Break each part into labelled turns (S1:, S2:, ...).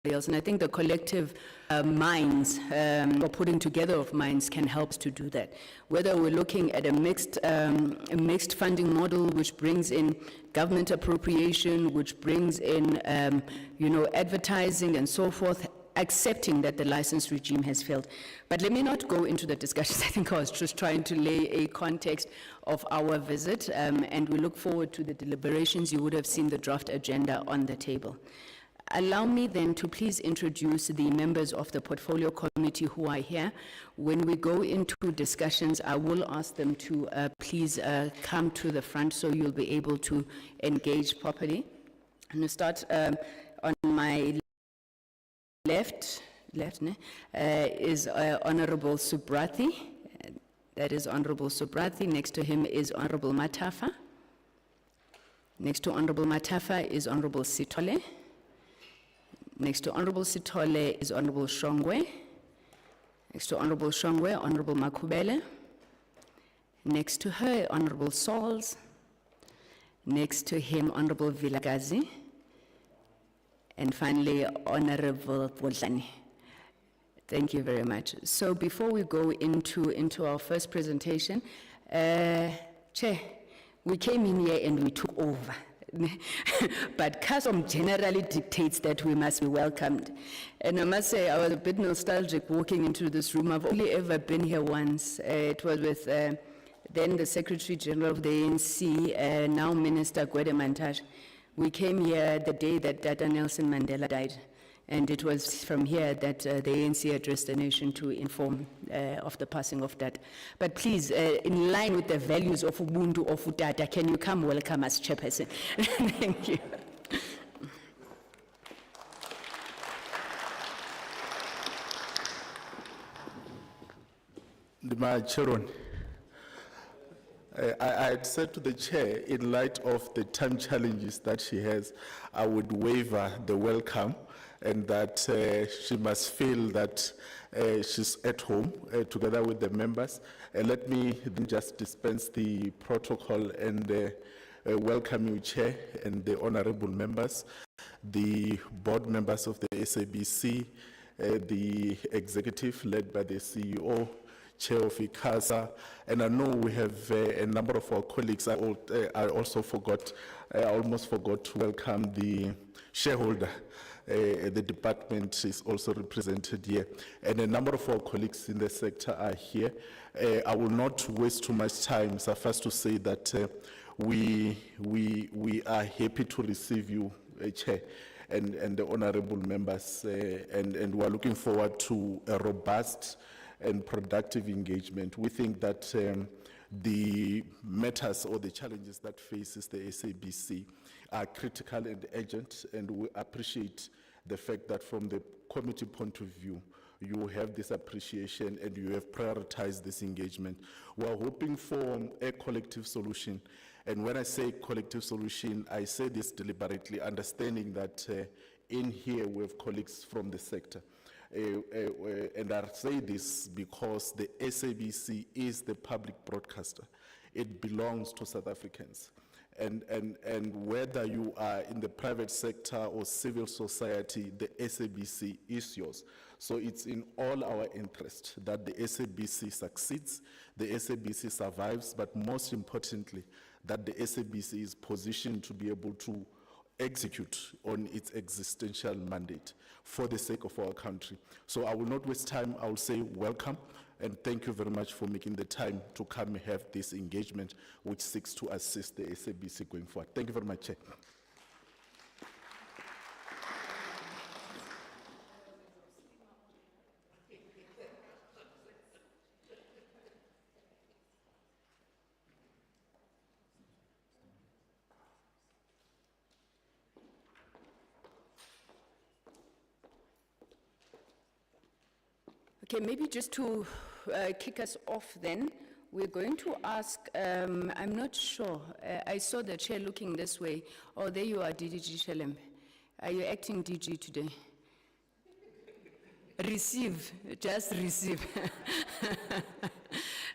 S1: else. And I think the collective minds, or putting together of minds, can help us to do that. Whether we're looking at a mixed funding model, which brings in government appropriation, which brings in, advertising and so forth, accepting that the license regime has failed. But let me not go into the discussions. I think I was just trying to lay a context of our visit, and we look forward to the deliberations. You would have seen the draft agenda on the table. Allow me then to please introduce the members of the Portfolio Committee who are here. When we go into discussions, I will ask them to please come to the front so you'll be able to engage properly. I'm going to start on my left is Honorable Subrathi. That is Honorable Subrathi. Next to him is Honorable Matafa. Next to Honorable Matafa is Honorable Sitole. Next to Honorable Sitole is Honorable Shongwe. Next to Honorable Shongwe, Honorable Makubele. Next to her, Honorable Sauls. Next to him, Honorable Vilagazi. And finally, Honorable Bodlani. Thank you very much. So before we go into our first presentation, Chair, we came in here and we took over. But custom generally dictates that we must be welcomed. And I must say, I was a bit nostalgic walking into this room. I've only ever been here once. It was with then the Secretary General of the ANC, now Minister Gwede Mantashe. We came here the day that Dada Nelson Mandela died. And it was from here that the ANC addressed the nation to inform of the passing of that. But please, in line with the values of Ubuntu of Udata, can you come welcome us, Chairperson? Thank you.
S2: My children, I had said to the chair, in light of the time challenges that she has, I would waiver the welcome, and that she must feel that she's at home together with the members. Let me then just dispense the protocol and welcome you, Chair, and the honorable members, the board members of the SABC, the executive led by the CEO, Chair of ICASA, and I know we have a number of our colleagues. I almost forgot to welcome the shareholder. The department is also represented here, and a number of our colleagues in the sector are here. I will not waste too much time. Suffice to say that we are happy to receive you, Chair, and the honorable members, and we are looking forward to a robust and productive engagement. We think that the matters or the challenges that faces the SABC are critical and urgent, and we appreciate the fact that from the committee point of view, you have this appreciation and you have prioritized this engagement. We are hoping for a collective solution, and when I say collective solution, I say this deliberately, understanding that in here we have colleagues from the sector. And I say this because the SABC is the public broadcaster. It belongs to South Africans. And whether you are in the private sector or civil society, the SABC is yours. So it's in all our interest that the SABC succeeds, the SABC survives, but most importantly, that the SABC is positioned to be able to execute on its existential mandate for the sake of our country. So I will not waste time. I will say welcome, and thank you very much for making the time to come and have this engagement which seeks to assist the SABC going forward. Thank you very much, Chair.
S1: Okay, maybe just to kick us off then, we're going to ask, I'm not sure, I saw the chair looking this way. Oh, there you are, DDG Shelem. Are you acting DG today? Receive, just receive.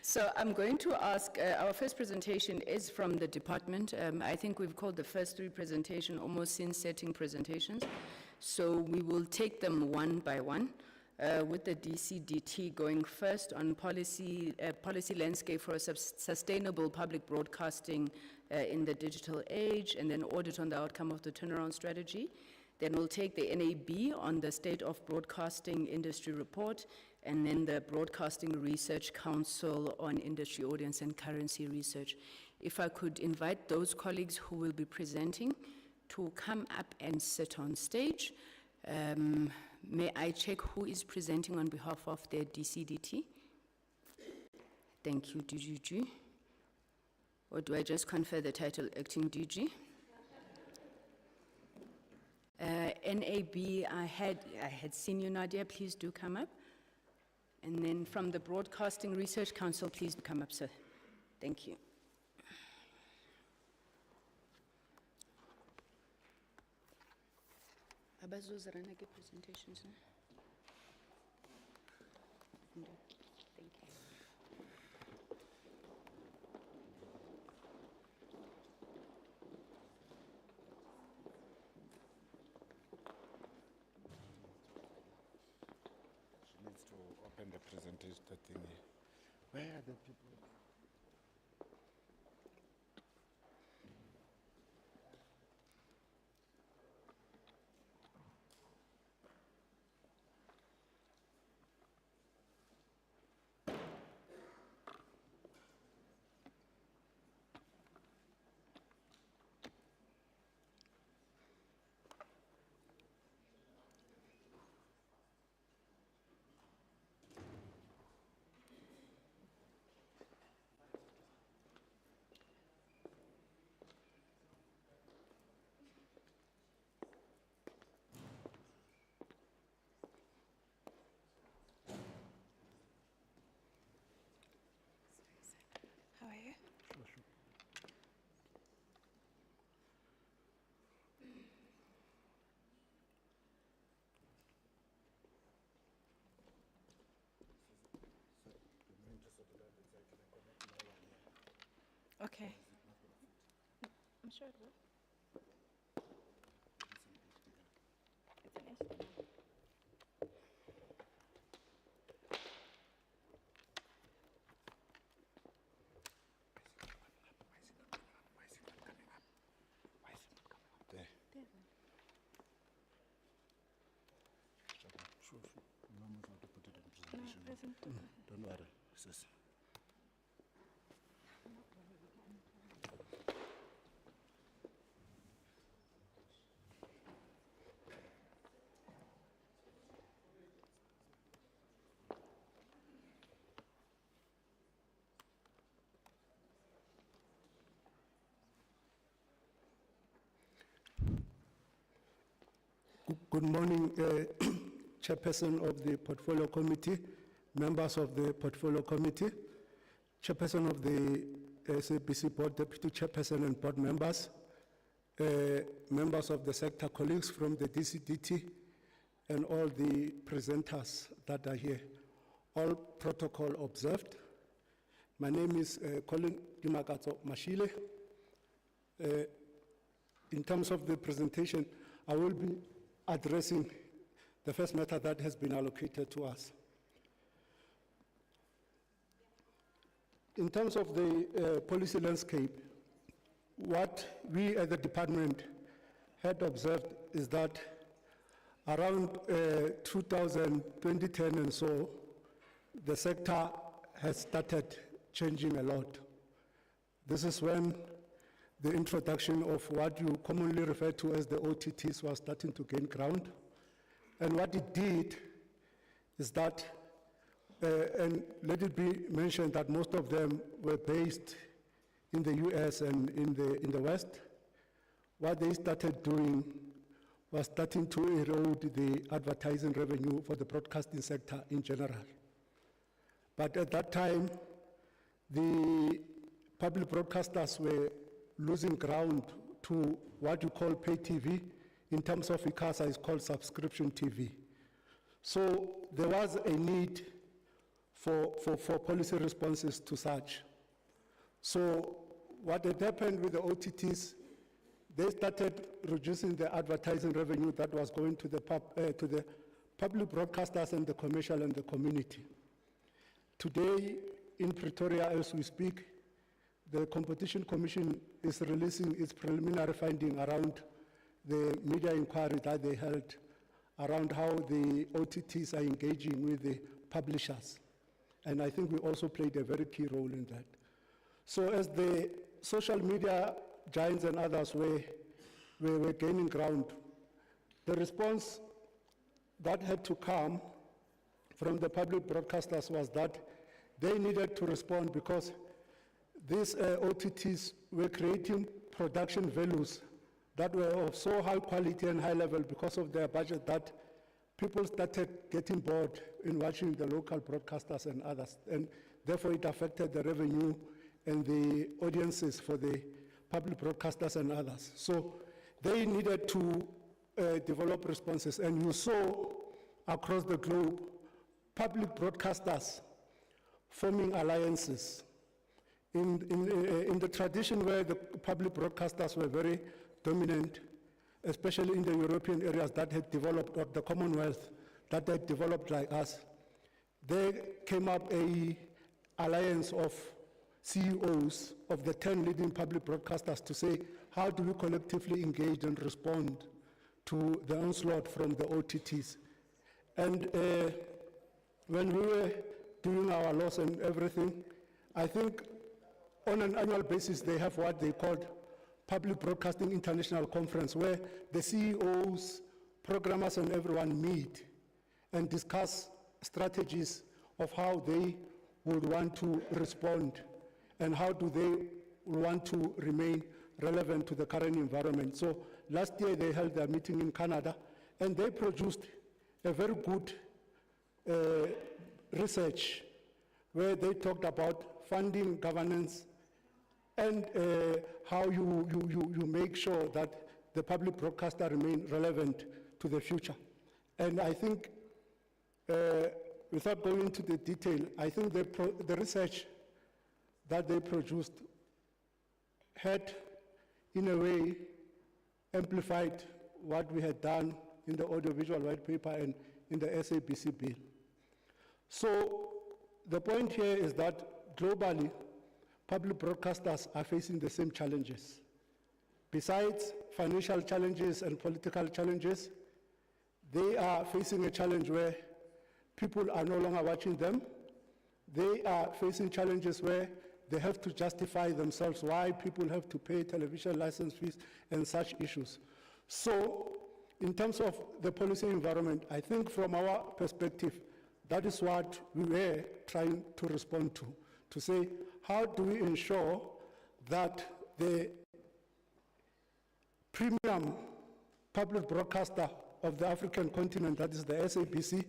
S1: So I'm going to ask, our first presentation is from the department. I think we've called the first three presentations almost scene-setting presentations. So we will take them one by one, with the DCDT going first on policy landscape for a sustainable public broadcasting in the digital age, and then audit on the outcome of the turnaround strategy. Then we'll take the NAB on the State of Broadcasting Industry Report, and then the Broadcasting Research Council on Industry Audience and Currency Research. If I could invite those colleagues who will be presenting to come up and sit on stage. May I check who is presenting on behalf of the DCDT? Thank you, DGG. Or do I just confer the title Acting DG? NAB, I had seen you, Nadia, please do come up. And then from the Broadcasting Research Council, please do come up, sir. Thank you. Abazozarana ke presentations, no? Thank you.
S3: She needs to open the presentation thing. Where are the people?
S4: How are you? Okay. I'm sure it will. It's an estimate.
S3: There. Sure. You know how to put it in presentation. Don't worry, sis.
S5: Good morning, Chairperson of the Portfolio Committee, members of the Portfolio Committee, Chairperson of the SABC Board, Deputy Chairperson and Board members, members of the sector colleagues from the DCDT, and all the presenters that are here. All protocol observed. My name is Colin Dimakato Mashile. In terms of the presentation, I will be addressing the first matter that has been allocated to us. In terms of the policy landscape, what we at the department had observed is that around 2010 and so, the sector has started changing a lot. This is when the introduction of what you commonly refer to as the OTTs was starting to gain ground. And what it did is that, and let it be mentioned that most of them were based in the US and in the West. What they started doing was starting to erode the advertising revenue for the broadcasting sector in general. But at that time, the public broadcasters were losing ground to what you call pay TV. In terms of ICASA, it's called subscription TV. So there was a need for policy responses to such. So what had happened with the OTTs, they started reducing the advertising revenue that was going to the public broadcasters and the commercial and the community. Today, in Pretoria, as we speak, the Competition Commission is releasing its preliminary finding around the media inquiry that they held around how the OTTs are engaging with the publishers. And I think we also played a very key role in that. So as the social media giants and others were gaining ground, the response that had to come from the public broadcasters was that they needed to respond because these OTTs were creating production values that were of so high quality and high level because of their budget that people started getting bored in watching the local broadcasters and others, and therefore it affected the revenue and the audiences for the public broadcasters and others. So they needed to develop responses, and you saw across the globe public broadcasters forming alliances. In the tradition where the public broadcasters were very dominant, especially in the European areas that had developed, or the Commonwealth that had developed like us, there came up an alliance of CEOs of the 10 leading public broadcasters to say, how do we collectively engage and respond to the onslaught from the OTTs? And when we were doing our laws and everything, I think on an annual basis they have what they called Public Broadcasting International Conference, where the CEOs, programmers and everyone meet and discuss strategies of how they would want to respond and how do they want to remain relevant to the current environment. So last year they held their meeting in Canada and they produced a very good research where they talked about funding, governance, and how you make sure that the public broadcaster remain relevant to the future. And I think, without going into the detail, I think the research that they produced had, in a way, amplified what we had done in the audiovisual white paper and in the SABC bill. So the point here is that globally, public broadcasters are facing the same challenges. Besides financial challenges and political challenges, they are facing a challenge where people are no longer watching them. They are facing challenges where they have to justify themselves why people have to pay television license fees and such issues. So in terms of the policy environment, I think from our perspective, that is what we were trying to respond to say, how do we ensure that the premium public broadcaster of the African continent, that is the SABC,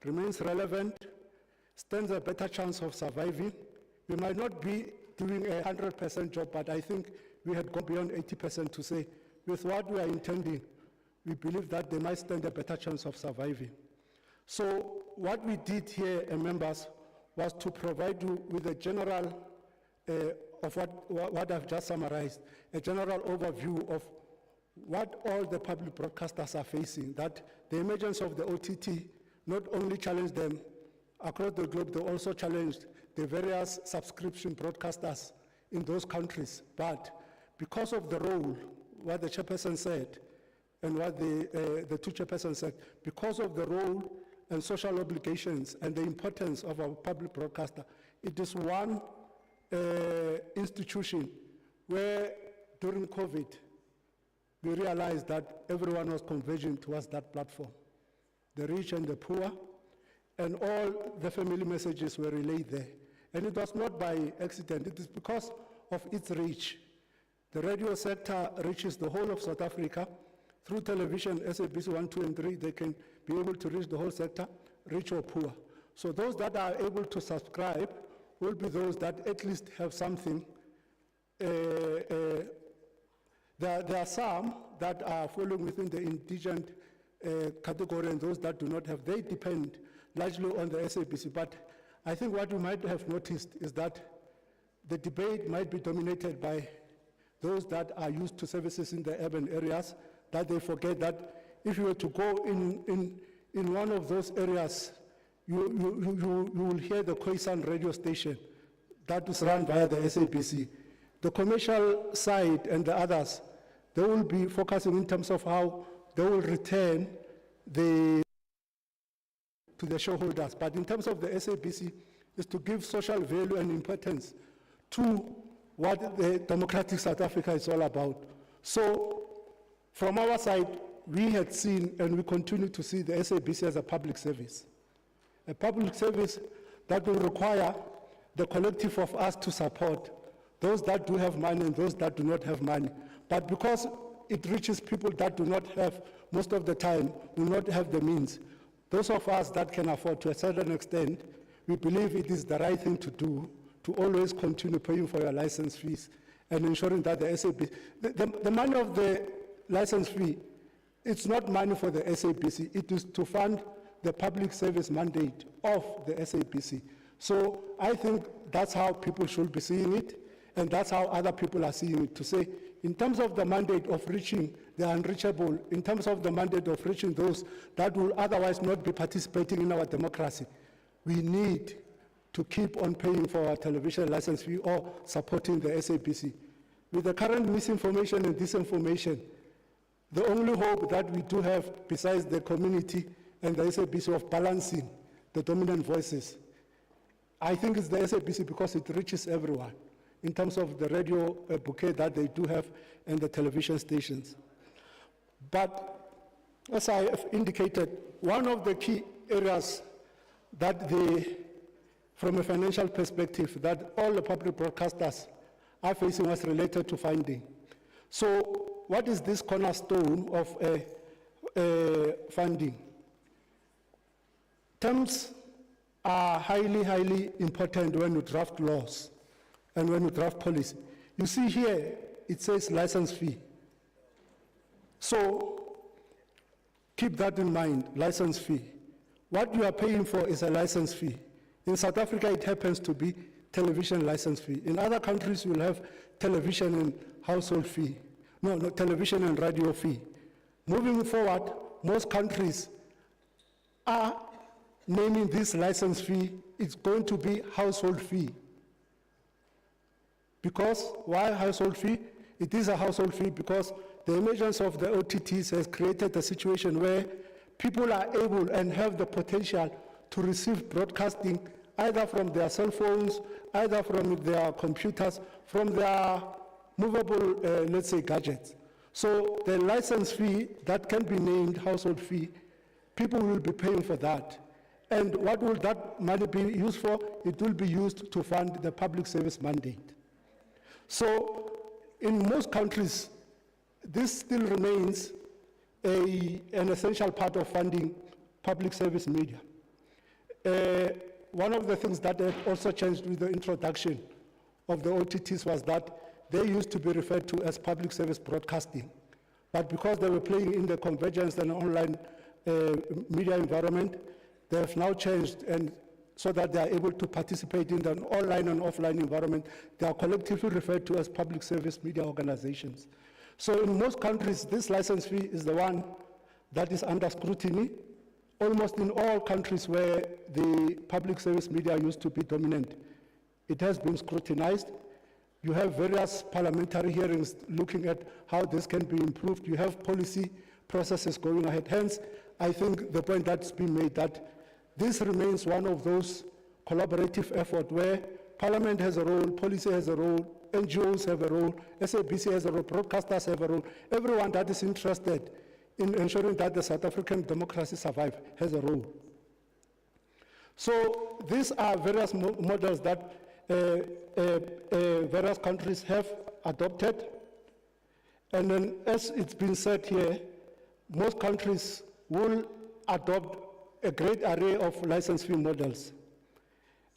S5: remains relevant, stands a better chance of surviving. We might not be doing a 100% job, but I think we had gone beyond 80% to say, with what we are intending, we believe that they might stand a better chance of surviving. So what we did here, members, was to provide you with a general of what I've just summarized, a general overview of what all the public broadcasters are facing, that the emergence of the OTT not only challenged them across the globe, they also challenged the various subscription broadcasters in those countries. But because of the role, what the chairperson said, and what the two chairpersons said, because of the role and social obligations and the importance of our public broadcaster, it is one institution where during COVID, we realized that everyone was converging towards that platform, the rich and the poor, and all the family messages were relayed there. And it was not by accident, it is because of its reach. The radio sector reaches the whole of South Africa. Through television, SABC 1, 2, and 3, they can be able to reach the whole sector, rich or poor. So those that are able to subscribe will be those that at least have something. There are some that are falling within the indigent category, and those that do not have, they depend largely on the SABC. But I think what you might have noticed is that the debate might be dominated by those that are used to services in the urban areas, that they forget that if you were to go in one of those areas, you will hear the Khoisan radio station that is run via the SABC. The commercial side and the others, they will be focusing in terms of how they will return to the shareholders. But in terms of the SABC, is to give social value and importance to what the democratic South Africa is all about. So from our side, we had seen and we continue to see the SABC as a public service that will require the collective of us to support those that do have money and those that do not have money. But because it reaches people that do not have, most of the time, do not have the means, those of us that can afford to a certain extent, we believe it is the right thing to do, to always continue paying for your license fees and ensuring that the SABC, the money of the license fee, it's not money for the SABC, it is to fund the public service mandate of the SABC. So I think that's how people should be seeing it, and that's how other people are seeing it, to say, in terms of the mandate of reaching the unreachable, in terms of the mandate of reaching those that will otherwise not be participating in our democracy, we need to keep on paying for our television license fee or supporting the SABC. With the current misinformation and disinformation, the only hope that we do have, besides the community and the SABC, of balancing the dominant voices, I think it's the SABC because it reaches everyone in terms of the radio bouquet that they do have and the television stations. But as I have indicated, one of the key areas that from a financial perspective, that all the public broadcasters are facing was related to funding. So what is this cornerstone of funding? Terms are highly, highly important when you draft laws and when you draft policy. You see here, it says license fee. So keep that in mind, license fee. What you are paying for is a license fee. In South Africa, it happens to be television license fee. In other countries, you'll have television and household fee. No, television and radio fee. Moving forward, most countries are naming this license fee, it's going to be household fee. Because, why household fee? It is a household fee because the emergence of the OTTs has created a situation where people are able and have the potential to receive broadcasting either from their cell phones, either from their computers, from their movable, let's say, gadgets. So the license fee that can be named household fee, people will be paying for that. And what will that money be used for? It will be used to fund the public service mandate. So in most countries, this still remains an essential part of funding public service media. One of the things that also changed with the introduction of the OTTs was that they used to be referred to as public service broadcasting. But because they were playing in the convergence and online media environment, they have now changed, and so that they are able to participate in the online and offline environment, they are collectively referred to as public service media organizations. So in most countries, this license fee is the one that is under scrutiny. Almost in all countries where the public service media used to be dominant, it has been scrutinized. You have various parliamentary hearings looking at how this can be improved. You have policy processes going ahead. Hence, I think the point that's been made that this remains one of those collaborative efforts where Parliament has a role, policy has a role, NGOs have a role, SABC has a role, broadcasters have a role. Everyone that is interested in ensuring that the South African democracy survive has a role. So these are various models that various countries have adopted. And then, as it's been said here, most countries will adopt a great array of license fee models.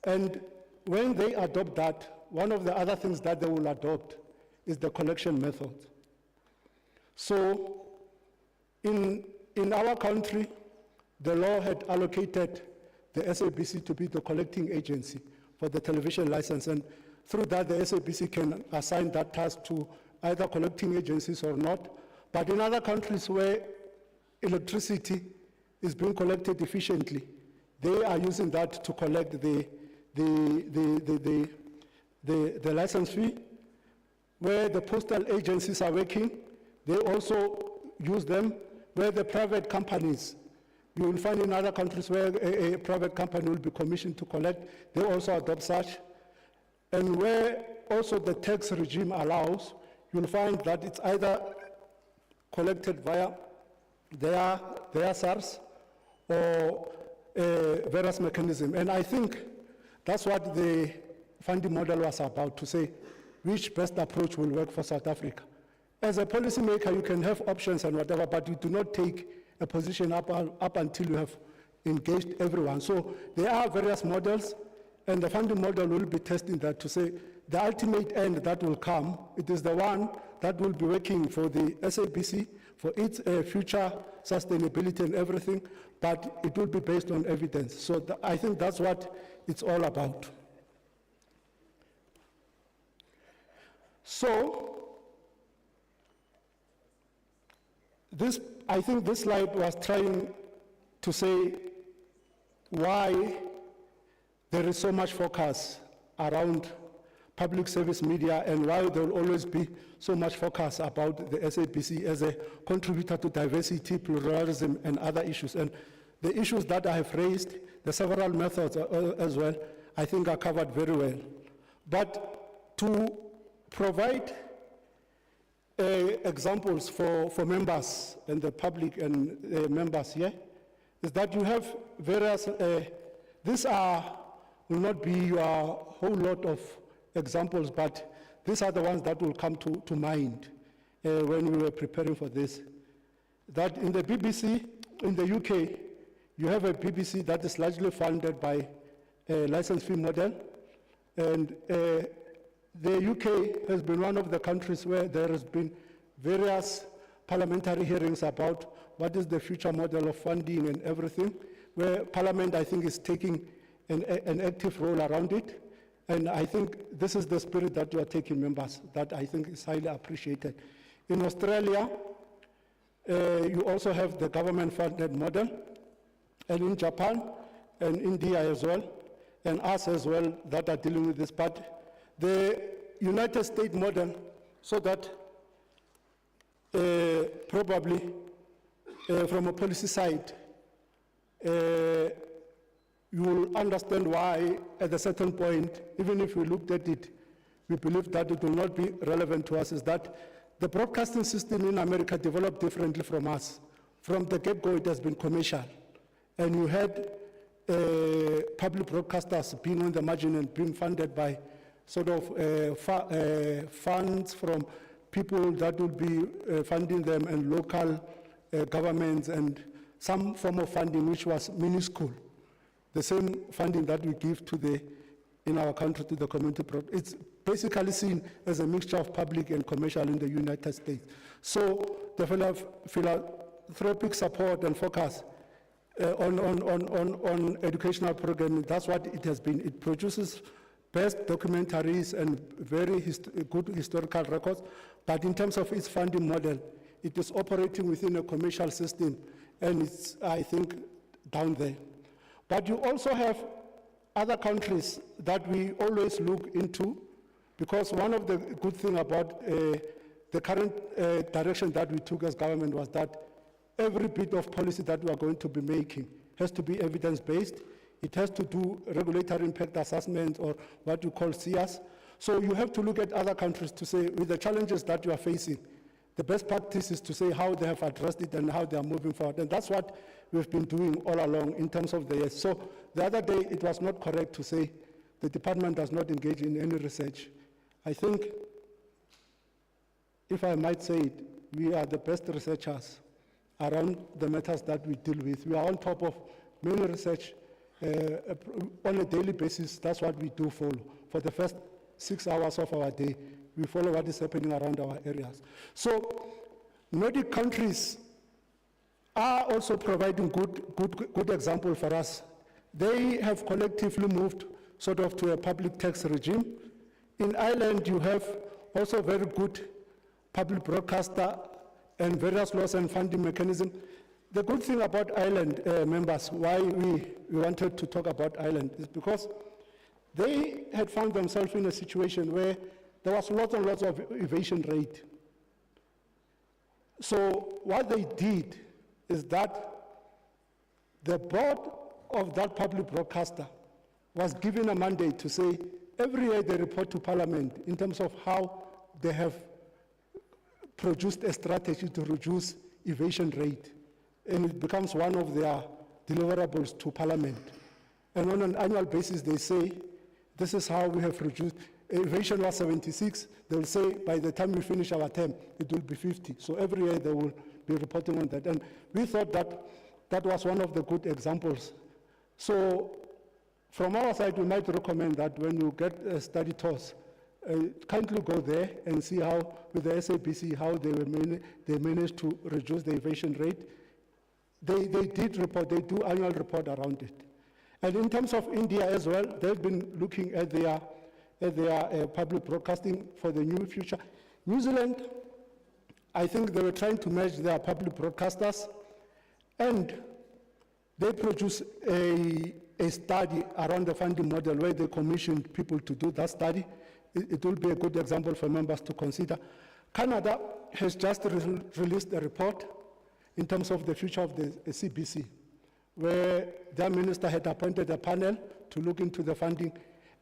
S5: And when they adopt that, one of the other things that they will adopt is the collection method. So in our country, the law had allocated the SABC to be the collecting agency for the television license, and through that the SABC can assign that task to either collecting agencies or not. But in other countries where electricity is being collected efficiently, they are using that to collect the license fee. Where the postal agencies are working, they also use them. Where the private companies, you will find in other countries where a private company will be commissioned to collect, they also adopt such. And where also the tax regime allows, you'll find that it's either collected via their SARS or various mechanisms. And I think that's what the funding model was about, to say which best approach will work for South Africa. As a policymaker, you can have options and whatever, but you do not take a position up until you have engaged everyone. So there are various models, and the funding model will be testing that to say the ultimate end that will come, it is the one that will be working for the SABC, for its future sustainability and everything, but it will be based on evidence. So I think that's what it's all about. So, I think this slide was trying to say why there is so much focus around public service media and why there will always be so much focus about the SABC as a contributor to diversity, pluralism, and other issues. And the issues that I have raised, the several methods as well, I think are covered very well. But to provide examples for members and the public and members here, is that you have various, these will not be your whole lot of examples, but these are the ones that will come to mind when we were preparing for this. That in the BBC, in the UK, you have a BBC that is largely funded by a license fee model, and the UK has been one of the countries where there has been various parliamentary hearings about what is the future model of funding and everything, where Parliament, I think, is taking an active role around it. And I think this is the spirit that you are taking, members, that I think is highly appreciated. In Australia, you also have the government-funded model, and in Japan and India as well, and us as well that are dealing with this. But the United States model, so that probably from a policy side, you will understand why at a certain point, even if we looked at it, we believe that it will not be relevant to us, is that the broadcasting system in America developed differently from us. From the get-go, it has been commercial. And you had public broadcasters being on the margin and being funded by sort of funds from people that will be funding them, and local governments, and some form of funding which was minuscule. The same funding that we give in our country to the community. It's basically seen as a mixture of public and commercial in the United States. So the philanthropic support and focus on educational programming, that's what it has been. It produces best documentaries and very good historical records, but in terms of its funding model, it is operating within a commercial system, and it's, I think, down there. But you also have other countries that we always look into, because one of the good things about the current direction that we took as government was that every bit of policy that we are going to be making has to be evidence-based. It has to do regulatory impact assessment, or what you call CIAS. So you have to look at other countries to say, with the challenges that you are facing, the best practice is to say how they have addressed it and how they are moving forward. And that's what we've been doing all along in terms of the years. So the other day, it was not correct to say the department does not engage in any research. I think, if I might say it, we are the best researchers around the matters that we deal with. We are on top of many research on a daily basis. That's what we do follow. For the first 6 hours of our day, we follow what is happening around our areas. So Nordic countries are also providing good example for us. They have collectively moved to a public tax regime. In Ireland, you have also very good public broadcaster, and various laws and funding mechanism. The good thing about Ireland, members, why we wanted to talk about Ireland is because they had found themselves in a situation where there was lots and lots of evasion rate. So what they did is that the board of that public broadcaster was given a mandate to say every year they report to Parliament in terms of how they have produced a strategy to reduce evasion rate. And it becomes one of their deliverables to Parliament. And on an annual basis, they say, this is how we have reduced. Evasion was 76. They will say, by the time we finish our term, it will be 50. So every year they will be reporting on that. And we thought that that was one of the good examples. So from our side, we might recommend that when you get a study tours, kindly go there and see how, with the SABC, how they managed to reduce the evasion rate. They did report, they do annual report around it. And in terms of India as well, they've been looking at their public broadcasting for the new future. New Zealand, I think they were trying to merge their public broadcasters, and they produced a study around the funding model where they commissioned people to do that study. It will be a good example for members to consider. Canada has just released a report in terms of the future of the CBC, where their minister had appointed a panel to look into the funding.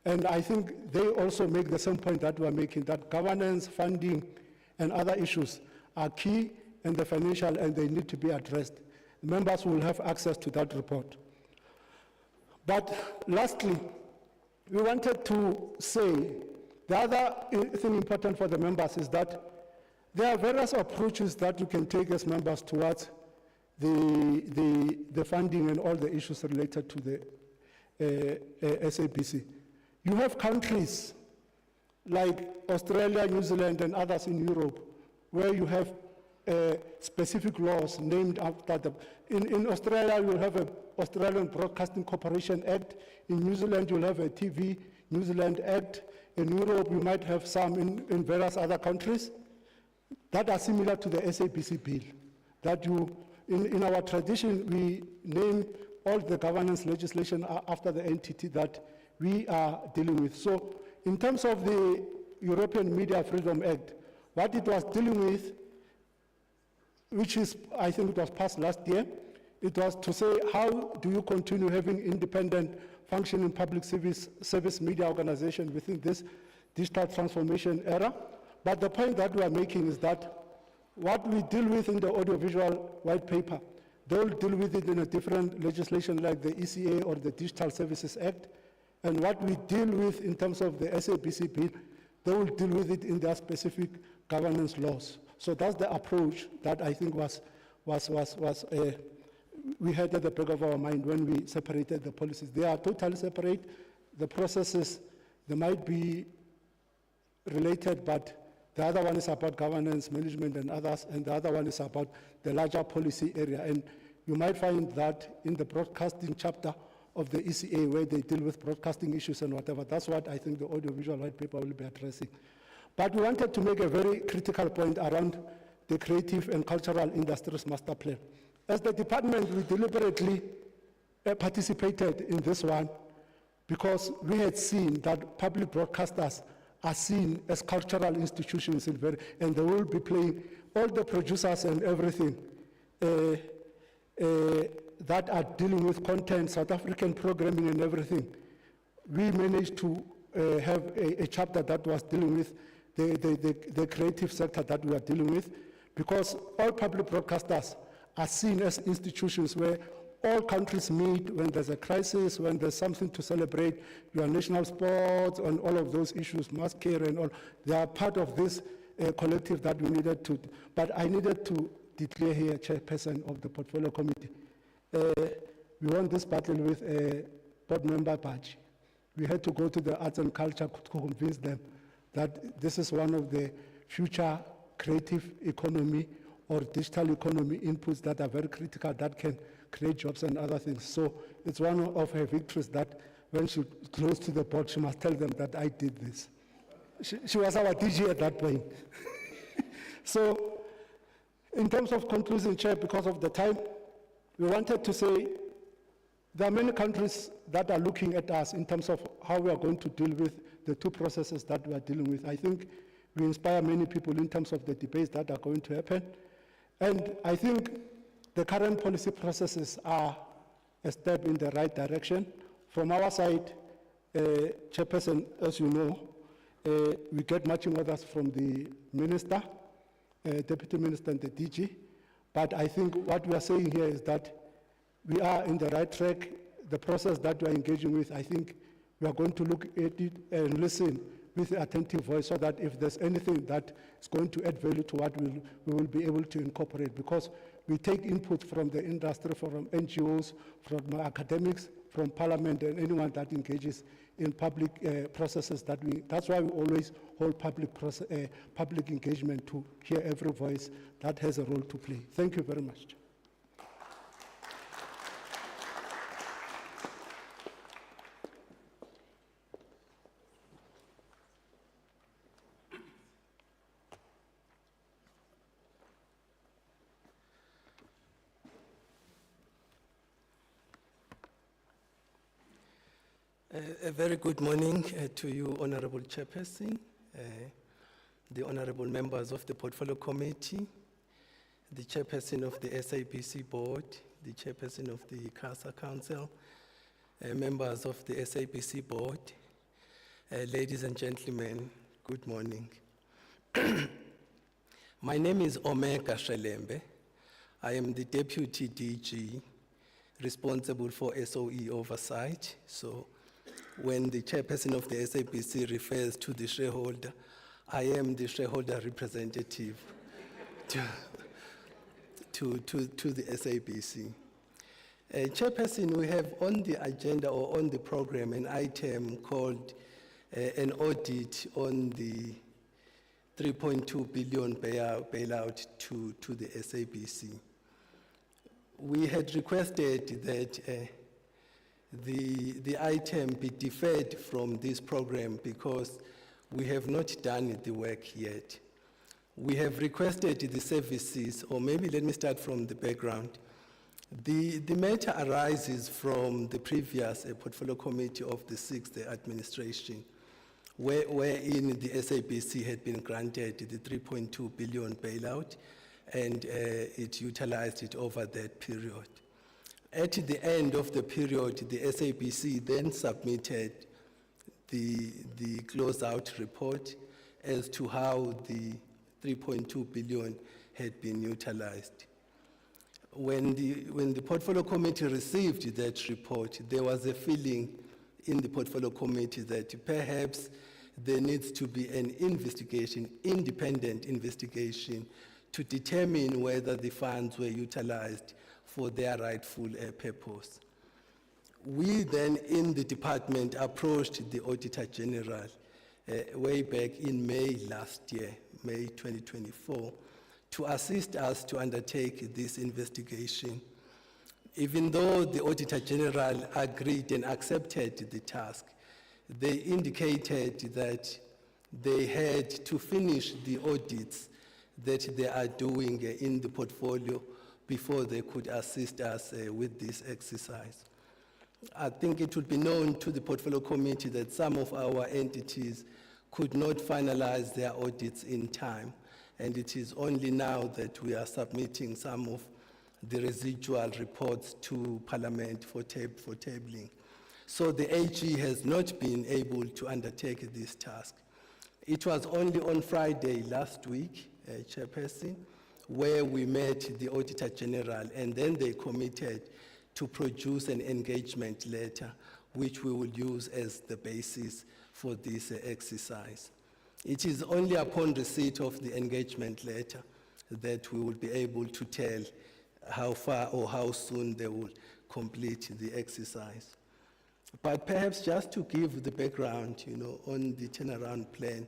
S5: And I think they also make the same point that we're making, that governance, funding, and other issues are key in the financial, and they need to be addressed. Members will have access to that report. But lastly, we wanted to say, the other thing important for the members is that there are various approaches that you can take as members towards the funding and all the issues related to the SABC. You have countries like Australia, New Zealand, and others in Europe, where you have specific laws named after them. In Australia, you'll have an Australian Broadcasting Corporation Act. In New Zealand, you'll have a TV New Zealand Act. In Europe, you might have some in various other countries that are similar to the SABC bill. That you, in our tradition, we name all the governance legislation after the entity that we are dealing with. So in terms of the European Media Freedom Act, what it was dealing with, which is, I think it was passed last year, it was to say, how do you continue having independent functioning public service media organization within this digital transformation era? But the point that we are making is that what we deal with in the audiovisual white paper, they'll deal with it in a different legislation like the ECA or the Digital Services Act. And what we deal with in terms of the SABC bill, they will deal with it in their specific governance laws. So that's the approach that I think we had at the back of our mind when we separated the policies. They are totally separate. The processes, they might be related, but the other one is about governance, management, and others, and the other one is about the larger policy area. And you might find that in the broadcasting chapter of the ECA, where they deal with broadcasting issues and whatever. That's what I think the audiovisual white paper will be addressing. But we wanted to make a very critical point around the creative and cultural industries master plan. As the department, we deliberately participated in this one because we had seen that public broadcasters are seen as cultural institutions and they will be playing all the producers and everything that are dealing with content, South African programming and everything. We managed to have a chapter that was dealing with the creative sector that we are dealing with, because all public broadcasters are seen as institutions where all countries meet when there's a crisis, when there's something to celebrate, your national sports and all of those issues, mass care and all. They are part of this collective that we needed to, but I needed to declare here chairperson of the portfolio committee. We won this battle with a board member badge. We had to go to the arts and culture to convince them that this is one of the future creative economy or digital economy inputs that are very critical, that can create jobs and other things. So it's one of her victories that when she goes to the board, she must tell them that I did this. She was our DG at that point. So, in terms of conclusion, Chair, because of the time, we wanted to say there are many countries that are looking at us in terms of how we are going to deal with the two processes that we are dealing with. I think we inspire many people in terms of the debates that are going to happen. And I think the current policy processes are a step in the right direction. From our side, Chairperson, as you know, we get matching orders from the Minister, Deputy Minister and the DG. But I think what we are saying here is that we are in the right track. The process that we are engaging with, I think we are going to look at it and listen with an attentive voice so that if there's anything that is going to add value to what we will be able to incorporate, because we take input from the industry, from NGOs, from academics, from Parliament, and anyone that engages in public processes. That's why we always hold public engagement to hear every voice that has a role to play. Thank you very much.
S6: A very good morning to you, Honorable Chairperson, the honorable members of the Portfolio Committee, the Chairperson of the SABC Board, the Chairperson of the CASA Council, members of the SABC Board, ladies and gentlemen, good morning. My name is Omega Shelembe. I am the Deputy DG responsible for SOE oversight. So when the chairperson of the SABC refers to the shareholder, I am the shareholder representative to the SABC. Chairperson, we have on the agenda or on the program an item called an audit on the 3.2 billion bailout to the SABC. We had requested that the item be deferred from this program because we have not done the work yet. We have requested the services, or maybe let me start from the background. The matter arises from the previous Portfolio Committee of the 6th administration, wherein the SABC had been granted the 3.2 billion bailout, and it utilized it over that period. At the end of the period, the SABC then submitted the closeout report as to how the 3.2 billion had been utilized. When the Portfolio Committee received that report, there was a feeling in the Portfolio Committee that perhaps there needs to be an investigation, independent investigation, to determine whether the funds were utilized for their rightful purpose. We then in the department approached the Auditor General way back in May last year, May 2024, to assist us to undertake this investigation. Even though the Auditor General agreed and accepted the task, they indicated that they had to finish the audits that they are doing in the portfolio before they could assist us with this exercise. I think it would be known to the Portfolio Committee that some of our entities could not finalize their audits in time, and it is only now that we are submitting some of the residual reports to Parliament for tabling. So the AG has not been able to undertake this task. It was only on Friday last week, Chairperson, where we met the Auditor General, and then they committed to produce an engagement letter, which we will use as the basis for this exercise. It is only upon receipt of the engagement letter that we will be able to tell how far or how soon they will complete the exercise. But perhaps just to give the background, on the turnaround plan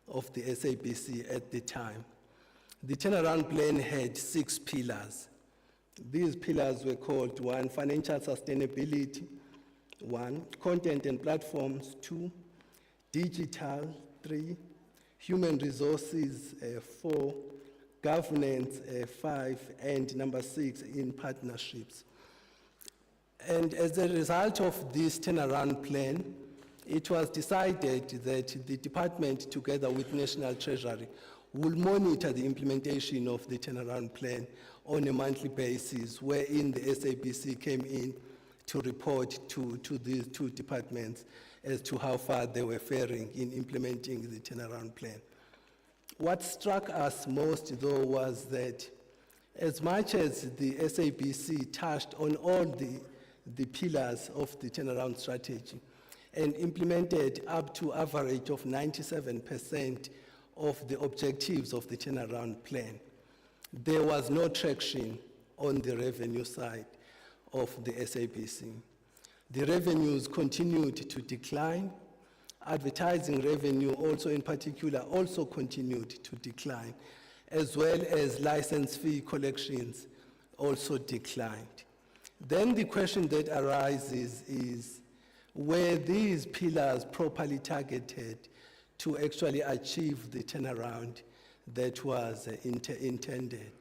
S6: of the SABC at the time. The turnaround plan had 6 pillars. These pillars were called 1, financial sustainability, 1, content and platforms, 2, digital, 3, human resources, 4, governance, 5, and number 6, in partnerships. And as a result of this turnaround plan, it was decided that the department, together with National Treasury, will monitor the implementation of the turnaround plan on a monthly basis, wherein the SABC came in to report to these two departments as to how far they were faring in implementing the turnaround plan. What struck us most, though, was that as much as the SABC touched on all the pillars of the turnaround strategy and implemented up to average of 97% of the objectives of the turnaround plan, there was no traction on the revenue side of the SABC. The revenues continued to decline. Advertising revenue also in particular also continued to decline, as well as license fee collections also declined. Then the question that arises is, were these pillars properly targeted to actually achieve the turnaround that was intended?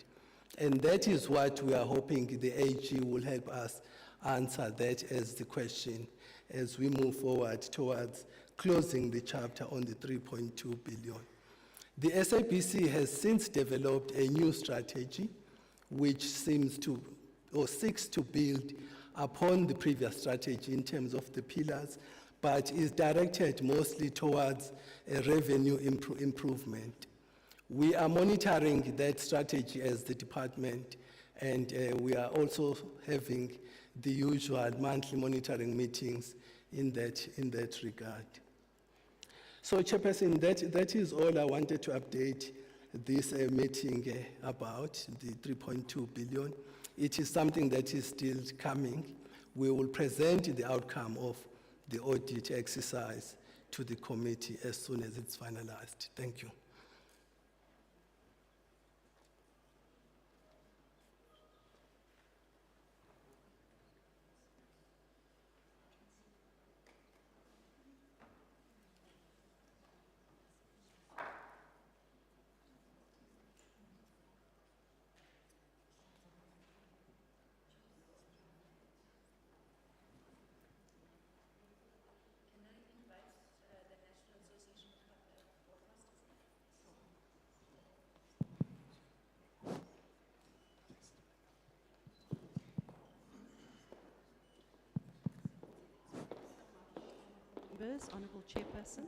S6: And that is what we are hoping the AG will help us answer that as the question as we move forward towards closing the chapter on the 3.2 billion. The SABC has since developed a new strategy which seems to, or seeks to build upon the previous strategy in terms of the pillars, but is directed mostly towards a revenue improvement. We are monitoring that strategy as the department, and we are also having the usual monthly monitoring meetings in that regard. So, Chairperson, that is all I wanted to update this meeting about, the 3.2 billion. It is something that is still coming. We will present the outcome of the audit exercise to the committee as soon as it's finalized. Thank you.
S7: Members, Honourable Chairperson,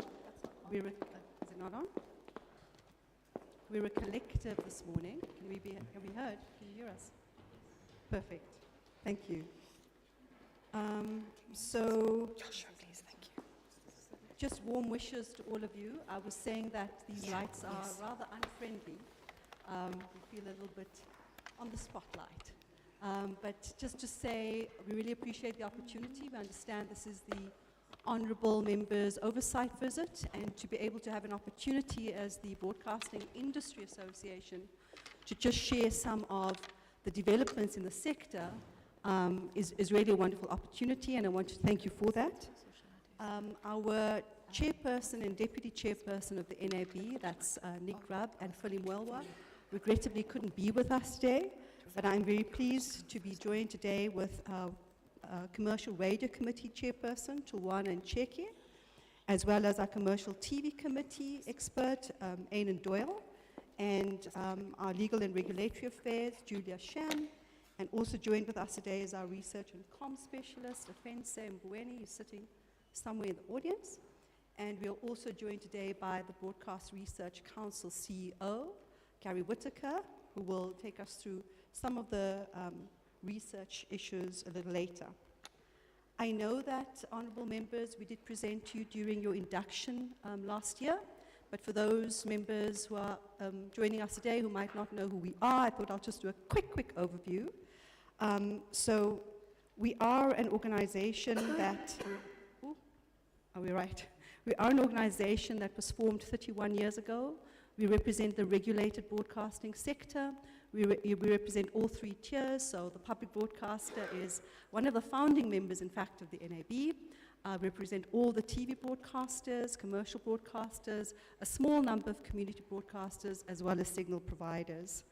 S7: is it not on? We're a collective this morning. Can we heard? Can you hear us? Perfect. Thank you. So, just warm wishes to all of you. I was saying that these lights are rather unfriendly. We feel a little bit on the spotlight. But just to say, we really appreciate the opportunity. We understand this is the Honourable Members' oversight visit, and to be able to have an opportunity as the Broadcasting Industry Association to just share some of the developments in the sector is really a wonderful opportunity, and I want to thank you for that. Our chairperson and deputy chairperson of the NAB, that's Nick Grubb and Philly Mwelwa, regrettably couldn't be with us today, but I'm very pleased to be joined today with Commercial Radio Committee Chairperson, Tulwana Ncheke, as well as our Commercial TV Committee expert, Ainan Doyle, and our Legal and Regulatory Affairs, Julia Sham, and also joined with us today is our Research and Comm Specialist, Afense Mbweni, who's sitting somewhere in the audience, and we are also joined today by the Broadcast Research Council CEO, Gary Whittaker, who will take us through some of the research issues a little later. I know that, honourable members, we did present to you during your induction last year, but for those members who are joining us today who might not know who we are, I thought I'll just do a quick overview. So we are an organization that, are we right? We are an organization that was formed 31 years ago. We represent the regulated broadcasting sector. We represent all three tiers, so the public broadcaster is one of the founding members, in fact, of the NAB. represent all the TV broadcasters, commercial broadcasters, a small number of community broadcasters, as well as signal providers.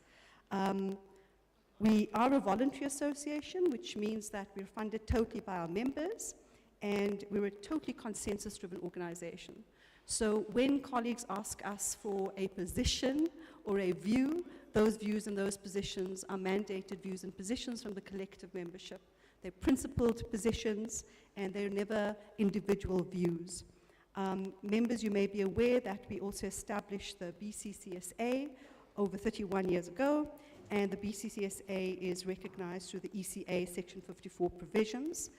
S7: We are a voluntary association, which means that we're funded totally by our members, and we're a totally consensus-driven organization. So when colleagues ask us for a position or a view, those views and those positions are mandated views and positions from the collective membership. They're principled positions, and they're never individual views. Members, you may be aware that we also established the BCCSA over 31 years ago, and the BCCSA is recognized through the ECA Section 54 provisions.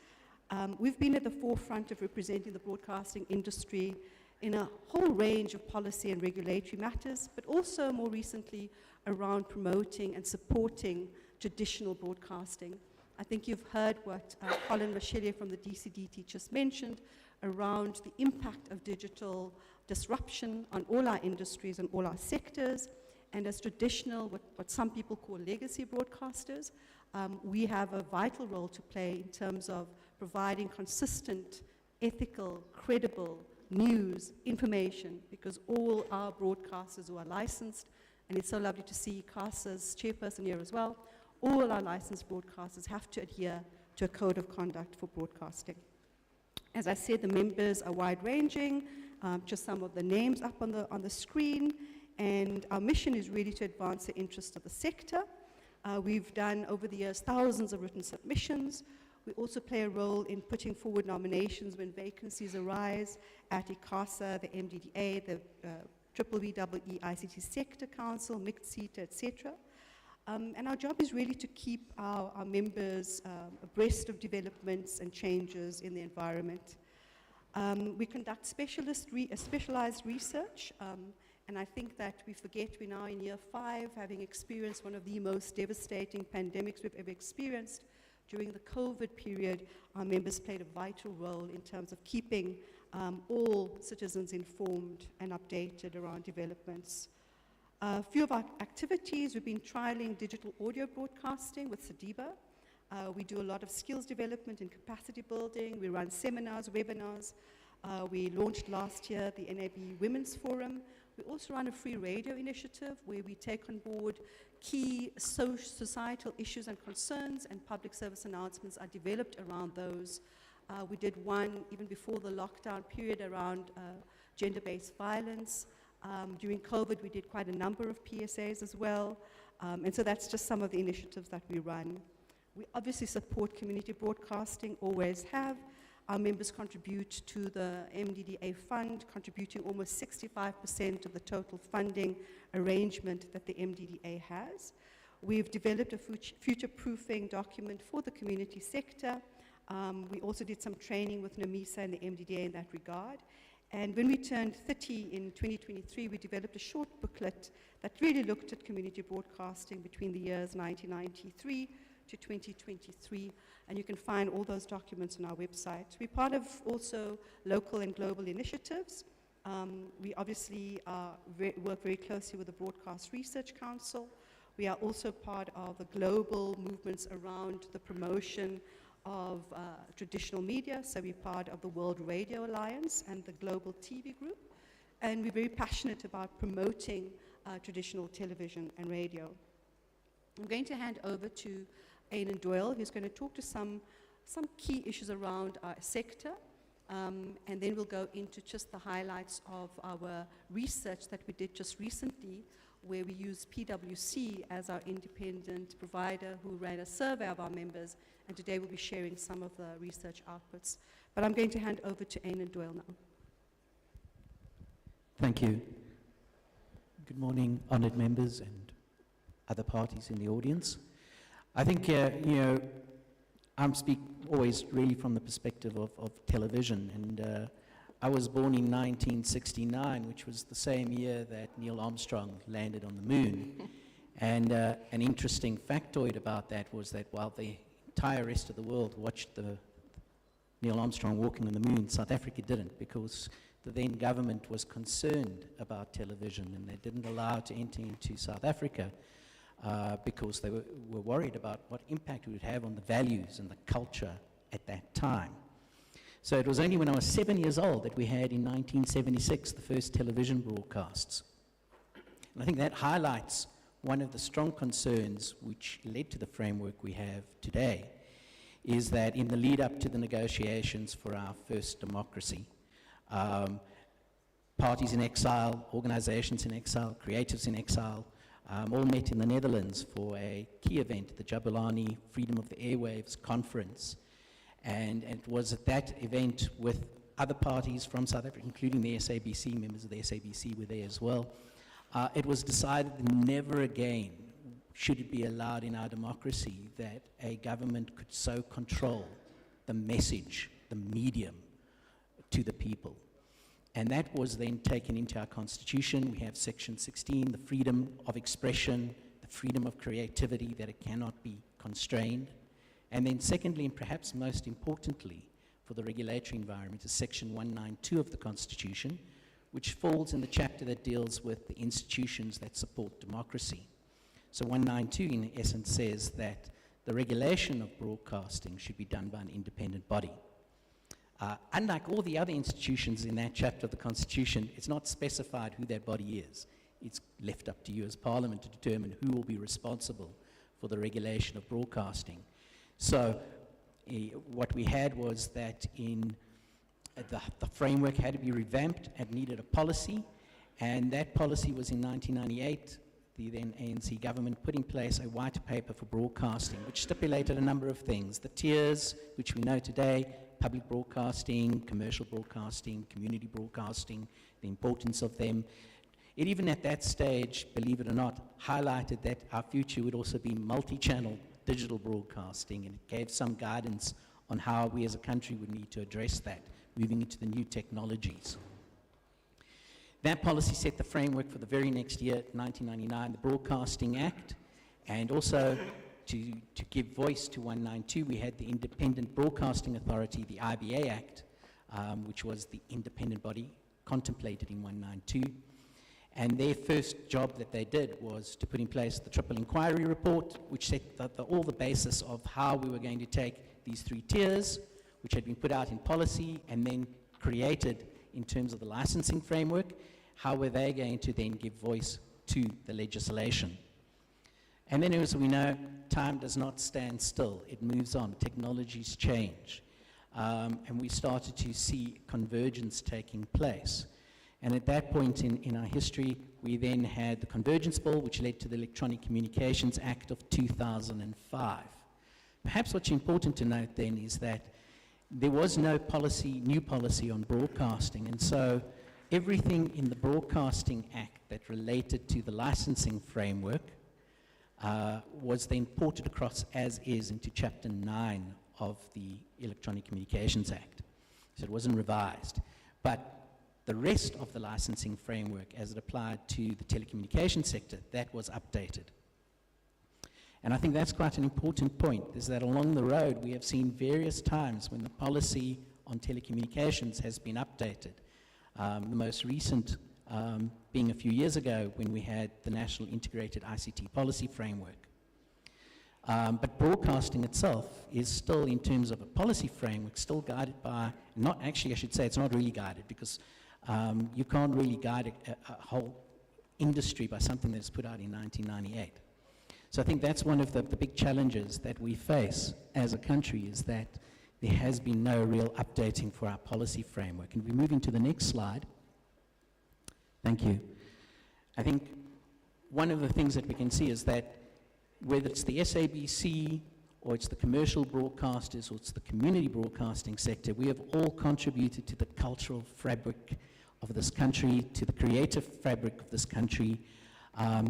S7: We've been at the forefront of representing the broadcasting industry in a whole range of policy and regulatory matters, but also more recently around promoting and supporting traditional broadcasting. I think you've heard what Colin Rochelier from the DCDT just mentioned around the impact of digital disruption on all our industries and all our sectors. And as traditional, what some people call legacy broadcasters, we have a vital role to play in terms of providing consistent, ethical, credible news, information, because all our broadcasters who are licensed, and it's so lovely to see CASA's chairperson here as well, all our licensed broadcasters have to adhere to a code of conduct for broadcasting. As I said, the members are wide-ranging, just some of the names up on the screen, and our mission is really to advance the interests of the sector. We've done, over the years, thousands of written submissions. We also play a role in putting forward nominations when vacancies arise at ICASA, the MDDA, the BBBEE ICT Sector Council, MICT-CETA, etc. And our job is really to keep our members abreast of developments and changes in the environment. We conduct specialized research, and I think that we forget we're now in year 5, having experienced one of the most devastating pandemics we've ever experienced. During the COVID period, our members played a vital role in terms of keeping all citizens informed and updated around developments. A few of our activities, we've been trialing digital audio broadcasting with SADIBA. We do a lot of skills development and capacity building. We run seminars, webinars. We launched last year the NAB Women's Forum. We also run a free radio initiative where we take on board key societal issues and concerns, and public service announcements are developed around those. We did one even before the lockdown period around gender-based violence. During COVID, we did quite a number of PSAs as well. And so that's just some of the initiatives that we run. We obviously support community broadcasting, always have. Our members contribute to the MDDA fund, contributing almost 65% of the total funding arrangement that the MDDA has. We've developed a future-proofing document for the community sector. We also did some training with NAMISA and the MDDA in that regard. And when we turned 30 in 2023, we developed a short booklet that really looked at community broadcasting between the years 1993 to 2023, and you can find all those documents on our website. We're part of also local and global initiatives. We obviously work very closely with the Broadcast Research Council. We are also part of the global movements around the promotion of traditional media, so we're part of the World Radio Alliance and the Global TV Group, and we're very passionate about promoting traditional television and radio. I'm going to hand over to Ainan Doyle, who's going to talk to some key issues around our sector, and then we'll go into just the highlights of our research that we did just recently, where we use PwC as our independent provider who ran a survey of our members, and today we'll be sharing some of the research outputs. But I'm going to hand over to Ainan Doyle now.
S8: Thank you. Good morning, honoured members and other parties in the audience. I think, I'm always really from the perspective of television, and I was born in 1969, which was the same year that Neil Armstrong landed on the moon. And an interesting factoid about that was that while the entire rest of the world watched the Neil Armstrong walking on the moon, South Africa didn't, because the then government was concerned about television, and they didn't allow it to enter into South Africa because they were worried about what impact it would have on the values and the culture at that time. So it was only when I was 7 years old that we had, in 1976, the first television broadcasts. And I think that highlights one of the strong concerns which led to the framework we have today, is that in the lead up to the negotiations for our first democracy, parties in exile, organizations in exile, creatives in exile, all met in the Netherlands for a key event, the Jabulani Freedom of the Airwaves Conference. And it was at that event, with other parties from South Africa, including the SABC, members of the SABC were there as well, it was decided that never again should it be allowed in our democracy that a government could so control the message, the medium, to the people. And that was then taken into our constitution. We have section 16, the freedom of expression, the freedom of creativity, that it cannot be constrained. And then secondly, and perhaps most importantly, for the regulatory environment, is section 192 of the constitution, which falls in the chapter that deals with the institutions that support democracy. So 192 in essence says that the regulation of broadcasting should be done by an independent body. Unlike all the other institutions in that chapter of the Constitution, it's not specified who that body is. It's left up to you as Parliament to determine who will be responsible for the regulation of broadcasting. So what we had was that the framework had to be revamped and needed a policy, and that policy was in 1998. The then ANC government put in place a white paper for broadcasting, which stipulated a number of things. The tiers, which we know today: public broadcasting, commercial broadcasting, community broadcasting, the importance of them. It even at that stage, believe it or not, highlighted that our future would also be multi-channel digital broadcasting, and it gave some guidance on how we as a country would need to address that, moving into the new technologies. That policy set the framework for the very next year, 1999, the Broadcasting Act, and also to give voice to 192, we had the Independent Broadcasting Authority, the IBA Act, which was the independent body contemplated in 192. And their first job that they did was to put in place the Triple Inquiry Report, which set all the basis of how we were going to take these three tiers, which had been put out in policy and then created in terms of the licensing framework. How were they going to then give voice to the legislation? And then, as we know, time does not stand still. It moves on. Technologies change. And we started to see convergence taking place. And at that point in our history, we then had the Convergence Bill, which led to the Electronic Communications Act of 2005. Perhaps what's important to note then is that there was no new policy on broadcasting, and so everything in the Broadcasting Act that related to the licensing framework was then ported across as is into Chapter 9 of the Electronic Communications Act. So it wasn't revised. But the rest of the licensing framework, as it applied to the telecommunications sector, that was updated. And I think that's quite an important point, is that along the road we have seen various times when the policy on telecommunications has been updated. The most recent being a few years ago when we had the National Integrated ICT Policy Framework. But broadcasting itself is still, in terms of a policy framework, still guided by, not actually, I should say, it's not really guided, because you can't really guide a whole industry by something that's put out in 1998. So I think that's one of the big challenges that we face as a country, is that there has been no real updating for our policy framework. And we're moving to the next slide. Thank you. I think one of the things that we can see is that whether it's the SABC or it's the commercial broadcasters or it's the community broadcasting sector, we have all contributed to the cultural fabric of this country, to the creative fabric of this country,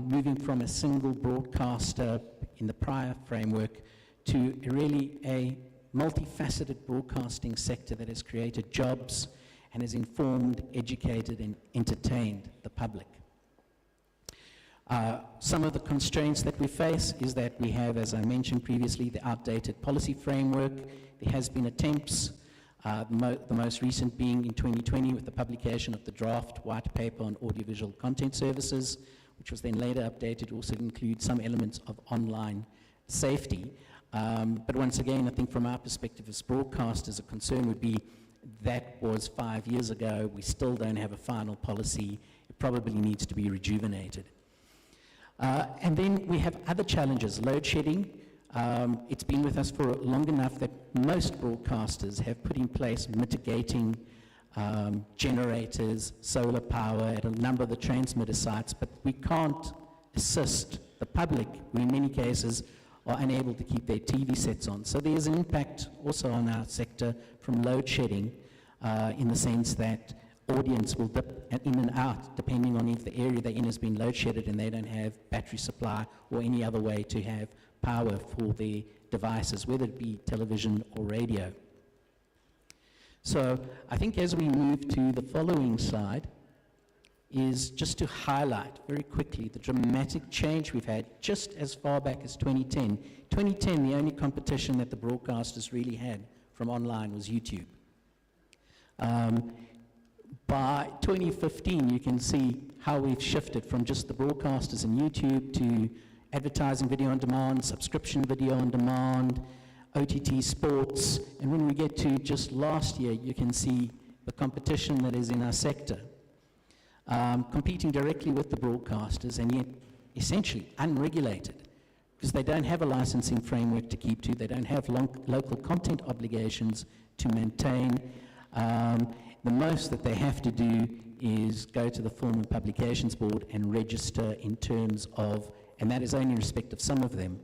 S8: moving from a single broadcaster in the prior framework to really a multifaceted broadcasting sector that has created jobs and has informed, educated, and entertained the public. Some of the constraints that we face is that we have, as I mentioned previously, the outdated policy framework. There has been attempts, the most recent being in 2020 with the publication of the draft white paper on audiovisual content services, which was then later updated to also include some elements of online safety. But once again, I think from our perspective as broadcasters, a concern would be That was 5 years ago. We still don't have a final policy. It probably needs to be rejuvenated. And then we have other challenges. Load shedding. It's been with us for long enough that most broadcasters have put in place mitigating generators, solar power at a number of the transmitter sites, but we can't assist the public who in many cases are unable to keep their TV sets on. So there's an impact also on our sector from load shedding in the sense that audience will dip in and out depending on if the area they're in has been load shedded and they don't have battery supply or any other way to have power for their devices, whether it be television or radio. So I think as we move to the following slide is just to highlight very quickly the dramatic change we've had just as far back as 2010. 2010, the only competition that the broadcasters really had from online was YouTube. By 2015, you can see how we've shifted from just the broadcasters and YouTube to advertising video on demand, subscription video on demand, OTT sports, and when we get to just last year, you can see the competition that is in our sector. Competing directly with the broadcasters and yet essentially unregulated because they don't have a licensing framework to keep to, they don't have local content obligations to maintain. The most that they have to do is go to the Film and Publications Board and register in terms of, and that is only in respect of some of them,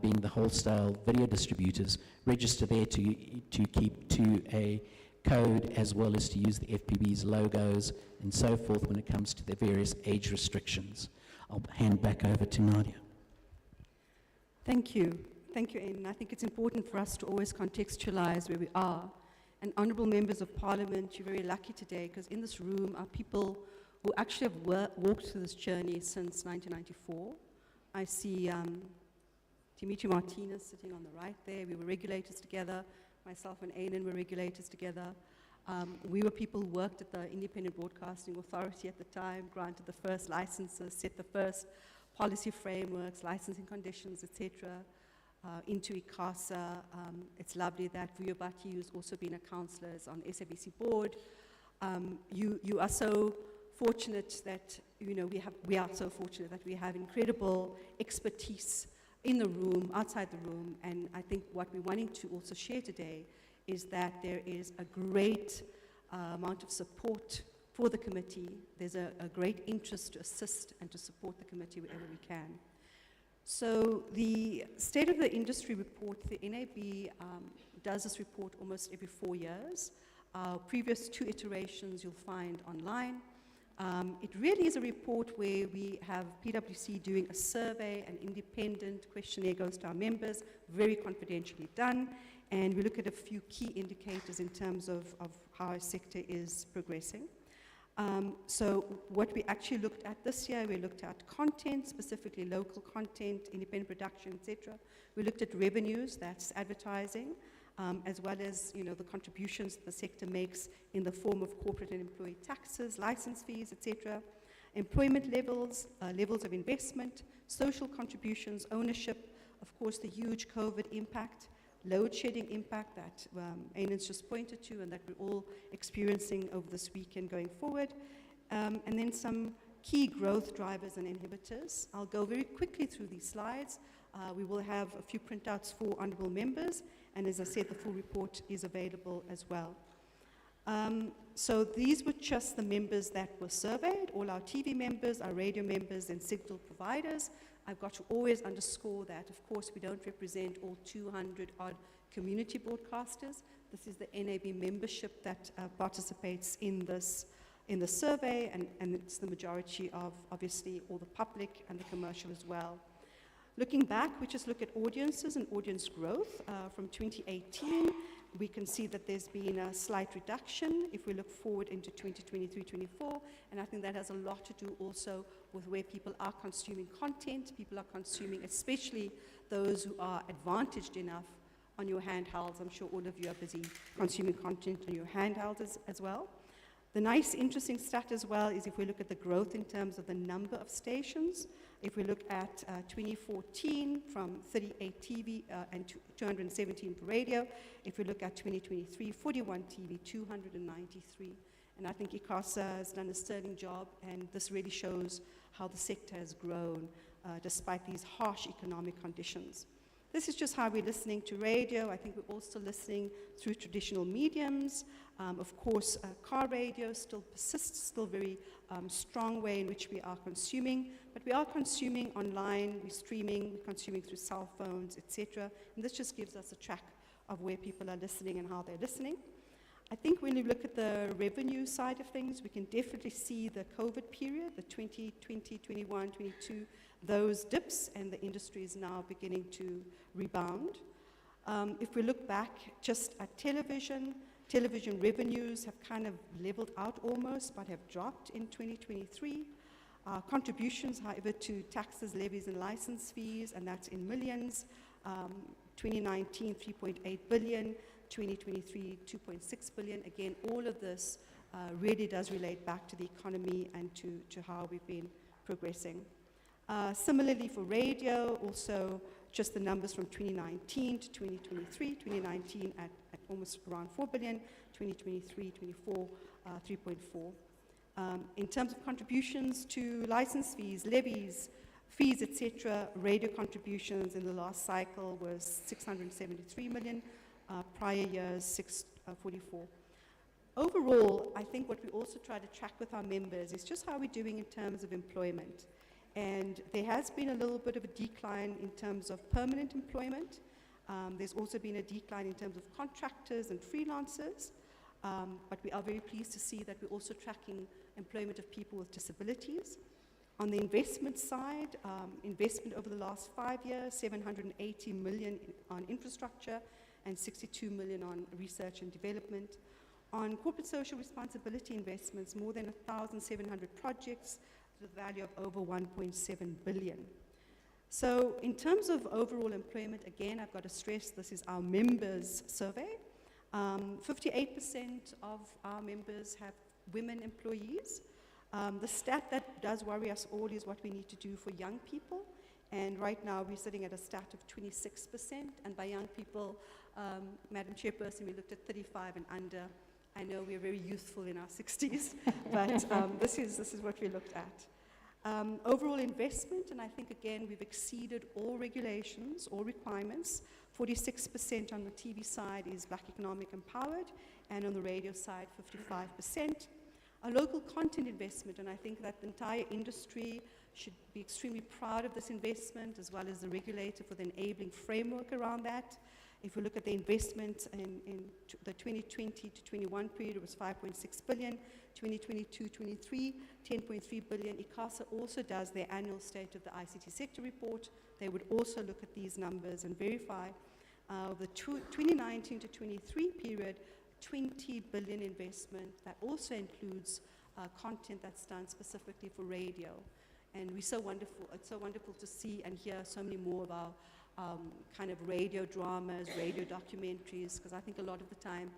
S8: being the wholesale video distributors, register there to keep to a code as well as to use the FPB's logos and so forth when it comes to the various age restrictions. I'll hand back over to Nadia.
S7: Thank you. Thank you, Aidan. I think it's important for us to always contextualize where we are. And honourable members of parliament, you're very lucky today because in this room are people who actually have walked through this journey since 1994. I see Dimitri Martinez sitting on the right there. We were regulators together. Myself and Aidan were regulators together. We were people who worked at the Independent Broadcasting Authority at the time, granted the first licenses, set the first policy frameworks, licensing conditions, etc. Into ICASA. It's lovely that Vuyabati, who's also been a councillor, is on the SABC board. You are so fortunate that, we are so fortunate that we have incredible expertise in the room, outside the room, and I think what we're wanting to also share today is that there is a great amount of support for the committee. There's a great interest to assist and to support the committee wherever we can. So the State of the Industry report, the NAB does this report almost every 4 years. Previous 2 iterations you'll find online. It really is a report where we have PwC doing a survey, an independent questionnaire goes to our members, very confidentially done, and we look at a few key indicators in terms of how our sector is progressing. So what we actually looked at this year, we looked at content, specifically local content, independent production, etc. We looked at revenues, that's advertising, as well as the contributions the sector makes in the form of corporate and employee taxes, license fees, etc. Employment levels, levels of investment, social contributions, ownership, of course the huge COVID impact, load shedding impact that Aidan's just pointed to and that we're all experiencing over this weekend going forward, and then some key growth drivers and inhibitors. I'll go very quickly through these slides. We will have a few printouts for honourable members, and as I said, the full report is available as well. So these were just the members that were surveyed, all our TV members, our radio members, and signal providers. I've got to always underscore that, of course, we don't represent all 200-odd community broadcasters. This is the NAB membership that participates in the survey, and it's the majority of, obviously, all the public and the commercial as well. Looking back, we just look at audiences and audience growth. From 2018, we can see that there's been a slight reduction if we look forward into 2023-24, and I think that has a lot to do also with where people are consuming content. People are consuming, especially those who are advantaged enough on your handhelds. I'm sure all of you are busy consuming content on your handhelds as well. The nice, interesting stat as well is if we look at the growth in terms of the number of stations, if we look at 2014 from 38 TV and 217 for radio, if we look at 2023, 41 TV, 293. And I think ICASA has done a sterling job, and this really shows how the sector has grown despite these harsh economic conditions. This is just how we're listening to radio. I think we're also listening through traditional mediums. Of course, car radio still persists, still very strong way in which we are consuming, but we are consuming online, we're streaming, we're consuming through cell phones, etc. And this just gives us a track of where people are listening and how they're listening. I think when you look at the revenue side of things, we can definitely see the COVID period, the 2020, 21, 22, those dips, and the industry is now beginning to rebound. If we look back just at television revenues have kind of leveled out almost, but have dropped in 2023. Contributions, however, to taxes, levies, and license fees, and that's in millions. 2019, 3.8 billion. 2023, 2.6 billion. Again, all of this really does relate back to the economy and to how we've been progressing. Similarly for radio, also just the numbers from 2019 to 2023, 2019 at almost around 4 billion, 2023, 24, 3.4. In terms of contributions to license fees, levies, fees, etc., radio contributions in the last cycle was 673 million, prior years 644. Overall, I think what we also try to track with our members is just how we're doing in terms of employment. And there has been a little bit of a decline in terms of permanent employment. There's also been a decline in terms of contractors and freelancers. But we are very pleased to see that we're also tracking employment of people with disabilities. On the investment side, investment over the last 5 years, 780 million on infrastructure and 62 million on research and development. On corporate social responsibility investments, more than 1,700 projects, with a value of over 1.7 billion. So in terms of overall employment, again, I've got to stress this is our members' survey. 58% of our members have women employees. The stat that does worry us all is what we need to do for young people. And right now we're sitting at a stat of 26%. And by young people, Madam Chairperson, we looked at 35 and under. I know we're very youthful in our 60s, but this is what we looked at. Overall investment, and I think again we've exceeded all regulations, all requirements. 46% on the TV side is Black Economic Empowered, and on the radio side, 55%. A local content investment, and I think that the entire industry should be extremely proud of this investment, as well as the regulator for the enabling framework around that. If we look at the investment in the 2020 to 21 period, it was 5.6 billion. 2022-23, 10.3 billion. ICASA also does their annual State of the ICT Sector report. They would also look at these numbers and verify. The 2019 to 23 period, 20 billion investment. That also includes content that's done specifically for radio. And we're so wonderful. It's so wonderful to see and hear so many more of our kind of radio dramas, radio documentaries, because I think a lot of the time,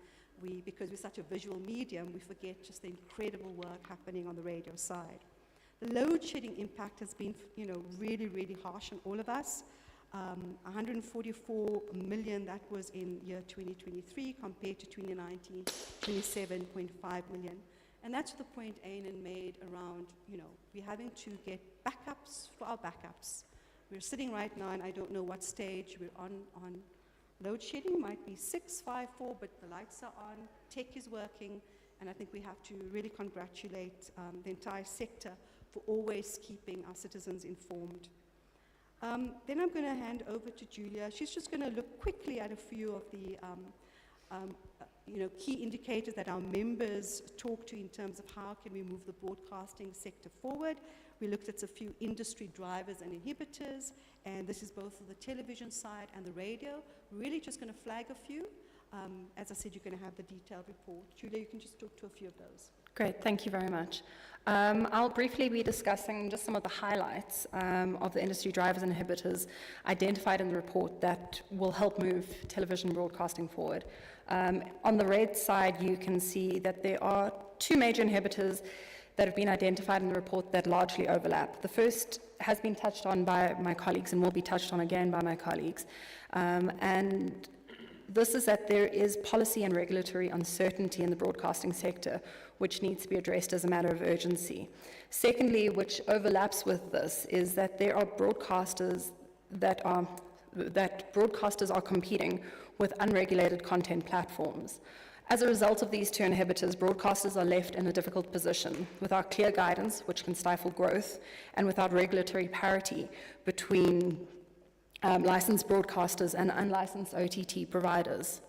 S7: because we're such a visual medium, we forget just the incredible work happening on the radio side. The load shedding impact has been, really, really harsh on all of us. 144 million, that was in year 2023, compared to 2019, 27.5 million. And that's the point Ainan made around, we're having to get backups for our backups. We're sitting right now, and I don't know what stage we're on load shedding. Might be 6, 5, 4, but the lights are on, tech is working, and I think we have to really congratulate the entire sector for always keeping our citizens informed. Then I'm going to hand over to Julia. She's just going to look quickly at a few of the key indicators that our members talk to in terms of how can we move the broadcasting sector forward. We looked at a few industry drivers and inhibitors, and this is both for the television side and the radio. We're really just going to flag a few. As I said, you're going to have the detailed report. Julia, you can just talk to a few of those.
S9: Great, thank you very much. I'll briefly be discussing just some of the highlights of the industry drivers and inhibitors identified in the report that will help move television broadcasting forward. On the red side, you can see that there are two major inhibitors that have been identified in the report that largely overlap. The first has been touched on by my colleagues and will be touched on again by my colleagues. And this is that there is policy and regulatory uncertainty in the broadcasting sector, which needs to be addressed as a matter of urgency. Secondly, which overlaps with this, is that there are broadcasters that broadcasters are competing with unregulated content platforms. As a result of these two inhibitors, broadcasters are left in a difficult position without clear guidance, which can stifle growth, and without regulatory parity between licensed broadcasters and unlicensed OTT providers.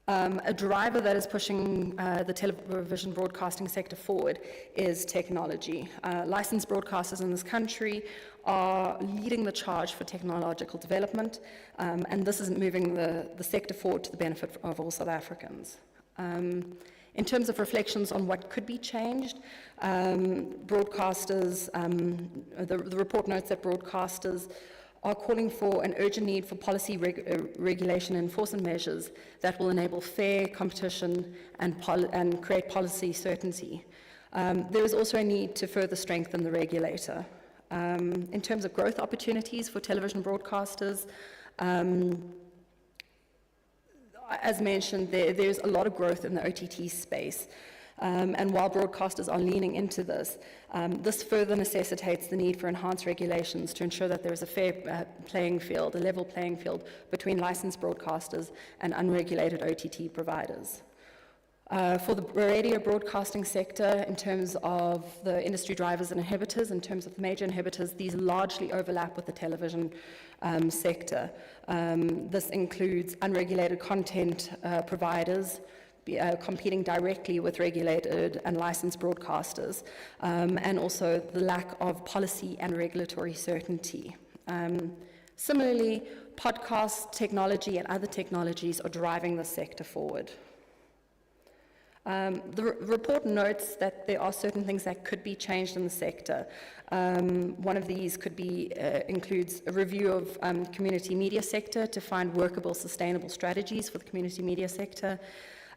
S9: A driver that is pushing the television broadcasting sector forward is technology. Licensed broadcasters in this country are leading the charge for technological development, and this is moving the sector forward to the benefit of all South Africans. In terms of reflections on what could be changed, broadcasters, the report notes that broadcasters are calling for an urgent need for policy regulation and enforcement measures that will enable fair competition and create policy certainty. There is also a need to further strengthen the regulator. In terms of growth opportunities for television broadcasters, as mentioned, there's a lot of growth in the OTT space. And while broadcasters are leaning into this, this further necessitates the need for enhanced regulations to ensure that there is a fair playing field, a level playing field between licensed broadcasters and unregulated OTT providers. For the radio broadcasting sector, in terms of the industry drivers and inhibitors, in terms of the major inhibitors, these largely overlap with the television sector. This includes unregulated content providers, competing directly with regulated and licensed broadcasters, and also the lack of policy and regulatory certainty. Similarly, podcast technology and other technologies are driving the sector forward. The report notes that there are certain things that could be changed in the sector. One of these could be, includes a review of community media sector to find workable, sustainable strategies for the community media sector.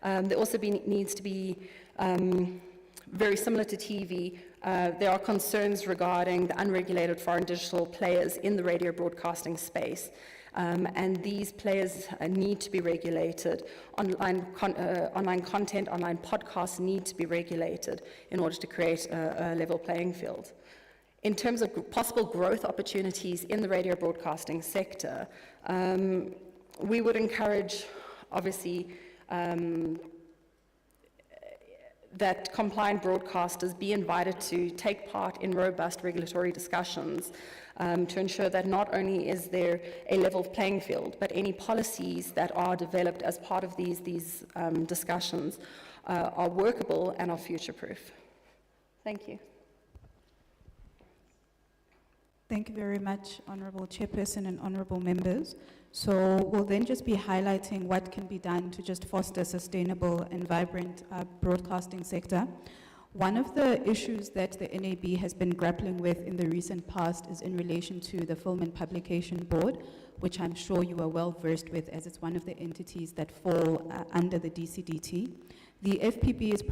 S9: There also needs to be, very similar to TV, there are concerns regarding the unregulated foreign digital players in the radio broadcasting space. And these players need to be regulated. Online content, online podcasts need to be regulated in order to create a level playing field. In terms of possible growth opportunities in the radio broadcasting sector, we would encourage, obviously, that compliant broadcasters be invited to take part in robust regulatory discussions to ensure that not only is there a level playing field, but any policies that are developed as part of these discussions are workable and are future-proof. Thank you.
S4: Thank you very much, Honourable Chairperson and Honourable Members. So we'll then just be highlighting what can be done to just foster a sustainable and vibrant broadcasting sector. One of the issues that the NAB has been grappling with in the recent past is in relation to the Film and Publication Board, which I'm sure you are well versed with, as it's one of the entities that fall under the DCDT. The FPB is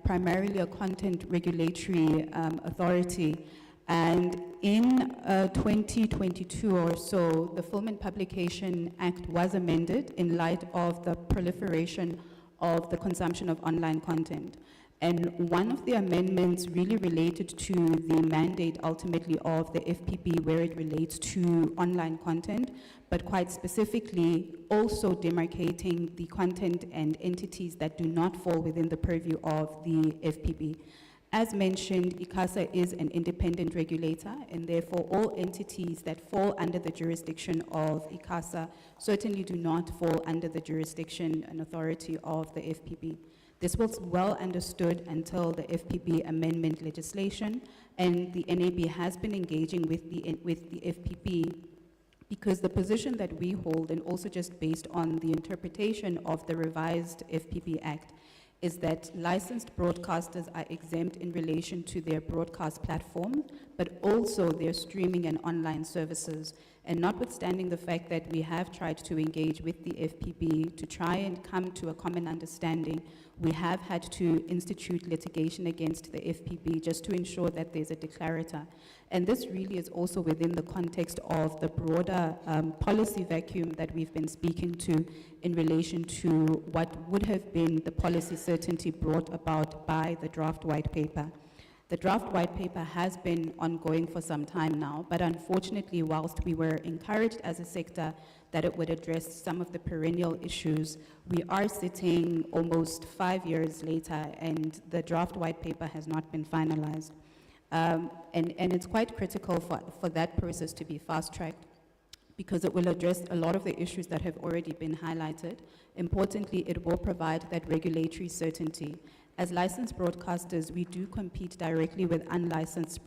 S4: primarily a content regulatory authority, and in 2022 or so, the Film and Publication Act was amended in light of the proliferation of the consumption of online content. And one of the amendments really related to the mandate ultimately of the FPB where it relates to online content, but quite specifically also demarcating the content and entities that do not fall within the purview of the FPB. As mentioned, ICASA is an independent regulator, and therefore all entities that fall under the jurisdiction of ICASA certainly do not fall under the jurisdiction and authority of the FPB. This was well understood until the FPB amendment legislation, and the NAB has been engaging with the FPB because the position that we hold, and also just based on the interpretation of the revised FPP Act, is that licensed broadcasters are exempt in relation to their broadcast platform, but also their streaming and online services. And notwithstanding the fact that we have tried to engage with the FPP to try and come to a common understanding, we have had to institute litigation against the FPP just to ensure that there's a declarator. And this really is also within the context of the broader policy vacuum that we've been speaking to in relation to what would have been the policy certainty brought about by the draft white paper. The draft white paper has been ongoing for some time now, but unfortunately, whilst we were encouraged as a sector that it would address some of the perennial issues, we are sitting almost 5 years later and the draft white paper has not been finalized. And it's quite critical for that process to be fast-tracked because it will address a lot of the issues that have already been highlighted. Importantly, it will provide that regulatory certainty. As licensed broadcasters, we do compete directly with unlicensed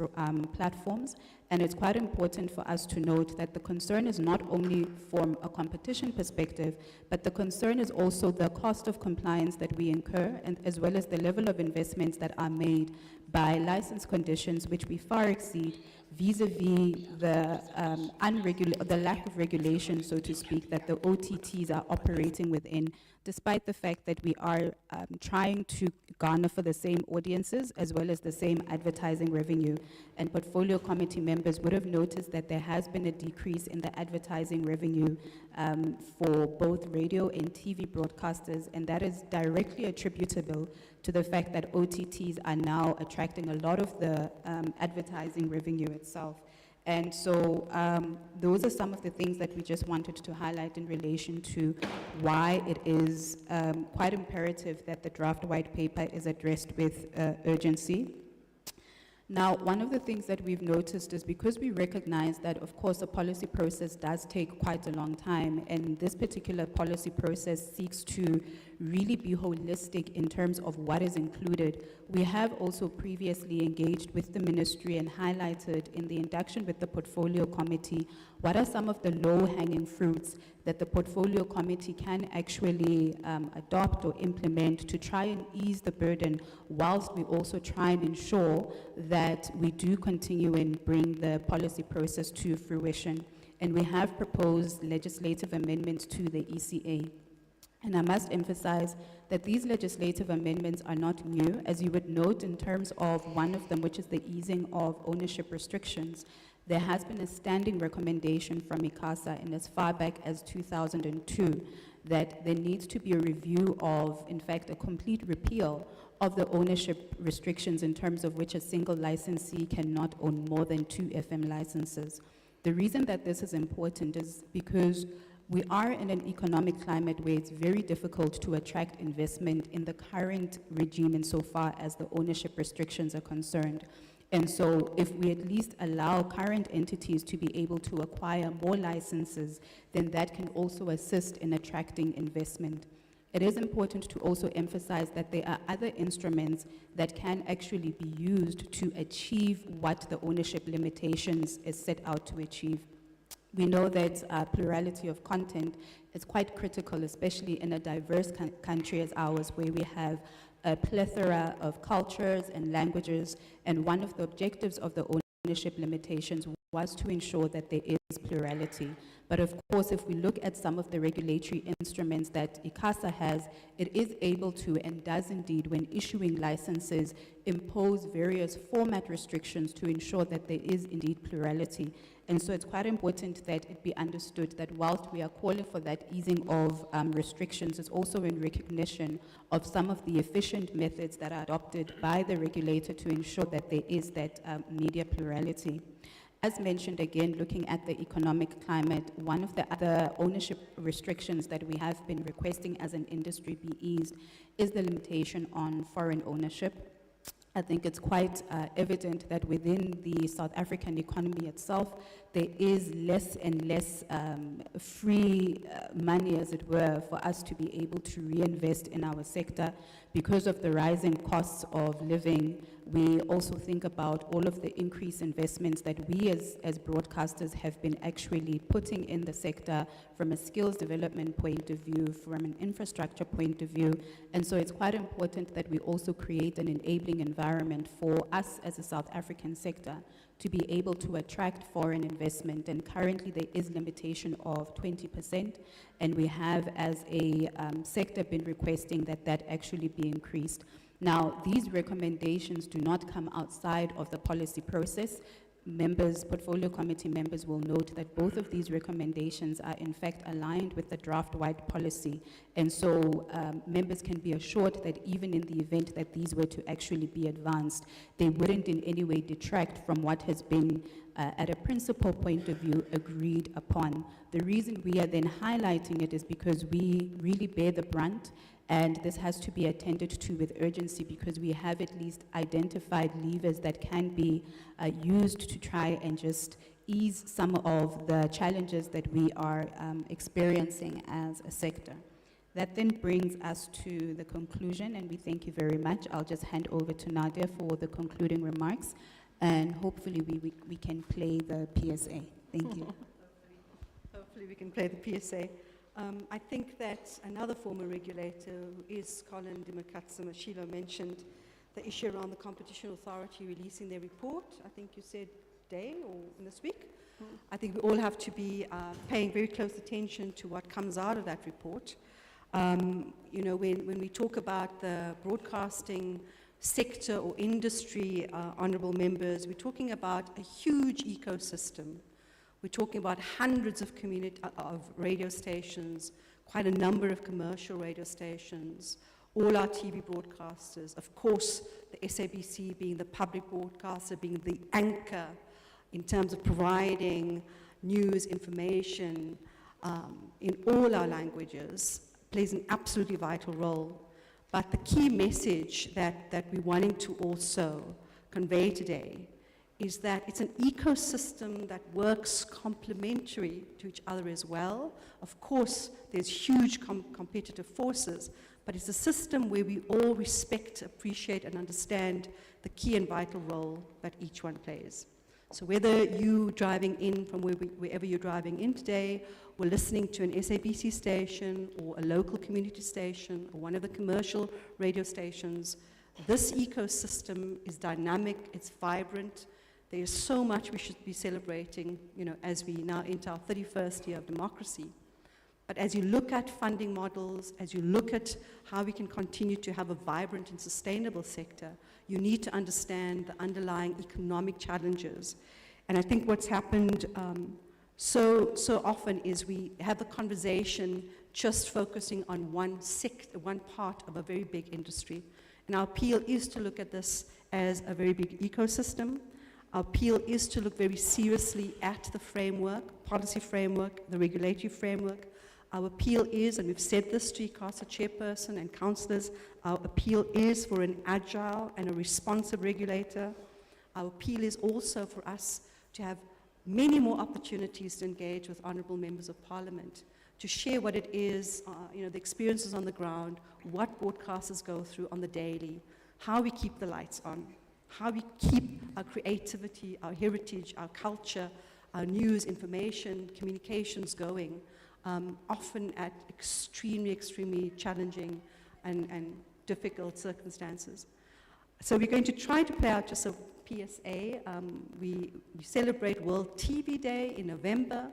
S4: platforms, and it's quite important for us to note that the concern is not only from a competition perspective, but the concern is also the cost of compliance that we incur, and as well as the level of investments that are made by license conditions, which we far exceed vis-a-vis the lack of regulation, so to speak, that the OTTs are operating within, despite the fact that we are trying to garner for the same audiences as well as the same advertising revenue. And portfolio committee members would have noticed that there has been a decrease in the advertising revenue for both radio and TV broadcasters, and that is directly attributable to the fact that OTTs are now attracting a lot of the advertising revenue itself. And so those are some of the things that we just wanted to highlight in relation to why it is quite imperative that the draft white paper is addressed with urgency. Now, one of the things that we've noticed is because we recognize that, of course, a policy process does take quite a long time, and this particular policy process seeks to really be holistic in terms of what is included. We have also previously engaged with the ministry and highlighted in the induction with the portfolio committee what are some of the low-hanging fruits that the portfolio committee can actually adopt or implement to try and ease the burden, whilst we also try and ensure that we do continue and bring the policy process to fruition. And we have proposed legislative amendments to the ECA. And I must emphasize that these legislative amendments are not new, as you would note in terms of one of them, which is the easing of ownership restrictions. There has been a standing recommendation from ICASA in as far back as 2002 that there needs to be a review of, in fact, a complete repeal of the ownership restrictions in terms of which a single licensee cannot own more than 2 FM licenses. The reason that this is important is because we are in an economic climate where it's very difficult to attract investment in the current regime insofar as the ownership restrictions are concerned. And so if we at least allow current entities to be able to acquire more licenses, then that can also assist in attracting investment. It is important to also emphasize that there are other instruments that can actually be used to achieve what the ownership limitations is set out to achieve. We know that plurality of content is quite critical, especially in a diverse country as ours, where we have a plethora of cultures and languages, and one of the objectives of the ownership limitations was to ensure that there is plurality. But of course, if we look at some of the regulatory instruments that ICASA has, it is able to, and does indeed, when issuing licenses, impose various format restrictions to ensure that there is indeed plurality. And so it's quite important that it be understood that whilst we are calling for that easing of restrictions, it's also in recognition of some of the efficient methods that are adopted by the regulator to ensure that there is that media plurality. As mentioned again, looking at the economic climate, one of the other ownership restrictions that we have been requesting as an industry be eased is the limitation on foreign ownership. I think it's quite evident that within the South African economy itself, there is less and less free money, as it were, for us to be able to reinvest in our sector because of the rising costs of living. we also think about all of the increased investments that we as broadcasters have been actually putting in the sector from a skills development point of view, from an infrastructure point of view. And so it's quite important that we also create an enabling environment for us as a South African sector to be able to attract foreign investment. And currently there is limitation of 20%, and we have as a sector been requesting that that actually be increased. Now, these recommendations do not come outside of the policy process. Members, portfolio committee members will note that both of these recommendations are in fact aligned with the draft-wide policy. And so members can be assured that even in the event that these were to actually be advanced, they wouldn't in any way detract from what has been, at a principal point of view, agreed upon. The reason we are then highlighting it is because we really bear the brunt, and this has to be attended to with urgency because we have at least identified levers that can be used to try and just ease some of the challenges that we are experiencing as a sector. That then brings us to the conclusion, and we thank you very much. I'll just hand over to Nadia for the concluding remarks, and hopefully we can play the PSA. Thank you.
S7: Hopefully we can play the PSA. I think that another former regulator, who is Colin Dimakatsa, Sheila mentioned the issue around the Competition Authority releasing their report. I think you said today or this week. I think we all have to be paying very close attention to what comes out of that report. You know, when we talk about the broadcasting sector or industry, honourable members, we're talking about a huge ecosystem. We're talking about hundreds of radio stations, quite a number of commercial radio stations, all our TV broadcasters, of course the SABC being the public broadcaster, being the anchor in terms of providing news, information in all our languages, plays an absolutely vital role. But the key message that we're wanting to also convey today is that it's an ecosystem that works complementary to each other as well. Of course, there's huge competitive forces, but it's a system where we all respect, appreciate, and understand the key and vital role that each one plays. So whether you driving in from wherever you're driving in today, or listening to an SABC station, or a local community station, or one of the commercial radio stations, this ecosystem is dynamic, it's vibrant. There is so much we should be celebrating, you know, as we now enter our 31st year of democracy. But as you look at funding models, as you look at how we can continue to have a vibrant and sustainable sector, you need to understand the underlying economic challenges. And I think what's happened so often is we have the conversation just focusing on one part of a very big industry. And our appeal is to look at this as a very big ecosystem. Our appeal is to look very seriously at the framework, policy framework, the regulatory framework. Our appeal is, and we've said this to ICASA chairperson and councillors, our appeal is for an agile and a responsive regulator. Our appeal is also for us to have many more opportunities to engage with honourable members of parliament, to share what it is, you know, the experiences on the ground, what broadcasters go through on the daily, how we keep the lights on, how we keep our creativity, our heritage, our culture, our news, information, communications going, often at extremely challenging and difficult circumstances. So we're going to try to play out just a PSA. We celebrate World TV Day in November,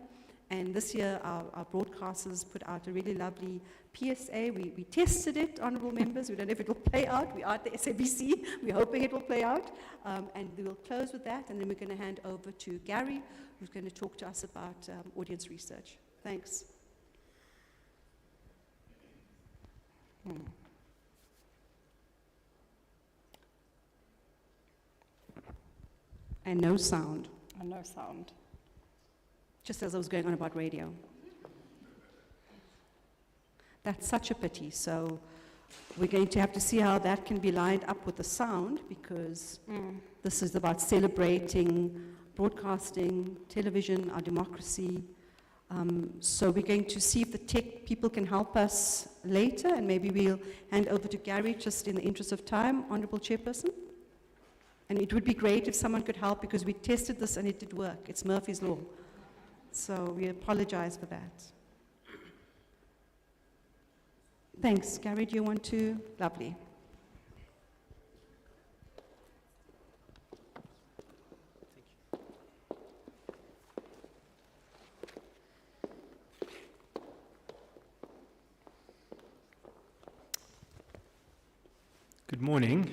S7: and this year our broadcasters put out a really lovely PSA. We tested it, honourable members. We don't know if it will play out. We are at the SABC. We're hoping it will play out. And we will close with that, and then we're going to hand over to Gary, who's going to talk to us about audience research. Thanks. And no sound.
S9: And no sound.
S7: Just as I was going on about radio. That's such a pity. So we're going to have to see how that can be lined up with the sound, because this is about celebrating broadcasting, television, our democracy. So we're going to see if the tech people can help us later, and maybe we'll hand over to Gary just in the interest of time. Honourable Chairperson. And it would be great if someone could help, because we tested this and it did work. It's Murphy's Law. So we apologize for that. Thanks. Gary, do you want to? Lovely.
S10: Good morning,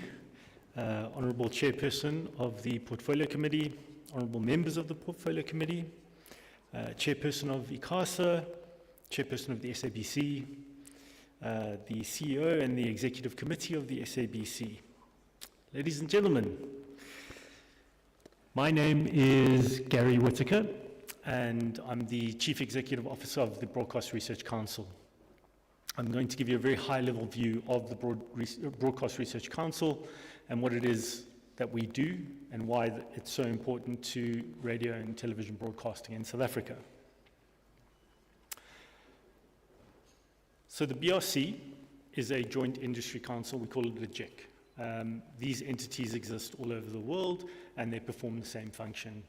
S10: Honourable Chairperson of the Portfolio Committee, Honourable Members of the Portfolio Committee, Chairperson of ICASA, Chairperson of the SABC, the CEO and the Executive Committee of the SABC. Ladies and gentlemen, my name is Gary Whittaker, and I'm the Chief Executive Officer of the Broadcast Research Council. I'm going to give you a very high-level view of the Broadcast Research Council and what it is that we do and why it's so important to radio and television broadcasting in South Africa. So the BRC is a joint industry council. We call it a JIC. These entities exist all over the world, and they perform the same function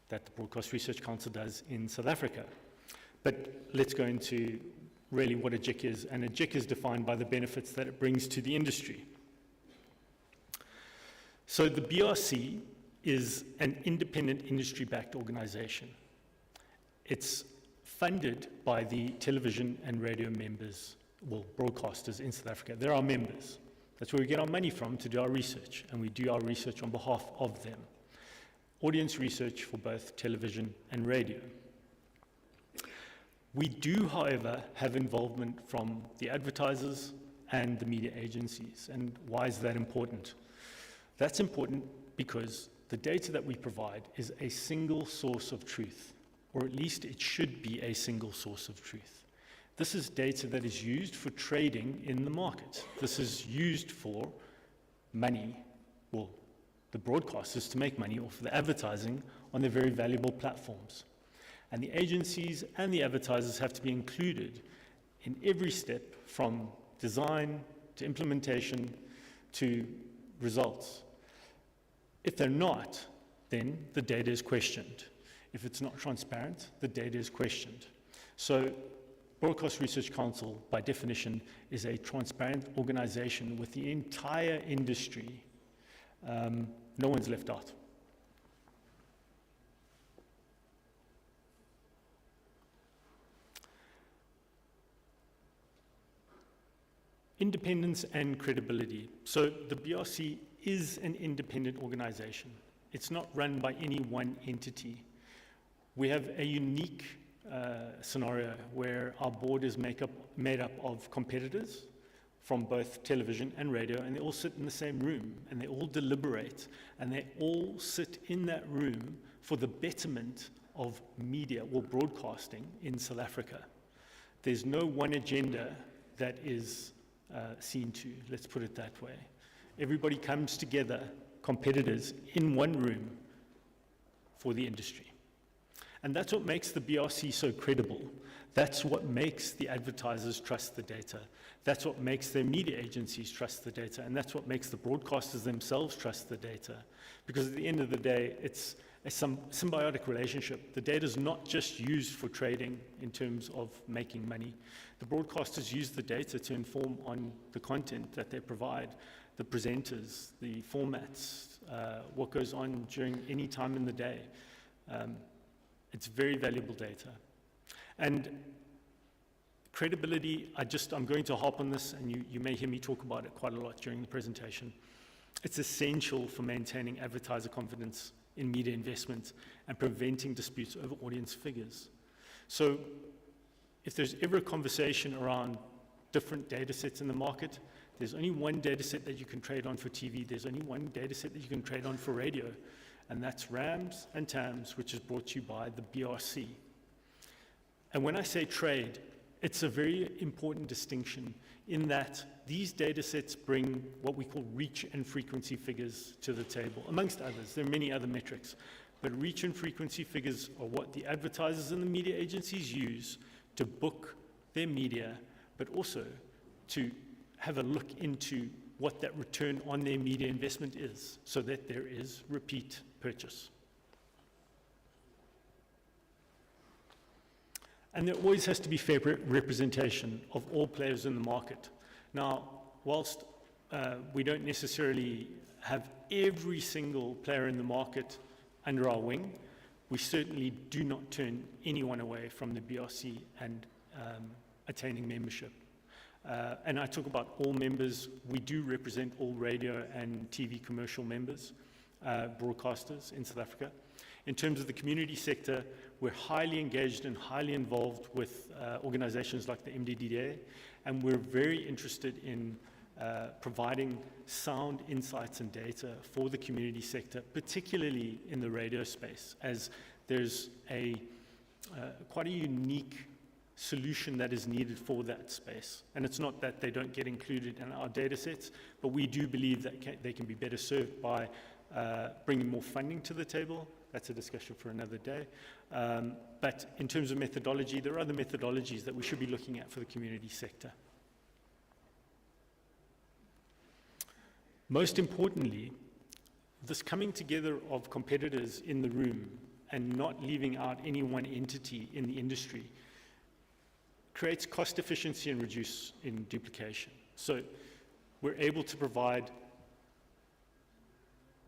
S10: that the Broadcast Research Council does in South Africa. But let's go into really what a JIC is, and a JIC is defined by the benefits that it brings to the industry. So the BRC is an independent industry-backed organization. It's funded by the television and radio members, well, broadcasters in South Africa. They're our members. That's where we get our money from to do our research, and we do our research on behalf of them. Audience research for both television and radio. We do, however, have involvement from the advertisers and the media agencies. And why is that important? That's important because the data that we provide is a single source of truth, or at least it should be a single source of truth. This is data that is used for trading in the market. This is used for money, well, the broadcasters to make money off of the advertising on their very valuable platforms. And the agencies and the advertisers have to be included in every step from design to implementation to results. If they're not, then the data is questioned. If it's not transparent, the data is questioned. So Broadcast Research Council, by definition, is a transparent organization with the entire industry. No one's left out. Independence and credibility. So the BRC is an independent organization. It's not run by any one entity. We have a unique scenario where our board is made up of competitors from both television and radio, and they all sit in the same room, and they all deliberate, and they all sit in that room for the betterment of media or broadcasting in South Africa. There's no one agenda that is seen to, let's put it that way. Everybody comes together, competitors, in one room for the industry. And that's what makes the BRC so credible. That's what makes the advertisers trust the data. That's what makes their media agencies trust the data. And that's what makes the broadcasters themselves trust the data. Because at the end of the day, it's a symbiotic relationship. The data is not just used for trading in terms of making money. The broadcasters use the data to inform on the content that they provide, the presenters, the formats, what goes on during any time in the day. It's very valuable data. And credibility, I'm going to hop on this, and you may hear me talk about it quite a lot during the presentation. It's essential for maintaining advertiser confidence in media investment and preventing disputes over audience figures. So if there's ever a conversation around different data sets in the market, there's only one data set that you can trade on for TV. There's only one data set that you can trade on for radio, and that's RAMs and TAMs, which is brought to you by the BRC. And when I say trade, it's a very important distinction in that these data sets bring what we call reach and frequency figures to the table, amongst others. There are many other metrics, but reach and frequency figures are what the advertisers and the media agencies use to book their media, but also to have a look into what that return on their media investment is, so that there is repeat purchase. And there always has to be fair representation of all players in the market. Now, whilst we don't necessarily have every single player in the market under our wing, we certainly do not turn anyone away from the BRC and attaining membership. And I talk about all members. We do represent all radio and TV commercial members, broadcasters in South Africa. In terms of the community sector, we're highly engaged and highly involved with organizations like the MDDA, and we're very interested in providing sound insights and data for the community sector, particularly in the radio space, as there's quite a unique solution that is needed for that space. And it's not that they don't get included in our data sets, but we do believe that they can be better served by bringing more funding to the table. That's a discussion for another day. But in terms of methodology, there are other methodologies that we should be looking at for the community sector. Most importantly, this coming together of competitors in the room and not leaving out any one entity in the industry creates cost efficiency and reduce in duplication. So we're able to provide,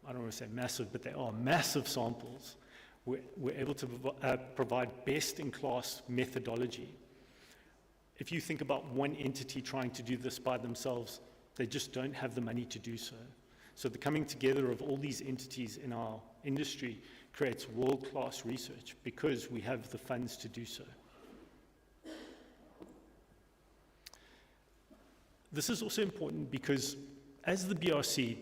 S10: I don't want to say massive, but they are massive samples. We're able to provide best-in-class methodology. If you think about one entity trying to do this by themselves, they just don't have the money to do so. So the coming together of all these entities in our industry creates world-class research because we have the funds to do so. This is also important because as the BRC,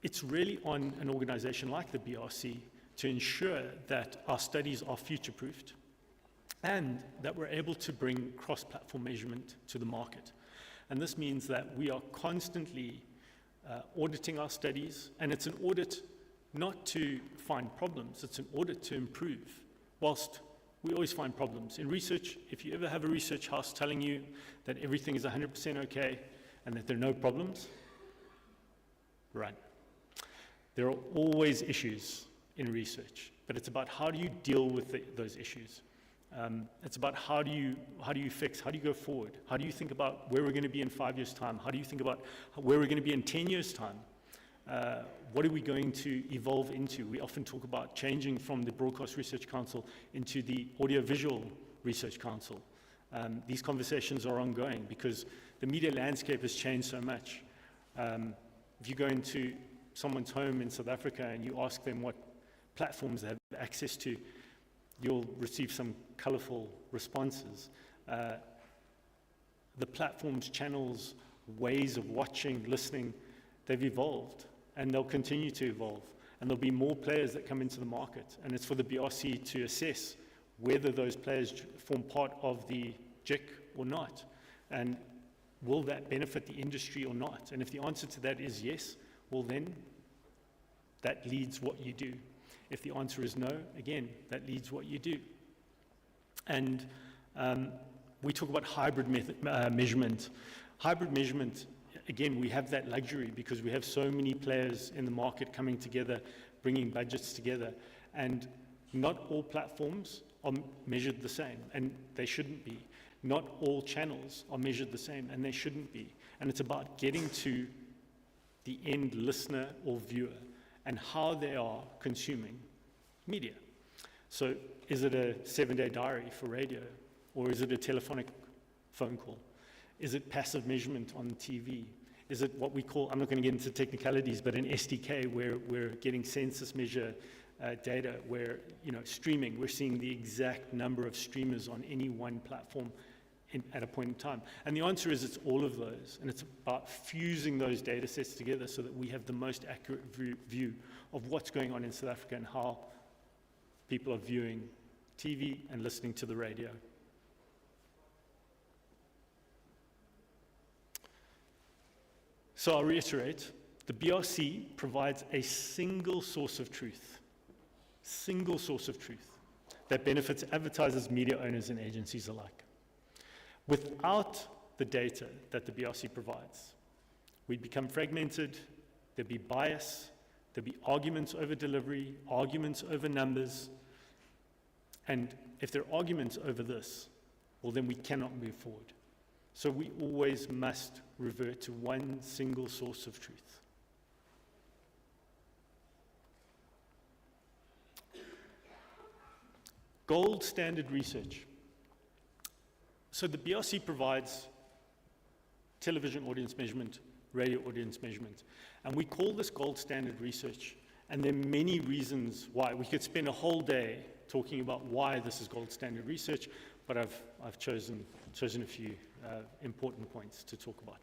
S10: it's really on an organization like the BRC to ensure that our studies are future-proofed and that we're able to bring cross-platform measurement to the market. And this means that we are constantly auditing our studies, and it's an audit not to find problems, it's an audit to improve, whilst we always find problems. In research, if you ever have a research house telling you that everything is 100% okay and that there are no problems, run. There are always issues in research, but it's about how do you deal with those issues. It's about how do you fix, how do you go forward? How do you think about where we're going to be in 5 years' time? How do you think about where we're going to be in 10 years' time? What are we going to evolve into? We often talk about changing from the Broadcast Research Council into the Audiovisual Research Council. These conversations are ongoing because the media landscape has changed so much. If you go into someone's home in South Africa and you ask them what platforms they have access to, you'll receive some colorful responses. The platforms, channels, ways of watching, listening, they've evolved and they'll continue to evolve. And there'll be more players that come into the market. And it's for the BRC to assess whether those players form part of the JIC or not. And will that benefit the industry or not? And if the answer to that is yes, well then, that leads what you do. If the answer is no, again, that leads what you do. And we talk about hybrid measurement. Hybrid measurement, again, we have that luxury because we have so many players in the market coming together, bringing budgets together. And not all platforms are measured the same, and they shouldn't be. Not all channels are measured the same, and they shouldn't be. And it's about getting to the end listener or viewer and how they are consuming media. So is it a 7-day diary for radio, or is it a telephonic phone call? Is it passive measurement on TV? Is it what we call, I'm not going to get into technicalities, but an SDK where we're getting census measure data where, streaming, we're seeing the exact number of streamers on any one platform at a point in time. And the answer is it's all of those. And it's about fusing those data sets together so that we have the most accurate view of what's going on in South Africa and how people are viewing TV and listening to the radio. So I'll reiterate, the BRC provides a single source of truth that benefits advertisers, media owners, and agencies alike. Without the data that the BRC provides, We'd become fragmented, there'd be bias, there'd be arguments over delivery, arguments over numbers, and if there are arguments over this, well, then we cannot move forward. So we always must revert to one single source of truth. Gold standard research. So the BRC provides television audience measurement, radio audience measurement, and we call this gold standard research, and there are many reasons why. We could spend a whole day talking about why this is gold standard research, but I've chosen a few important points to talk about.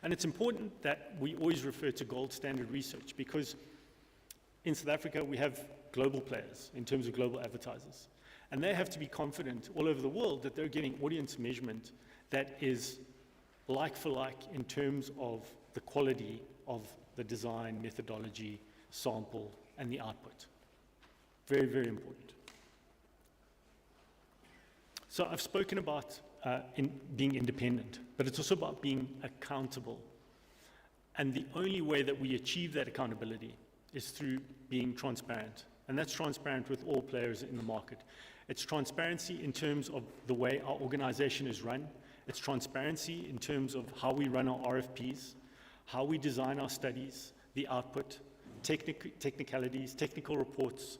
S10: And it's important that we always refer to gold standard research because in South Africa we have global players in terms of global advertisers. And they have to be confident all over the world that they're getting audience measurement that is like for like in terms of the quality of the design, methodology, sample, and the output. Very, very important. So I've spoken about being independent, but it's also about being accountable. And the only way that we achieve that accountability is through being transparent. And that's transparent with all players in the market. It's transparency in terms of the way our organization is run. It's transparency in terms of how we run our RFPs, how we design our studies, the output, technicalities, technical reports,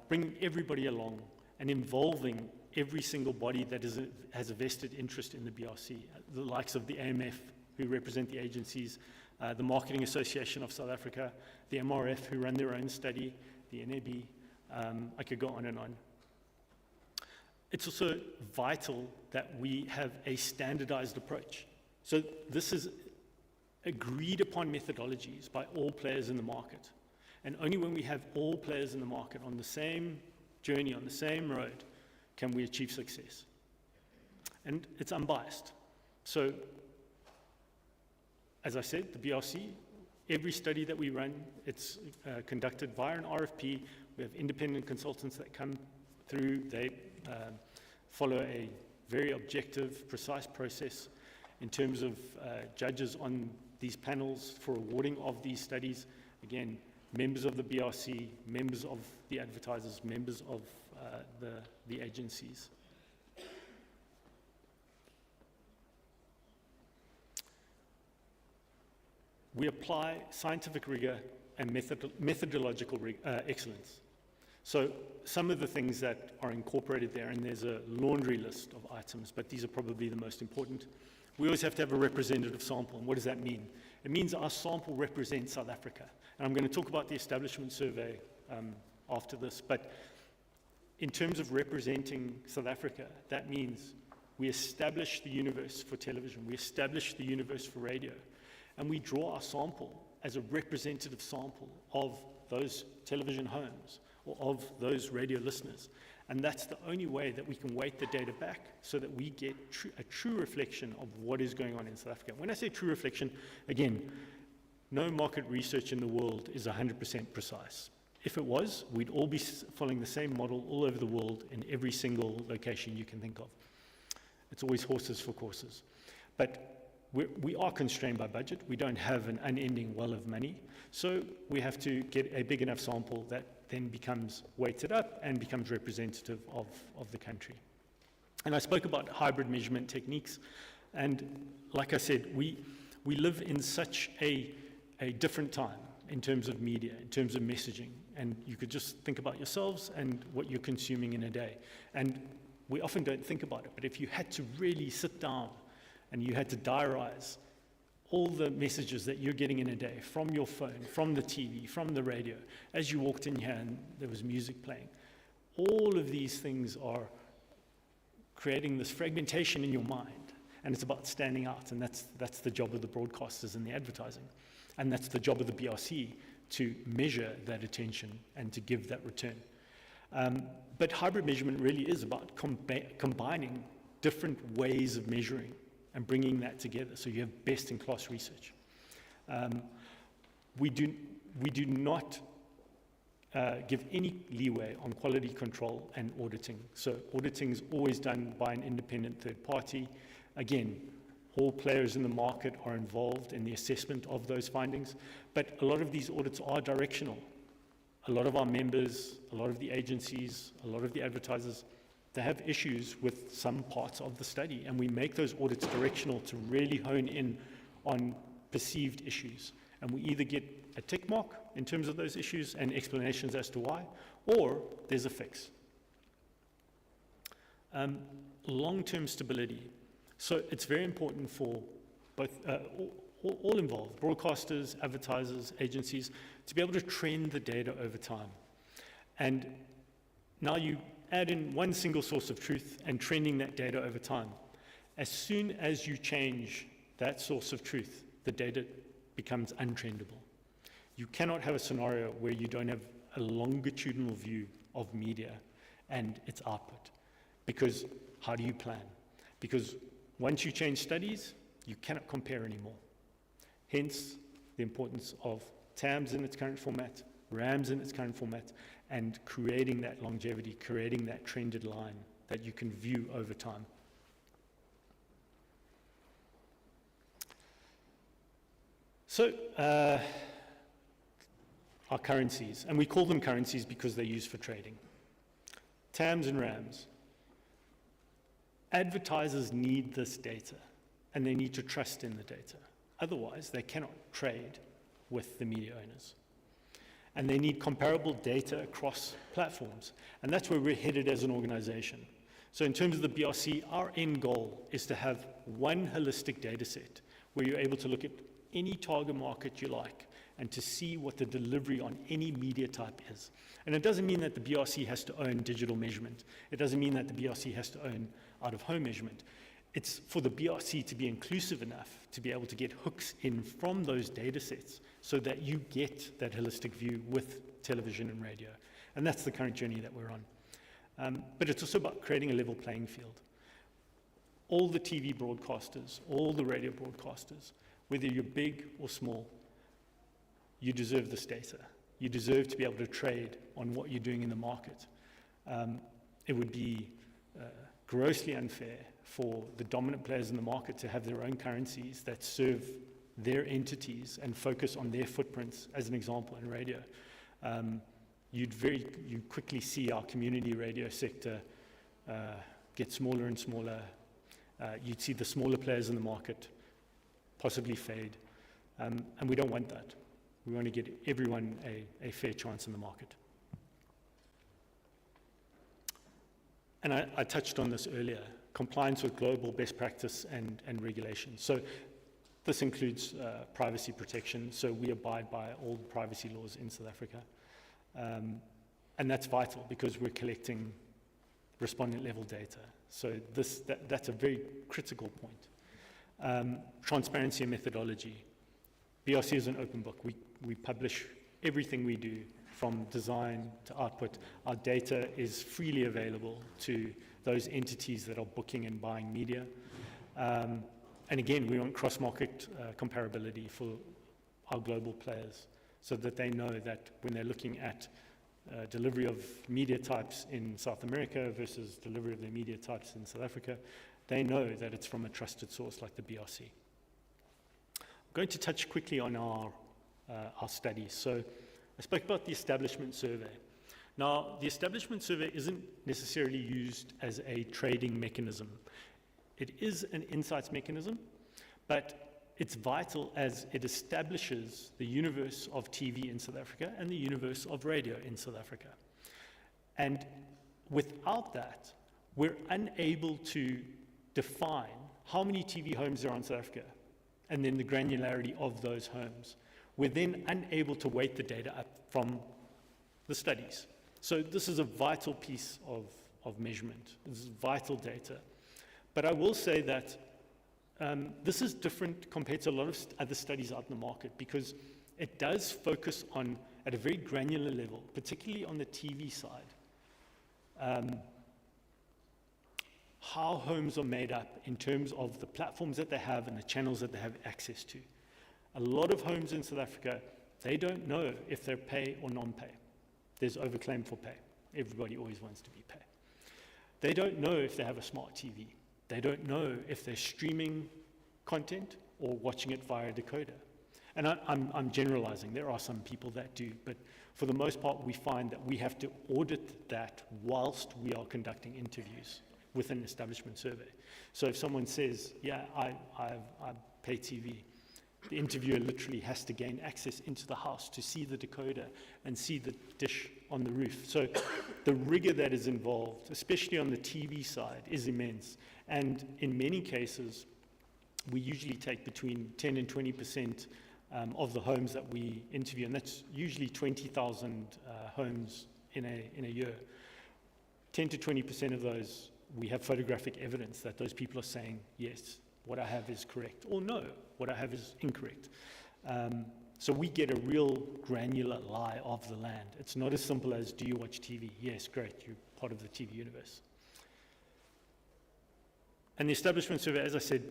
S10: bringing everybody along and involving every single body that has a vested interest in the BRC, the likes of the AMF, who represent the agencies, the Marketing Association of South Africa, the MRF, who run their own study, the NAB, I could go on and on. It's also vital that we have a standardized approach. So this is agreed upon methodologies by all players in the market. And only when we have all players in the market on the same journey, on the same road, can we achieve success. And it's unbiased. So, as I said, the BRC, every study that we run, it's conducted via an RFP. We have independent consultants that come through. They follow a very objective, precise process in terms of judges on these panels for awarding of these studies. Again, members of the BRC, members of the advertisers, members of the agencies. We apply scientific rigor and methodological excellence. So some of the things that are incorporated there, and there's a laundry list of items, but these are probably the most important. We always have to have a representative sample, and what does that mean? It means our sample represents South Africa. And I'm going to talk about the establishment survey after this, but in terms of representing South Africa, that means we establish the universe for television, we establish the universe for radio, and we draw our sample as a representative sample of those television homes or of those radio listeners. And that's the only way that we can weight the data back so that we get a true reflection of what is going on in South Africa. When I say true reflection, again, no market research in the world is 100% precise. If it was, we'd all be following the same model all over the world in every single location you can think of. It's always horses for courses. But we are constrained by budget. We don't have an unending well of money. So we have to get a big enough sample that then becomes weighted up and becomes representative of the country. And I spoke about hybrid measurement techniques. And like I said, we live in such a different time in terms of media, in terms of messaging. And you could just think about yourselves and what you're consuming in a day. And we often don't think about it, but if you had to really sit down and you had to diarize all the messages that you're getting in a day from your phone, from the TV, from the radio, as you walked in here and there was music playing, all of these things are creating this fragmentation in your mind. And it's about standing out, and that's the job of the broadcasters and the advertising. And that's the job of the BRC, to measure that attention and to give that return. But hybrid measurement really is about combining different ways of measuring and bringing that together so you have best-in-class research. We do not give any leeway on quality control and auditing. So auditing is always done by an independent third party. Again, All players in the market are involved in the assessment of those findings, but a lot of these audits are directional. A lot of our members, a lot of the agencies, a lot of the advertisers, they have issues with some parts of the study, and we make those audits directional to really hone in on perceived issues. And we either get a tick mark in terms of those issues and explanations as to why, or there's a fix. Long-term stability. So it's very important for both, all involved, broadcasters, advertisers, agencies, to be able to trend the data over time. And now you add in one single source of truth and trending that data over time. As soon as you change that source of truth, the data becomes untrendable. You cannot have a scenario where you don't have a longitudinal view of media and its output. Because how do you plan? Because once you change studies, you cannot compare anymore. Hence, the importance of TAMS in its current format, RAMS in its current format, and creating that longevity, creating that trended line that you can view over time. So, our currencies, and we call them currencies because they're used for trading. TAMS and RAMS. Advertisers need this data, and they need to trust in the data. Otherwise, they cannot trade with the media owners. And they need comparable data across platforms. And that's where we're headed as an organization. So in terms of the BRC, our end goal is to have one holistic data set where you're able to look at any target market you like and to see what the delivery on any media type is. And it doesn't mean that the BRC has to own digital measurement. It doesn't mean that the BRC has to own out-of-home measurement. It's for the BRC to be inclusive enough to be able to get hooks in from those data sets so that you get that holistic view with television and radio. And that's the current journey that we're on. But it's also about creating a level playing field. All the TV broadcasters, all the radio broadcasters, whether you're big or small, you deserve this data. You deserve to be able to trade on what you're doing in the market. It would be grossly unfair for the dominant players in the market to have their own currencies that serve their entities and focus on their footprints, as an example, in radio. You'd quickly see our community radio sector get smaller and smaller. You'd see the smaller players in the market possibly fade. And we don't want that. We want to get everyone a fair chance in the market. And I touched on this earlier, compliance with global best practice and regulation. So this includes privacy protection. So we abide by all the privacy laws in South Africa. And that's vital because we're collecting respondent level data. So that's a very critical point. Transparency and methodology. BRC is an open book. We publish everything we do from design to output. Our data is freely available to those entities that are booking and buying media. And again, we want cross-market comparability for our global players so that they know that when they're looking at delivery of media types in South America versus delivery of their media types in South Africa, they know that it's from a trusted source like the BRC. I'm going to touch quickly on our studies. So I spoke about the establishment survey. Now, the establishment survey isn't necessarily used as a trading mechanism. It is an insights mechanism, but it's vital as it establishes the universe of TV in South Africa and the universe of radio in South Africa. And without that, we're unable to define how many TV homes there are in South Africa and then the granularity of those homes. We're then unable to weight the data up from the studies. So this is a vital piece of measurement. This is vital data. But I will say that this is different compared to a lot of other studies out in the market because it does focus on, at a very granular level, particularly on the TV side, how homes are made up in terms of the platforms that they have and the channels that they have access to. A lot of homes in South Africa, they don't know if they're pay or non-pay. There's overclaim for pay. Everybody always wants to be pay. They don't know if they have a smart TV. They don't know if they're streaming content or watching it via a decoder. And I'm generalizing, there are some people that do, but for the most part, we find that we have to audit that whilst we are conducting interviews with an establishment survey. So if someone says, yeah, I pay TV, the interviewer literally has to gain access into the house to see the decoder and see the dish on the roof. So the rigor that is involved, especially on the TV side, is immense. And in many cases, we usually take between 10 and 20% of the homes that we interview, and that's usually 20,000 homes in a year. 10 to 20% of those, we have photographic evidence that those people are saying, yes, what I have is correct, or no, what I have is incorrect. So we get a real granular lie of the land. It's not as simple as, do you watch TV? Yes, great, you're part of the TV universe. And the establishment survey, as I said,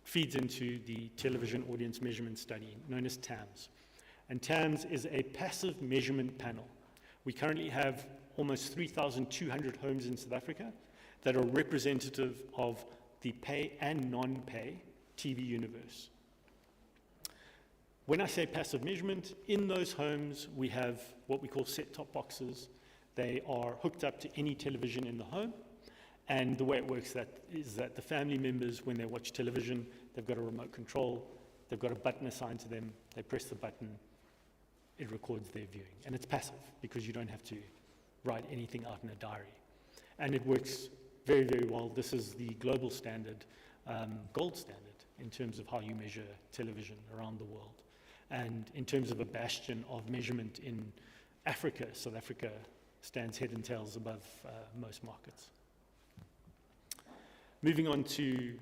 S10: feeds into the television audience measurement study, known as TAMS. And TAMS is a passive measurement panel. We currently have almost 3,200 homes in South Africa that are representative of the pay and non-pay TV universe. When I say passive measurement, in those homes we have what we call set-top boxes. They are hooked up to any television in the home. And the way it works is that the family members, when they watch television, they've got a remote control, they've got a button assigned to them, they press the button, it records their viewing. And it's passive, because you don't have to write anything out in a diary. And it works very, very well. This is the global standard, gold standard, in terms of how you measure television around the world. And in terms of a bastion of measurement in Africa, South Africa stands head and tails above most markets. Moving on to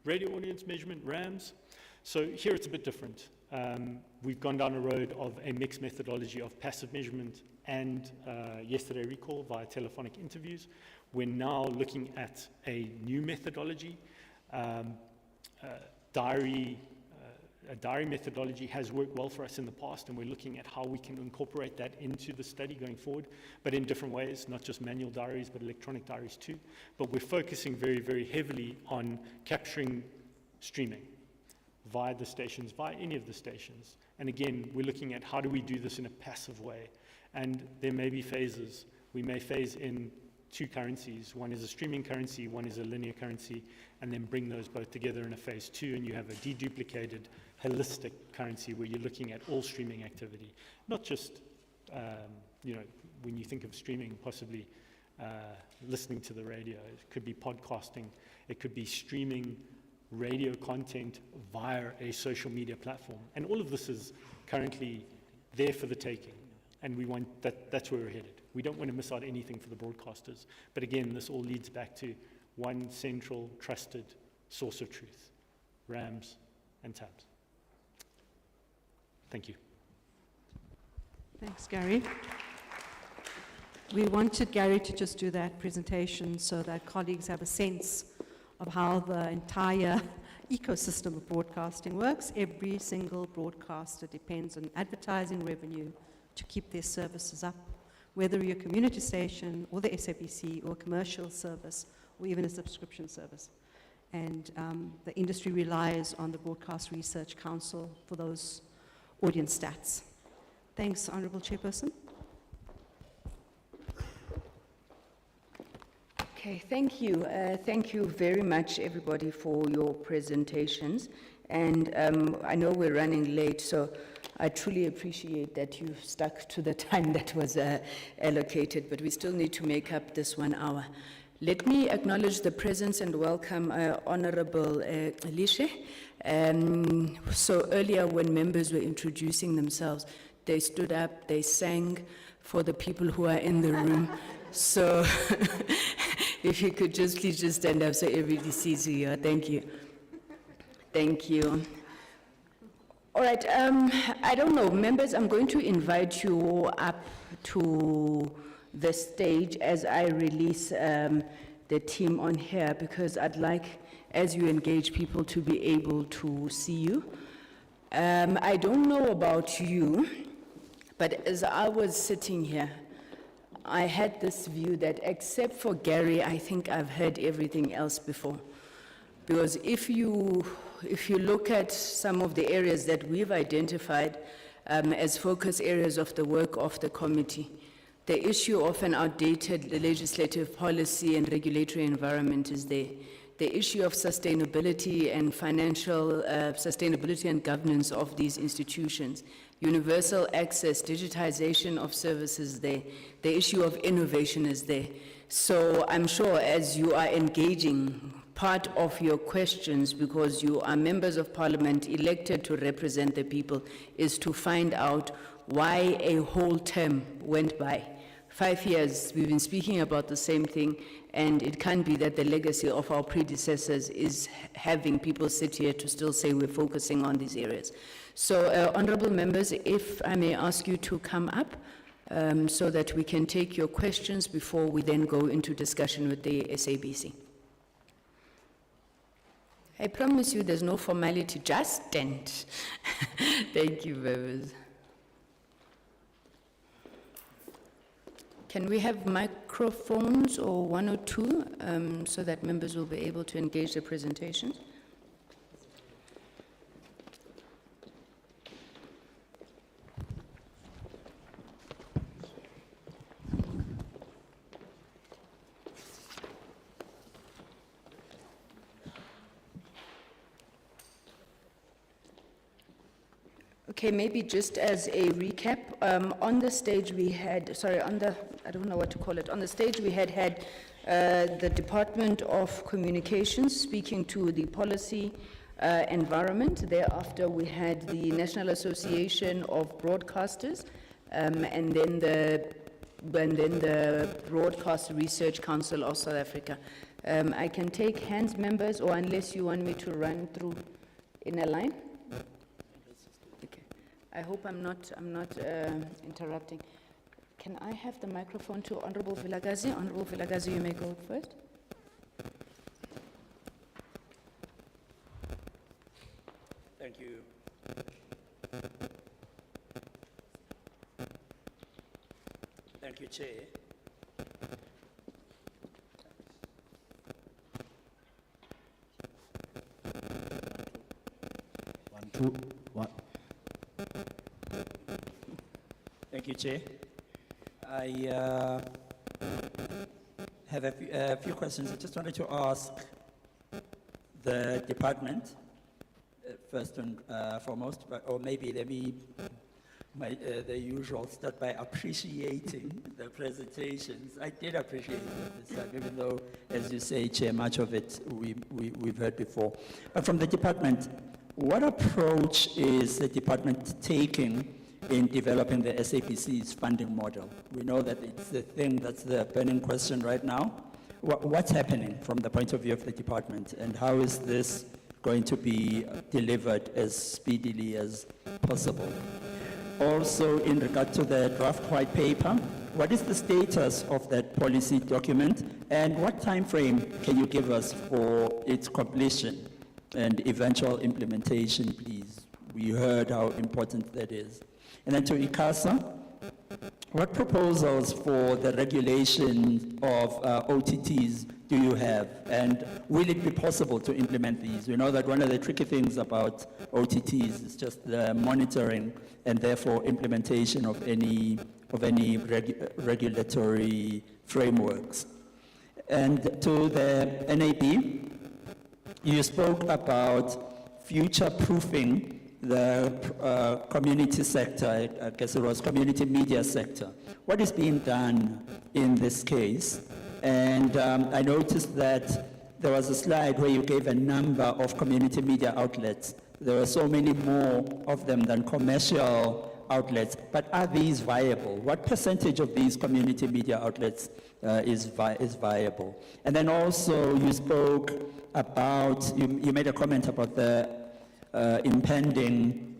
S10: radio audience measurement, RAMs. So here it's a bit different. We've gone down a road of a mixed methodology of passive measurement and yesterday recall via telephonic interviews. We're now looking at a new methodology. A diary methodology has worked well for us in the past, and we're looking at how we can incorporate that into the study going forward, but in different ways, not just manual diaries, but electronic diaries too. But we're focusing very, very heavily on capturing streaming via the stations, via any of the stations. And again, we're looking at how do we do this in a passive way. And there may be phases. We may phase in two currencies. One is a streaming currency, one is a linear currency, and then bring those both together in a phase two, and you have a deduplicated, holistic currency where you're looking at all streaming activity. Not just, when you think of streaming, possibly listening to the radio. It could be podcasting. It could be streaming radio content via a social media platform. And all of this is currently there for the taking. And we want that's where we're headed. We don't want to miss out anything for the broadcasters. But again, this all leads back to one central, trusted source of truth, RAMs and TAMS. Thank you.
S7: Thanks, Gary. We wanted Gary to just do that presentation so that colleagues have a sense of how the entire ecosystem of broadcasting works. Every single broadcaster depends on advertising revenue to keep their services up, whether you're a community station or the SABC or a commercial service or even a subscription service. And the industry relies on the Broadcast Research Council for those audience stats. Thanks, Honourable Chairperson.
S1: Okay, thank you. Thank you very much, everybody, for your presentations. And I know we're running late, so I truly appreciate that you stuck to the time that was allocated, but we still need to make up this 1 hour. Let me acknowledge the presence and welcome Honorable Lishe. So earlier when members were introducing themselves, they stood up, they sang for the people who are in the room. So if you could just please just stand up so everybody sees you here. Thank you. Thank you. All right, I don't know, members, I'm going to invite you up to the stage as I release the team on here, because I'd like, as you engage people, to be able to see you. I don't know about you, but as I was sitting here, I had this view that except for Gary, I think I've heard everything else before. Because if you look at some of the areas that we've identified as focus areas of the work of the committee, the issue of an outdated legislative policy and regulatory environment is there. The issue of sustainability and financial sustainability and governance of these institutions, universal access, digitization of services there, the issue of innovation is there. So I'm sure as you are engaging, part of your questions, because you are members of parliament elected to represent the people, is to find out why a whole term went by. 5 years, we've been speaking about the same thing, and it can't be that the legacy of our predecessors is having people sit here to still say we're focusing on these areas. So, honorable members, if I may ask you to come up so that we can take your questions before we then go into discussion with the SABC. I promise you there's no formality, just stand. Thank you, members. Can we have microphones or one or two so that members will be able to engage the presentations? Okay, maybe just as a recap, on the stage we had, I don't know what to call it, on the stage we had the Department of Communications speaking to the policy environment. Thereafter we had the National Association of Broadcasters, and then the Broadcast Research Council of South Africa. I can take hands, members, or unless you want me to run through in a line. I hope I'm not interrupting. Can I have the microphone to Honorable Vilagazi? Honorable Vilagazi, you may go first.
S11: Thank you. Thank you, Chair.
S8: One, two, one.
S11: Thank you, Chair. I have a few questions. I just wanted to ask the department, first and foremost, or maybe let me, the usual, start by appreciating the presentations. I did appreciate it this time, even though, as you say, Chair, much of it we've heard before. But from the department, what approach is the department taking in developing the SABC's funding model? We know that it's the thing that's the burning question right now. What's happening from the point of view of the department, and how is this going to be delivered as speedily as possible? Also, in regard to the draft white paper, what is the status of that policy document, and what time frame can you give us for its completion and eventual implementation, please? We heard how important that is. And then to ICASA, what proposals for the regulation of OTTs do you have, and will it be possible to implement these? We know that one of the tricky things about OTTs is just the monitoring and therefore implementation of any regulatory frameworks. And to the NAB, you spoke about future-proofing the community sector, I guess it was community media sector. What is being done in this case? And I noticed that there was a slide where you gave a number of community media outlets. There are so many more of them than commercial outlets, but are these viable? What percentage of these community media outlets is viable? And then also you spoke about, you made a comment about the impending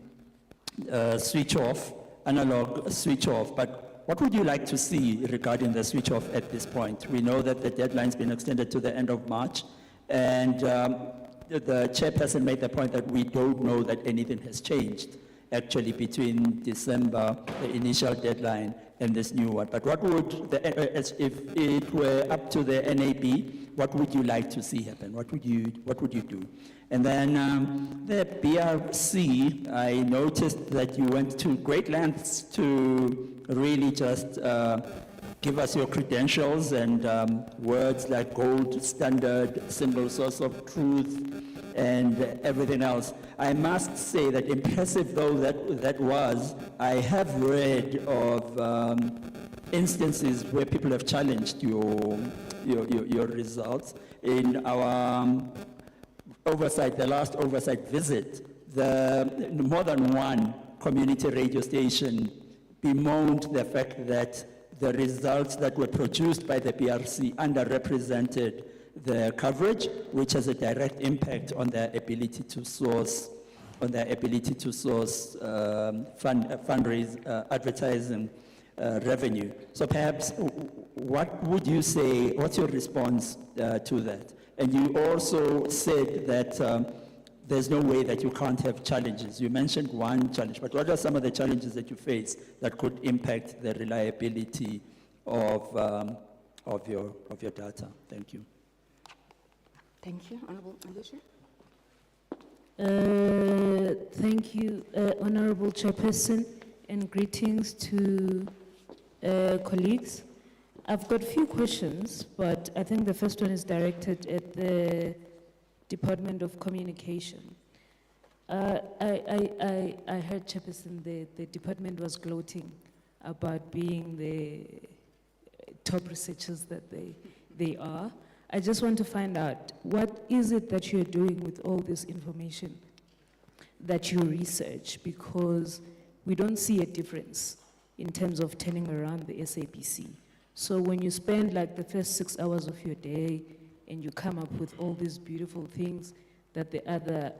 S11: switch off, analog switch off, but what would you like to see regarding the switch off at this point? We know that the deadline's been extended to the end of March, and the chairperson made the point that we don't know that anything has changed actually between December, the initial deadline, and this new one. But what would, if it were up to the NAB, what would you like to see happen? What would you do? And then the BRC, I noticed that you went to great lengths to really just give us your credentials and words like gold standard, single source of truth, and everything else. I must say that impressive though that was, I have read of instances where people have challenged your results. In our oversight, the last oversight visit, more than one community radio station bemoaned the fact that the results that were produced by the BRC underrepresented the coverage, which has a direct impact on their ability to source, fundraise advertising revenue. So perhaps, what would you say? What's your response to that? And you also said that there's no way that you can't have challenges. You mentioned one challenge, but what are some of the challenges that you face that could impact the reliability of your data? Thank you.
S1: Thank you. Honourable Alicia.
S12: Thank you, Honourable Chairperson, and greetings to colleagues. I've got a few questions, but I think the first one is directed at the Department of Communication. I heard, Chairperson, the department was gloating about being the top researchers that they are. I just want to find out, what is it that you're doing with all this information that you research? Because we don't see a difference in terms of turning around the SABC. So when you spend like the first 6 hours of your day and you come up with all these beautiful things that the other,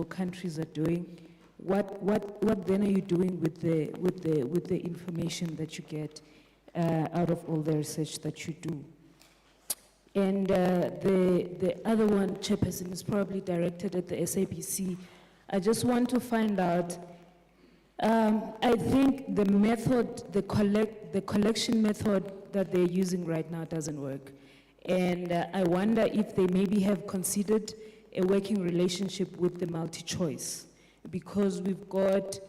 S12: countries are doing, what then are you doing with the information that you get out of all the research that you do? And the other one, Chairperson, is probably directed at the SABC. I just want to find out, I think the method, the collection method that they're using right now doesn't work. And I wonder if they maybe have considered a working relationship with the multi-choice, because we've got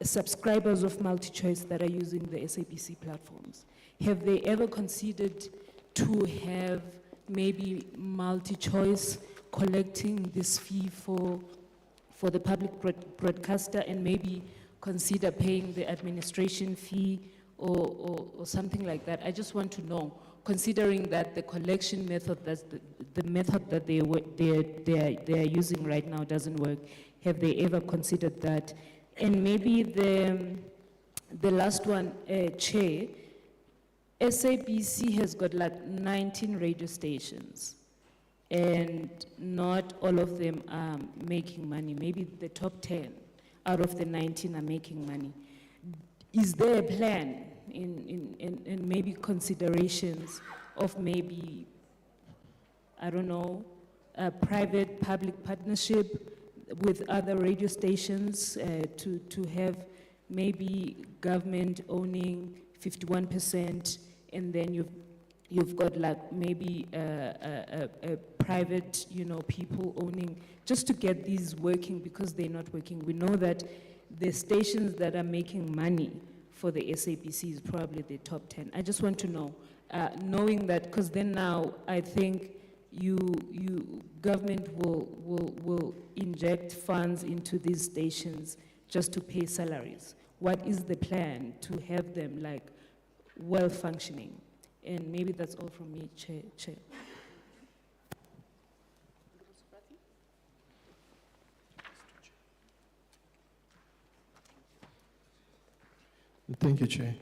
S12: subscribers of multi-choice that are using the SABC platforms. Have they ever considered to have maybe multi-choice collecting this fee for the public broadcaster, and maybe consider paying the administration fee or something like that? I just want to know, considering that the collection method, that's the method that they are using right now doesn't work. Have they ever considered that? And maybe the last one, Chair, SABC has got like 19 radio stations, and not all of them are making money. Maybe the top 10 out of the 19 are making money. Is there a plan in maybe considerations of maybe, I don't know, a private-public partnership with other radio stations to have maybe government owning 51%, and then you've got like maybe a private, people owning, just to get these working, because they're not working. We know that the stations that are making money for the SABC is probably the top 10. I just want to know, knowing that, because then now I think government will inject funds into these stations just to pay salaries. What is the plan to have them like well functioning? And maybe that's all from me, Chair.
S13: Thank you, Chair.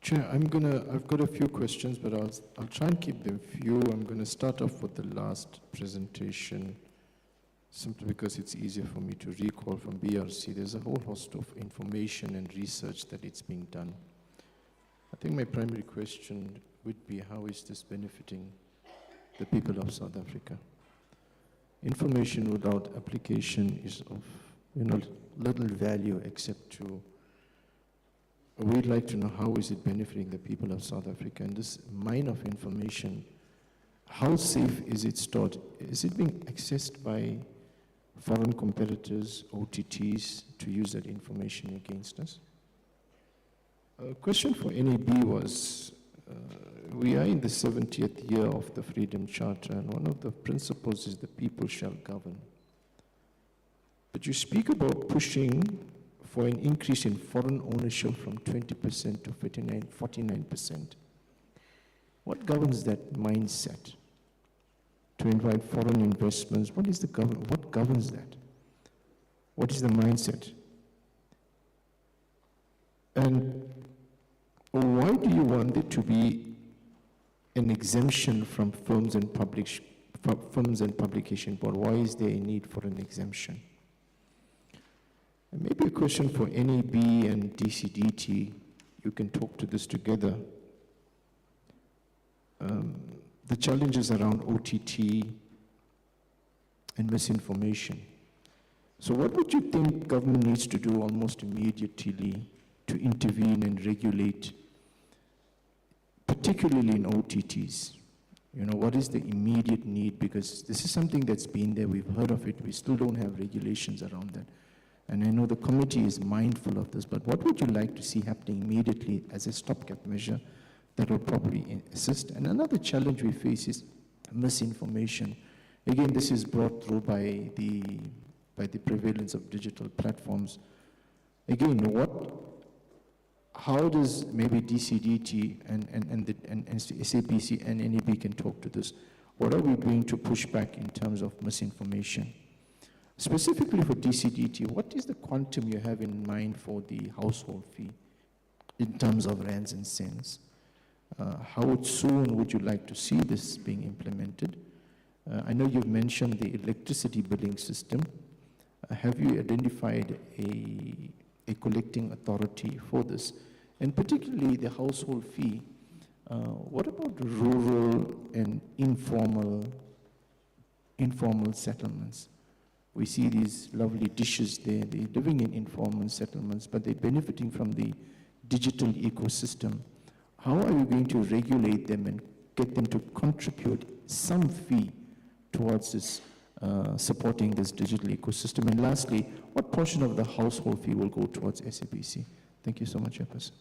S13: Chair, I've got a few questions, but I'll try and keep them few. I'm going to start off with the last presentation, simply because it's easier for me to recall from BRC. There's a whole host of information and research that it's being done. I think my primary question would be, how is this benefiting the people of South Africa? Information without application is of little value, except to, we'd like to know how is it benefiting the people of South Africa. And this mine of information how safe is it stored? Is it being accessed by foreign competitors, OTTs, to use that information against us? A question for NAB was, we are in the 70th year of the Freedom Charter, and one of the principles is the people shall govern. But you speak about pushing for an increase in foreign ownership from 20% to 49%. What governs that mindset? To invite foreign investments, what governs that? What is the mindset? And why do you want there to be an exemption from firms and publication board? Why is there a need for an exemption? And maybe a question for NAB and DCDT, you can talk to this together. The challenges around OTT and misinformation. So what would you think government needs to do almost immediately to intervene and regulate, particularly in OTTs? You know, what is the immediate need? Because this is something that's been there, we've heard of it, we still don't have regulations around that. And I know the committee is mindful of this, but what would you like to see happening immediately as a stopgap measure that will probably assist? And another challenge we face is misinformation. Again, this is brought through by the prevalence of digital platforms. Again, how does maybe DCDT and SABC and NAB can talk to this? What are we doing to push back in terms of misinformation? Specifically for DCDT, what is the quantum you have in mind for the household fee in terms of rands and cents? How soon would you like to see this being implemented? I know you've mentioned the electricity billing system. Have you identified a collecting authority for this? And particularly the household fee. What about rural and informal settlements? We see these lovely dishes there. They're living in informal settlements, but they're benefiting from the digital ecosystem. How are you going to regulate them and get them to contribute some fee towards this, supporting this digital ecosystem? And lastly, what portion of the household fee will go towards SABC? Thank you so much, Chairperson.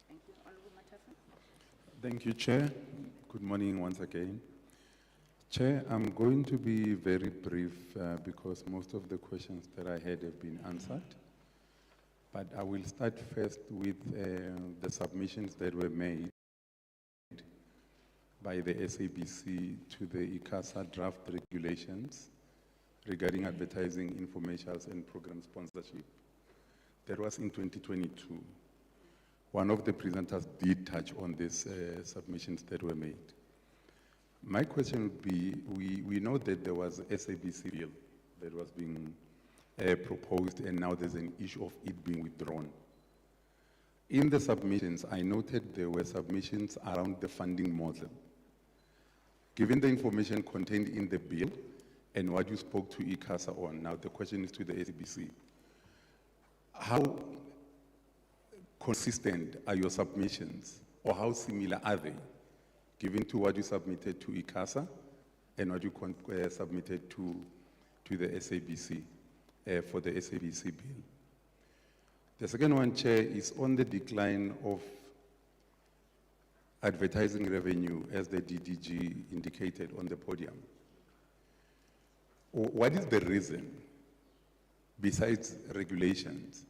S1: Thank you. Honourable Matasa.
S3: Thank you, Chair. Good morning once again. Chair, I'm going to be very brief because most of the questions that I had have been answered. But I will start first with the submissions that were made by the SABC to the ICASA draft regulations regarding advertising, infomercials, and program sponsorship. That was in 2022. One of the presenters did touch on these submissions that were made. My question would be, we know that there was a SABC bill that was being proposed, and now there's an issue of it being withdrawn. In the submissions, I noted there were submissions around the funding model. Given the information contained in the bill and what you spoke to ICASA on, now the question is to the SABC. How consistent are your submissions, or how similar are they, given to what you submitted to ICASA and what you submitted to the SABC for the SABC bill? The second one, Chair, is on the decline of advertising revenue, as the DDG indicated on the podium. What is the reason, besides regulations?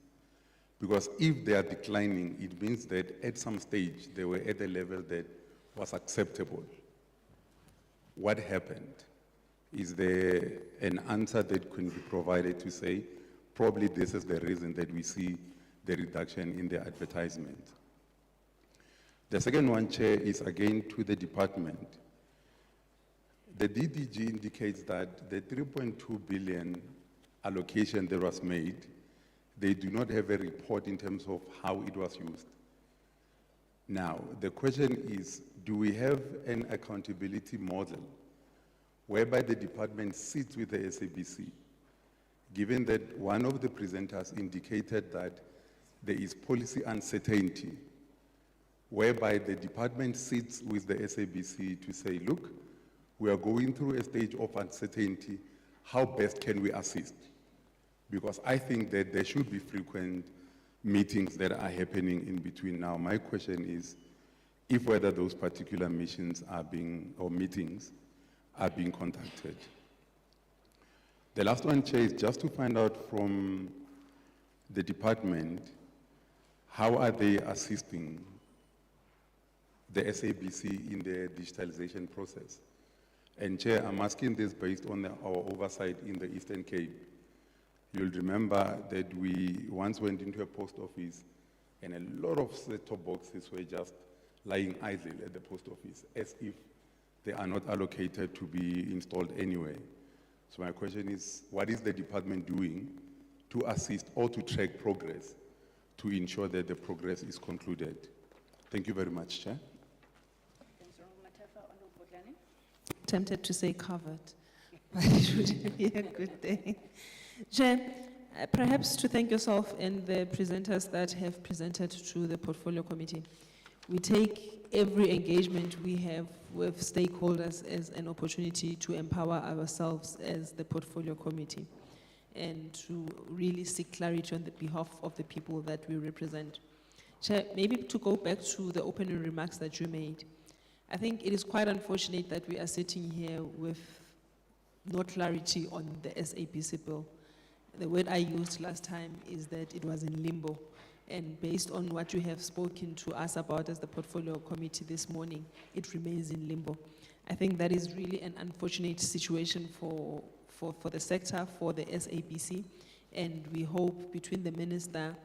S3: Because if they are declining, it means that at some stage they were at a level that was acceptable. What happened? Is there an answer that can be provided to say, probably this is the reason that we see the reduction in the advertisement? The second one, Chair, is again to the department. The DDG indicates that the 3.2 billion allocation that was made, they do not have a report in terms of how it was used. Now, the question is, do we have an accountability model whereby the department sits with the SABC, given that one of the presenters indicated that there is policy uncertainty whereby the department sits with the SABC to say, look, we are going through a stage of uncertainty. How best can we assist? Because I think that there should be frequent meetings that are happening in between now. My question is, if whether those particular missions are being, or meetings are being conducted. The last one, Chair, is just to find out from the department, how are they assisting the SABC in the digitalization process? And Chair, I'm asking this based on our oversight in the Eastern Cape. You'll remember that we once went into a post office and a lot of set-top boxes were just lying idle at the post office as if they are not allocated to be installed anyway. So my question is, what is the department doing to assist or to track progress to ensure that the progress is concluded? Thank you very much, Chair.
S14: Tempted to say covered, but it would be a good day. Chair, perhaps to thank yourself and the presenters that have presented to the Portfolio Committee. We take every engagement we have with stakeholders as an opportunity to empower ourselves as the Portfolio Committee and to really seek clarity on the behalf of the people that we represent. Chair, maybe to go back to the opening remarks that you made, I think it is quite unfortunate that we are sitting here with no clarity on the SABC bill. The word I used last time is that it was in limbo. And based on what you have spoken to us about as the Portfolio Committee this morning, it remains in limbo. I think that is really an unfortunate situation for the sector, for the SABC, and we hope between the Minister,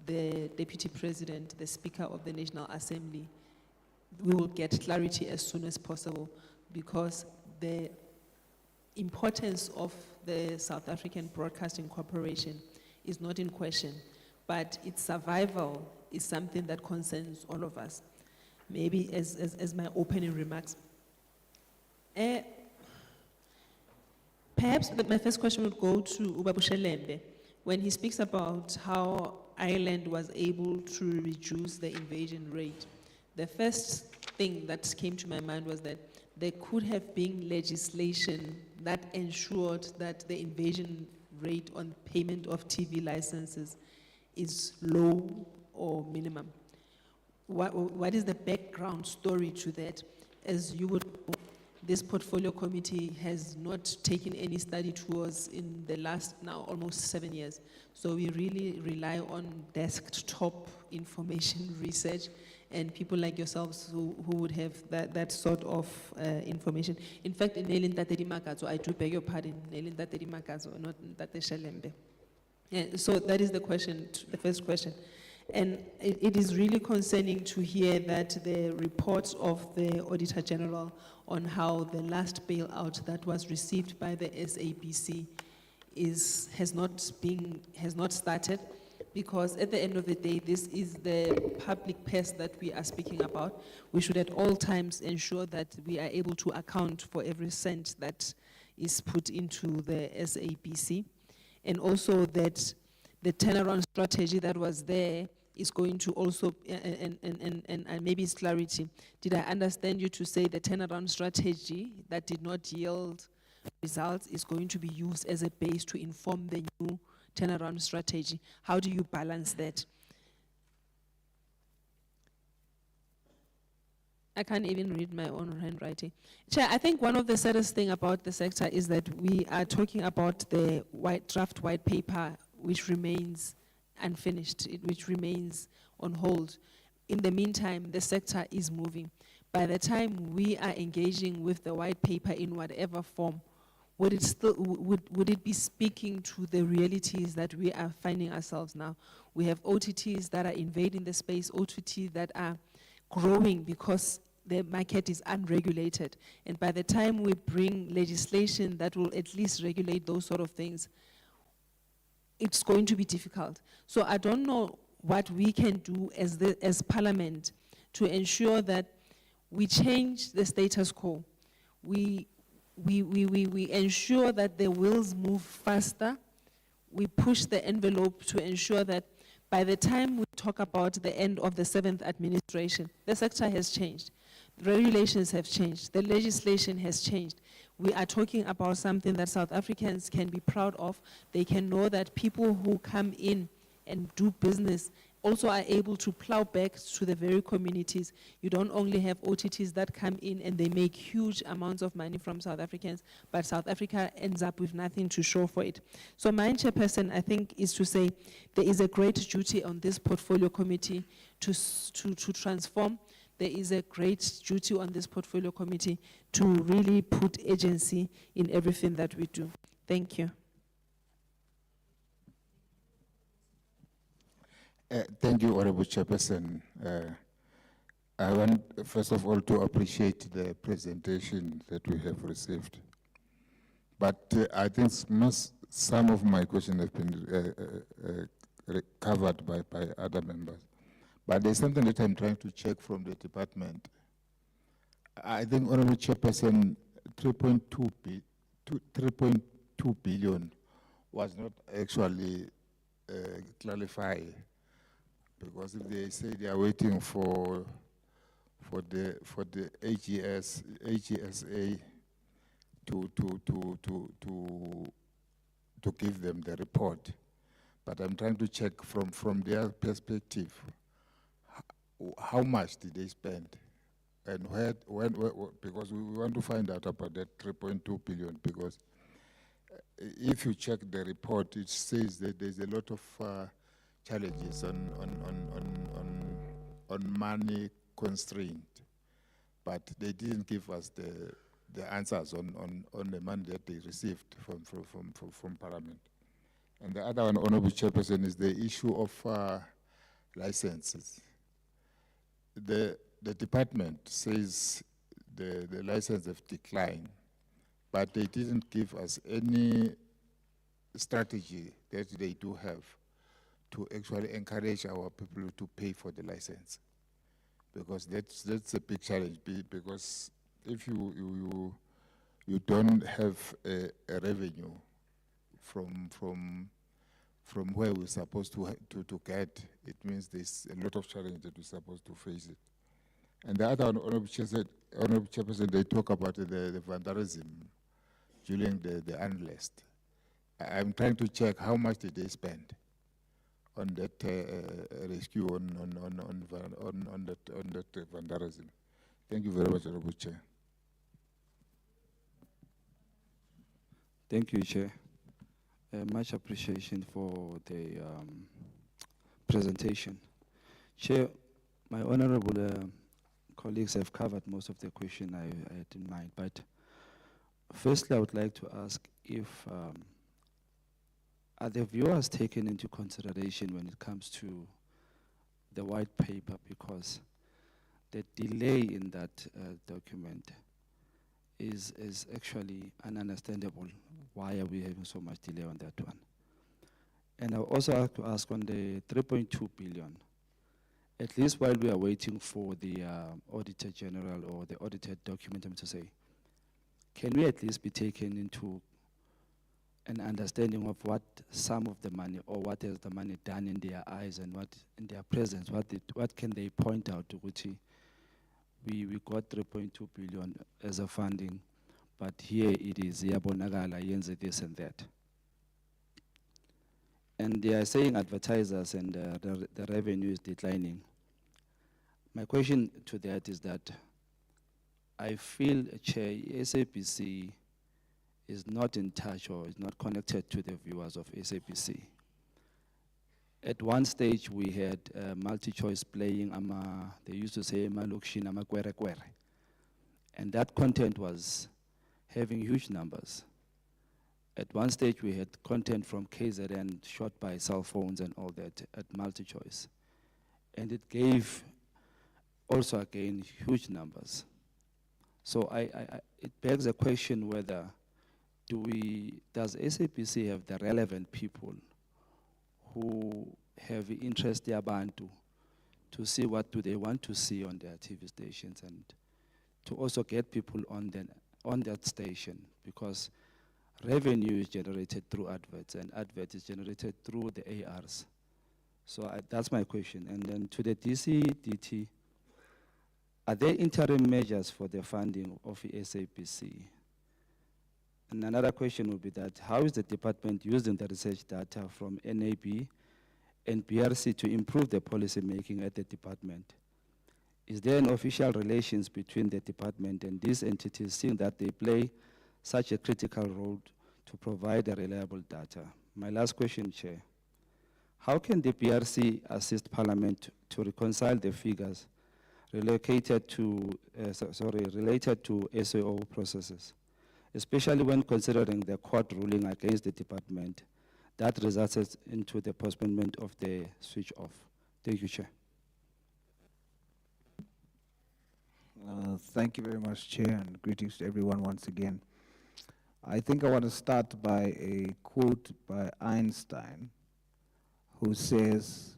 S14: the Deputy President, the Speaker of the National Assembly, we will get clarity as soon as possible, because the importance of the South African Broadcasting Corporation is not in question, but its survival is something that concerns all of us. Maybe as my opening remarks. Perhaps my first question would go to Ubabushelembe when he speaks about how Ireland was able to reduce the invasion rate. The first thing that came to my mind was that there could have been legislation that ensured that the invasion rate on payment of TV licenses is low or minimum. What is the background story to that? As you would know, this Portfolio Committee has not taken any study tours in the last now almost 7 years. So we really rely on desktop information research and people like yourselves who would have that sort of information. In fact, in Nelin Tateri Makazo, I do beg your pardon, Nelin Tateri Makazo, not Tate Shelembe. So that is the question, the first question. And it is really concerning to hear that the reports of the Auditor General on how the last bailout that was received by the SABC has not started, because at the end of the day, this is the public purse that we are speaking about. We should at all times ensure that we are able to account for every cent that is put into the SABC, and also that the turnaround strategy that was there is going to also, and maybe it's clarity. Did I understand you to say the turnaround strategy that did not yield results is going to be used as a base to inform the new turnaround strategy? How do you balance that? I can't even read my own handwriting. Chair, I think one of the saddest thing about the sector is that we are talking about the draft white paper, which remains unfinished, which remains on hold. In the meantime, the sector is moving. By the time we are engaging with the white paper in whatever form, would it be speaking to the realities that we are finding ourselves now? We have OTTs that are invading the space, OTTs that are growing because the market is unregulated. And by the time we bring legislation that will at least regulate those sort of things, it's going to be difficult. So I don't know what we can do as Parliament to ensure that we change the status quo. We ensure that the wheels move faster. We push the envelope to ensure that By the time we talk about the end of the 7th administration, the sector has changed. The regulations have changed. The legislation has changed. We are talking about something that South Africans can be proud of. They can know that people who come in and do business also are able to plow back to the very communities. You don't only have OTTs that come in and they make huge amounts of money from South Africans, but South Africa ends up with nothing to show for it. So my chairperson, I think, is to say there is a great duty on this portfolio committee to transform. There is a great duty on this portfolio committee to really put agency in everything that we do. Thank you.
S15: Thank you, Honorable Chairperson. I want, first of all, to appreciate the presentation that we have received. But I think some of my questions have been covered by other members. But there's something that I'm trying to check from the department. I think, Honorable Chairperson, 3.2 billion was not actually clarified. Because if they say they are waiting for the AGSA to give them the report, but I'm trying to check from their perspective, how much did they spend, and where because we want to find out about that 3.2 billion. Because if you check the report, it says that there's a lot of challenges on money constraint, but they didn't give us the answers on the money that they received from Parliament. And the other one, Honorable Chairperson, is the issue of licenses. The department says the license have declined, but they didn't give us any strategy that they do have to actually encourage our people to pay for the license, because that's a big challenge. Because if you don't have a revenue from where we're supposed to get, it means there's a lot of challenge that we're supposed to face it. And the other one, Honorable Chairperson, they talk about the vandalism during the unrest. I'm trying to check how much did they spend on that rescue, on that vandalism. Thank you very much, Honorable Chair.
S16: Thank you, Chair. Much appreciation for the presentation. Chair, my honorable colleagues have covered most of the question I had in mind, but firstly, I would like to ask if are the viewers taken into consideration when it comes to the white paper, because the delay in that document is actually ununderstandable. Why are we having so much delay on that one? And I also have to ask on the 3.2 billion, at least while we are waiting for the Auditor General or the audited document, to say, can we at least be taken into an understanding of what some of the money, or what has the money done in their eyes, and what in their presence, what can they point out to which we got 3.2 billion as a funding, but here it is yabonagala yenze this and that. And they are saying advertisers and the revenue is declining. My question to that is that I feel, Chair, SABC is not in touch or is not connected to the viewers of SABC. At one stage, we had multi-choice playing, they used to say, kwere kwere. And that content was having huge numbers. At one stage, we had content from KZN shot by cell phones and all that at multi-choice. And it gave also, again, huge numbers. So it begs a question whether does SABC have the relevant people who have interest yabantu to see what do they want to see on their TV stations, and to also get people on that station, because revenue is generated through adverts, and advert is generated through the ARs. So that's my question. And then to the DCDT, are there interim measures for the funding of the SABC? And another question would be that, how is the department using the research data from NAB and BRC to improve the policy making at the department? Is there an official relations between the department and these entities, seeing that they play such a critical role to provide the reliable data? My last question, Chair. How can the BRC assist Parliament to reconcile the figures related to SAO processes, especially when considering the court ruling against the department that resulted into the postponement of the switch off? Thank you, Chair.
S17: Thank you very much, Chair, and greetings to everyone once again. I think I want to start by a quote by Einstein, who says,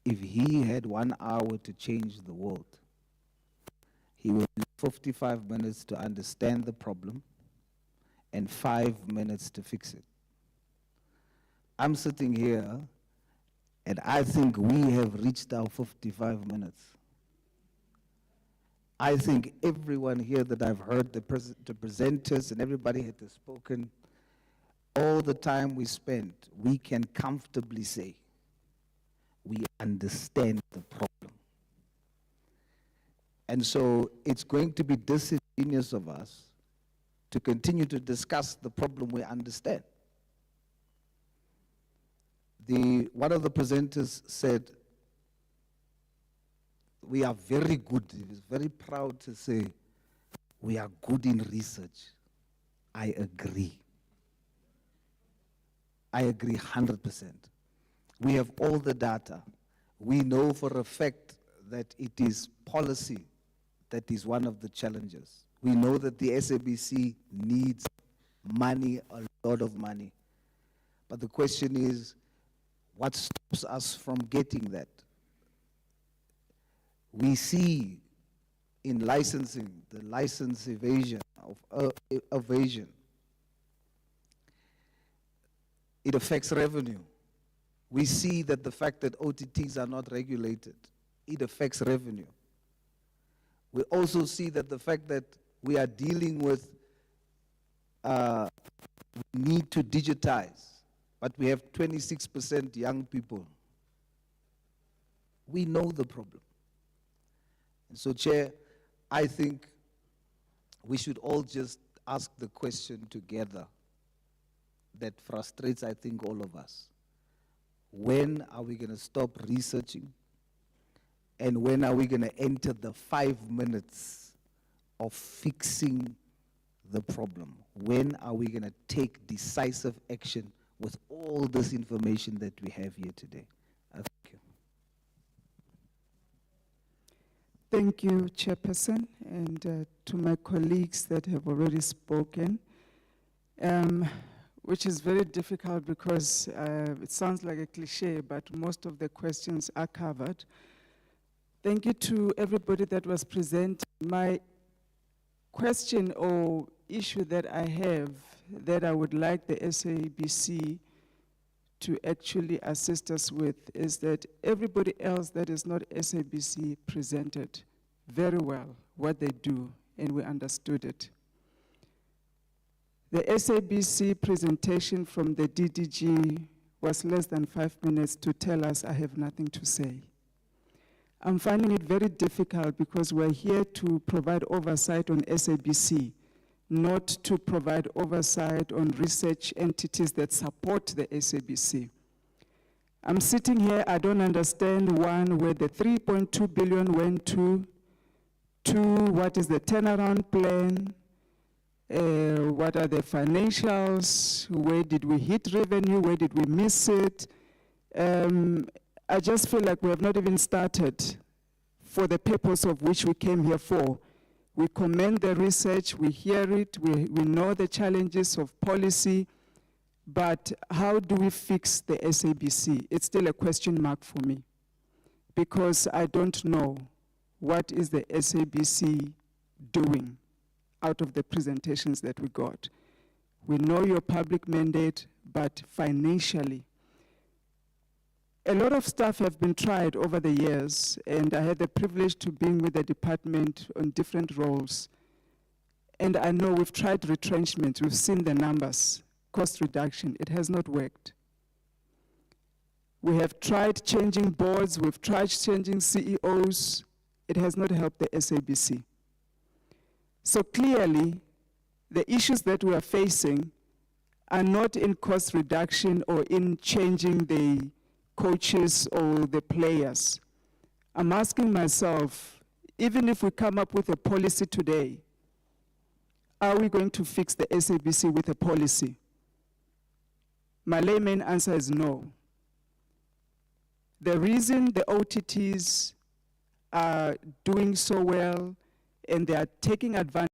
S17: if he had 1 hour to change the world, he would need 55 minutes to understand the problem and 5 minutes to fix it. I'm sitting here, and I think we have reached our 55 minutes. I think everyone here that I've heard, the presenters and everybody that has spoken, all the time we spent, we can comfortably say we understand the problem. And so it's going to be disingenuous of us to continue to discuss the problem we understand. One of the presenters said, we are very good. He was very proud to say, we are good in research. I agree. I agree 100%. We have all the data. We know for a fact that it is policy that is one of the challenges. We know that the SABC needs money, a lot of money. But the question is, what stops us from getting that? We see in licensing, the license evasion, it affects revenue. We see that the fact that OTTs are not regulated, it affects revenue. We also see that the fact that we are dealing with need to digitize, but we have 26% young people. We know the problem. And so, Chair, I think we should all just ask the question together that frustrates, I think, all of us. When are we going to stop researching? And when are we going to enter the 5 minutes of fixing the problem? When are we going to take decisive action with all this information that we have here today? Thank you.
S18: Thank you, Chairperson, and to my colleagues that have already spoken, which is very difficult because it sounds like a cliche, but most of the questions are covered. Thank you to everybody that was present. My question or issue that I have that I would like the SABC to actually assist us with is that everybody else that is not SABC presented very well what they do, and we understood it. The SABC presentation from the DDG was less than 5 minutes to tell us I have nothing to say. I'm finding it very difficult because we're here to provide oversight on SABC, not to provide oversight on research entities that support the SABC. I'm sitting here, I don't understand, one, where the 3.2 billion went to, two, what is the turnaround plan, what are the financials, where did we hit revenue, where did we miss it? I just feel like we have not even started for the purpose of which we came here for. We commend the research, we hear it, we know the challenges of policy, but how do we fix the SABC? It's still a question mark for me, because I don't know what is the SABC doing out of the presentations that we got. We know your public mandate, but financially, A lot of stuff have been tried over the years, and I had the privilege to being with the department on different roles. And I know we've tried retrenchment, we've seen the numbers, cost reduction, it has not worked. We have tried changing boards, we've tried changing CEOs, it has not helped the SABC. So clearly, the issues that we are facing are not in cost reduction or in changing the coaches or the players. I'm asking myself, even if we come up with a policy today, are we going to fix the SABC with a policy? My layman answer is no. The reason the OTTs are doing so well and they are taking advantage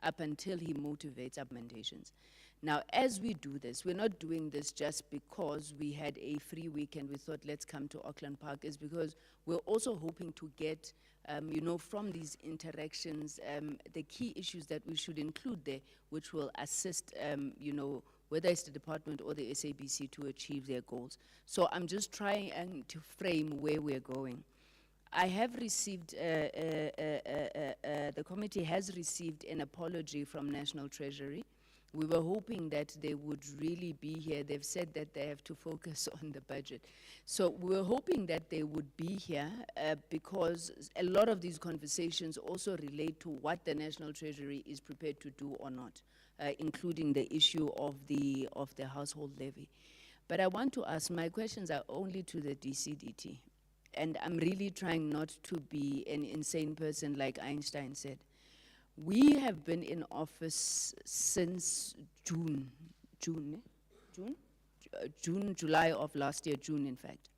S1: up until he motivates implementations. Now, as we do this, we're not doing this just because we had a free weekend. We thought, let's come to Auckland Park, is because we're also hoping to get, from these interactions, the key issues that we should include there, which will assist, whether it's the department or the SABC to achieve their goals. So I'm just trying to frame where we're going. I have received, the committee has received an apology from National Treasury We were hoping that they would really be here. They've said that they have to focus on the budget. So we were hoping that they would be here because a lot of these conversations also relate to what the National Treasury is prepared to do or not, including the issue of the household levy. But I want to ask, my questions are only to the DCDT. And I'm really trying not to be an insane person like Einstein said. We have been in office since July of last year, June in fact.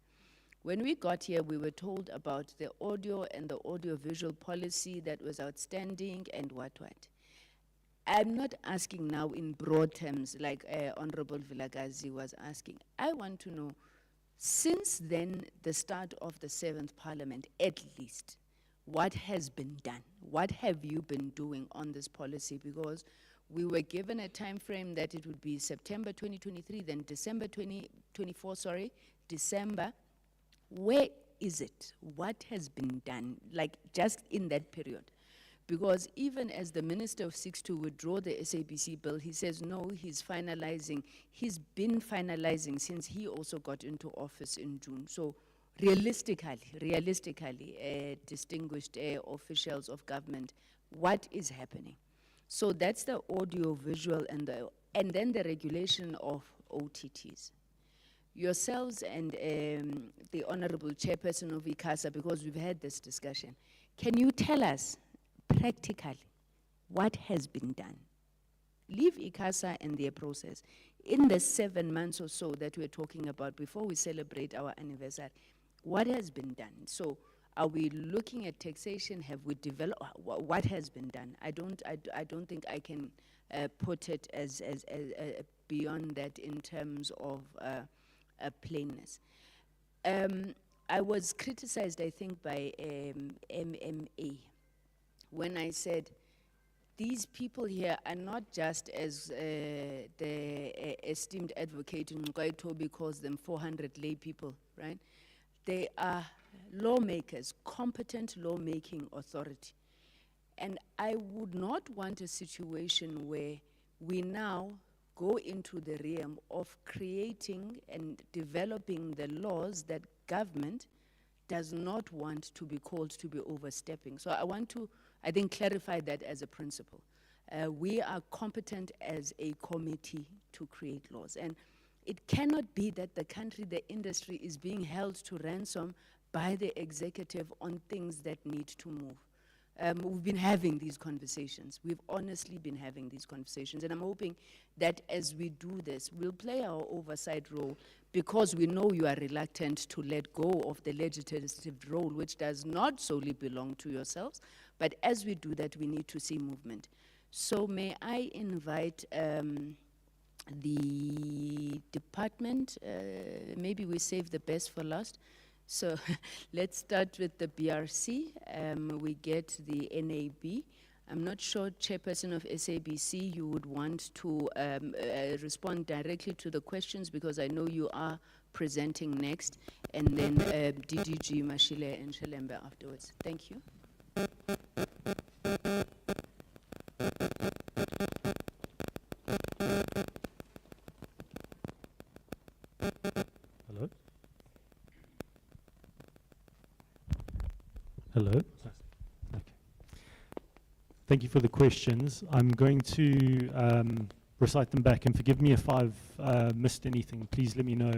S1: When we got here, we were told about the audio and the audiovisual policy that was outstanding and what. I'm not asking now in broad terms like Honorable Vilakazi was asking. I want to know, since then, the start of the 7th Parliament, at least, what has been done? What have you been doing on this policy? Because we were given a time frame that it would be September 2023, then December 2024, December. Where is it? What has been done, like just in that period? Because even as the minister seeks to withdraw the SABC bill, he says no, he's finalizing. He's been finalizing since he also got into office in June. So realistically, distinguished officials of government, what is happening? So that's the audio visual and then the regulation of OTTs. Yourselves and the Honorable Chairperson of ICASA, because we've had this discussion, can you tell us practically what has been done? Leave ICASA and their process. In the 7 months or so that we're talking about before we celebrate our anniversary, what has been done? So are we looking at taxation? Have we developed? What has been done? I don't think I can put it as beyond that in terms of plainness. I was criticized, I think, by MMA when I said these people here are not just, as the esteemed advocate Toby calls them, 400 lay people, right? They are lawmakers, competent lawmaking authority. And I would not want a situation where we now go into the realm of creating and developing the laws that government does not want to be called to be overstepping. So I want to, I think, clarify that as a principle. We are competent as a committee to create laws. And it cannot be that the country, the industry is being held to ransom by the executive on things that need to move. We've been having these conversations. We've honestly been having these conversations. And I'm hoping that as we do this, we'll play our oversight role, because we know you are reluctant to let go of the legislative role, which does not solely belong to yourselves. But as we do that, we need to see movement. So may I invite the department, maybe we save the best for last. So let's start with the BRC. We get the NAB. I'm not sure, Chairperson of SABC, you would want to respond directly to the questions, because I know you are presenting next, and then DDG, Mashile, and Shelembe afterwards. Thank you.
S10: Hello? Hello? Okay. Thank you for the questions. I'm going to recite them back, and forgive me if I've missed anything. Please let me know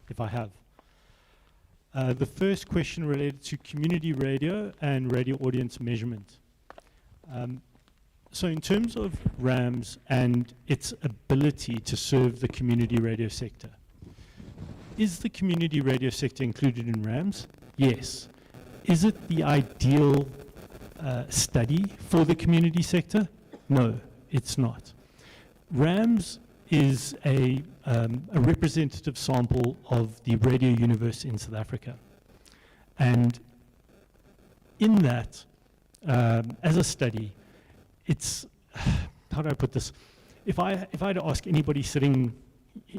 S10: if I have. The first question related to community radio and radio audience measurement. So in terms of RAMS and its ability to serve the community radio sector, is the community radio sector included in RAMS? Yes. Is it the ideal study for the community sector? No, it's not. RAMS is a representative sample of the radio universe in South Africa. And in that, as a study, it's, how do I put this? If I had to ask anybody sitting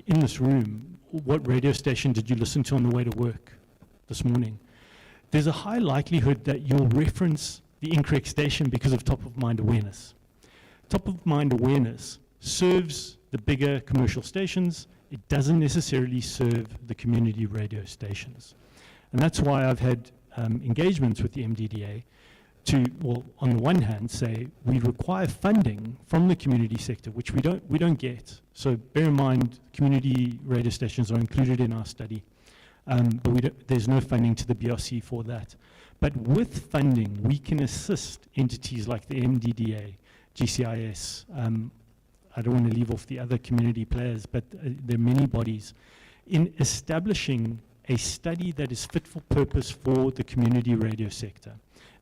S10: in this room, what radio station did you listen to on the way to work this morning? There's a high likelihood that you'll reference the incorrect station because of top-of-mind awareness. Top-of-mind awareness serves the bigger commercial stations. It doesn't necessarily serve the community radio stations. And that's why I've had engagements with the MDDA to, well, on the one hand, say we require funding from the community sector, which we don't get. So bear in mind, community radio stations are included in our study, but there's no funding to the BRC for that. But with funding, we can assist entities like the MDDA, GCIS. I don't want to leave off the other community players, but there are many bodies in establishing a study that is fit for purpose for the community radio sector.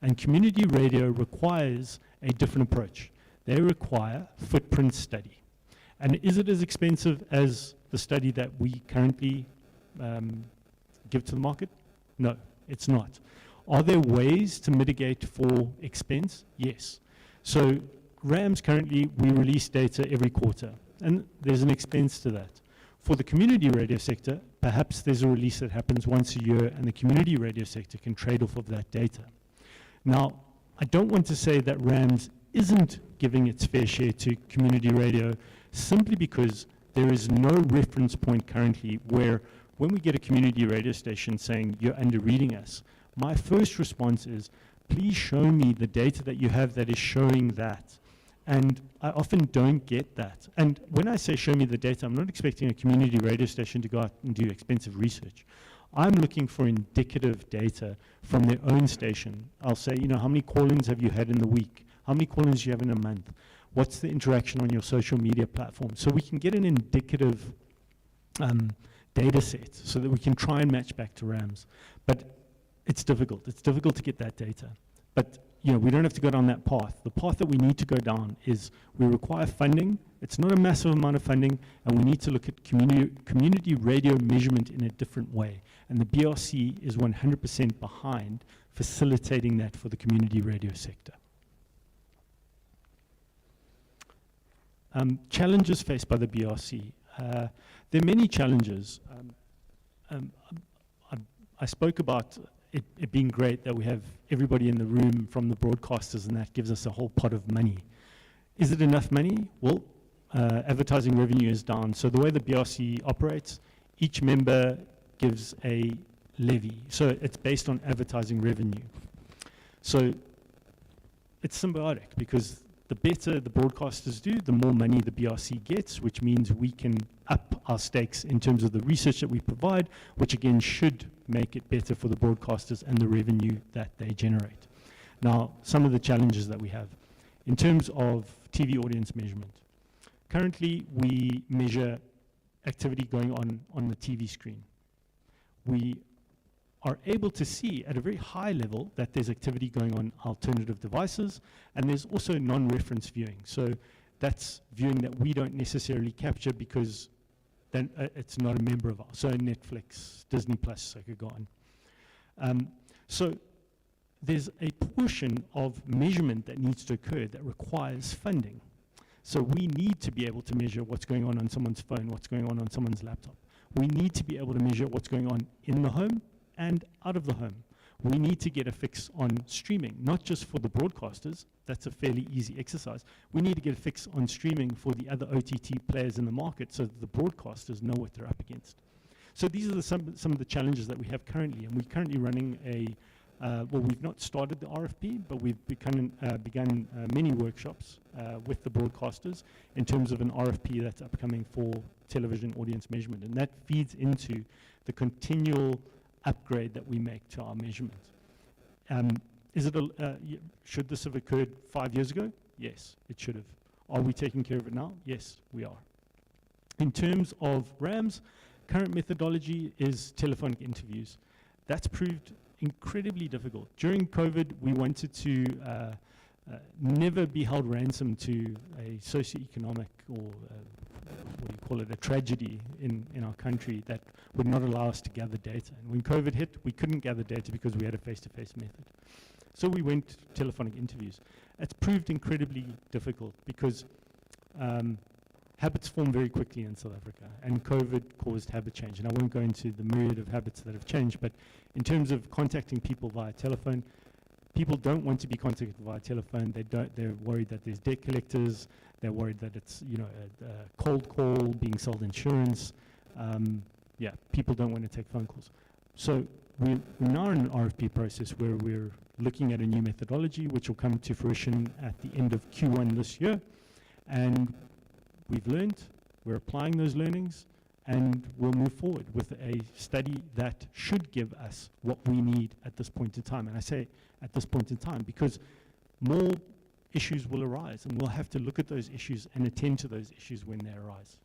S10: And community radio requires a different approach. They require footprint study. And is it as expensive as the study that we currently give to the market? No, it's not. Are there ways to mitigate for expense? Yes. So RAMS currently, we release data every quarter, and there's an expense to that. For the community radio sector, perhaps there's a release that happens once a year, and the community radio sector can trade off of that data. Now, I don't want to say that RAMS isn't giving its fair share to community radio simply because there is no reference point currently where when we get a community radio station saying you're under-reading us, my first response is, please show me the data that you have that is showing that. And I often don't get that. And when I say show me the data, I'm not expecting a community radio station to go out and do expensive research. I'm looking for indicative data from their own station. I'll say, you know, how many call-ins have you had in the week? How many call-ins do you have in a month? What's the interaction on your social media platform? So we can get an indicative data set so that we can try and match back to RAMS. But it's difficult. It's difficult to get that data. But you know, we don't have to go down that path. The path that we need to go down is we require funding. It's not a massive amount of funding, and we need to look at community radio measurement in a different way. And the BRC is 100% behind facilitating that for the community radio sector. Challenges faced by the BRC. There are many challenges. I spoke about it being great that we have everybody in the room from the broadcasters, and that gives us a whole pot of money. Is it enough money? Well, advertising revenue is down. So the way the BRC operates, each member gives a levy. So it's based on advertising revenue. So it's symbiotic because the better the broadcasters do, the more money the BRC gets, which means we can up our stakes in terms of the research that we provide, which again should make it better for the broadcasters and the revenue that they generate. Now, some of the challenges that we have. In terms of TV audience measurement, currently we measure activity going on the TV screen. We are able to see at a very high level that there's activity going on alternative devices, and there's also non-reference viewing. So that's viewing that we don't necessarily capture because then it's not a member of ours. So Netflix, Disney Plus, I could go on. So there's a portion of measurement that needs to occur that requires funding. So we need to be able to measure what's going on someone's phone, what's going on someone's laptop. We need to be able to measure what's going on in the home and out of the home. We need to get a fix on streaming, not just for the broadcasters. That's a fairly easy exercise. We need to get a fix on streaming for the other OTT players in the market so that the broadcasters know what they're up against. So these are some of the challenges that we have currently, and we're currently running well, we've not started the RFP, but we've begun many workshops with the broadcasters in terms of an RFP that's upcoming for television audience measurement, and that feeds into the continual upgrade that we make to our measurement. Should this have occurred 5 years ago? Yes, it should have. Are we taking care of it now? Yes, we are. In terms of RAMS, current methodology is telephonic interviews. That's proved incredibly difficult. During COVID, we wanted to never be held ransom to a socioeconomic or what do you call it, a tragedy in our country that would not allow us to gather data. And when COVID hit, we couldn't gather data because we had a face-to-face method. So we went telephonic interviews. It's proved incredibly difficult because habits form very quickly in South Africa, and COVID caused habit change. And I won't go into the myriad of habits that have changed, but in terms of contacting people via telephone, People don't want to be contacted via telephone. They're worried that there's debt collectors. They're worried that it's, you know, a cold call, being sold insurance. Yeah, people don't want to take phone calls. So we're now in an RFP process where we're looking at a new methodology, which will come to fruition at the end of Q1 this year. And we've learned, we're applying those learnings, and we'll move forward with a study that should give us what we need at this point in time. And I say at this point in time because more issues will arise, and we'll have to look at those issues and attend to those issues when they arise.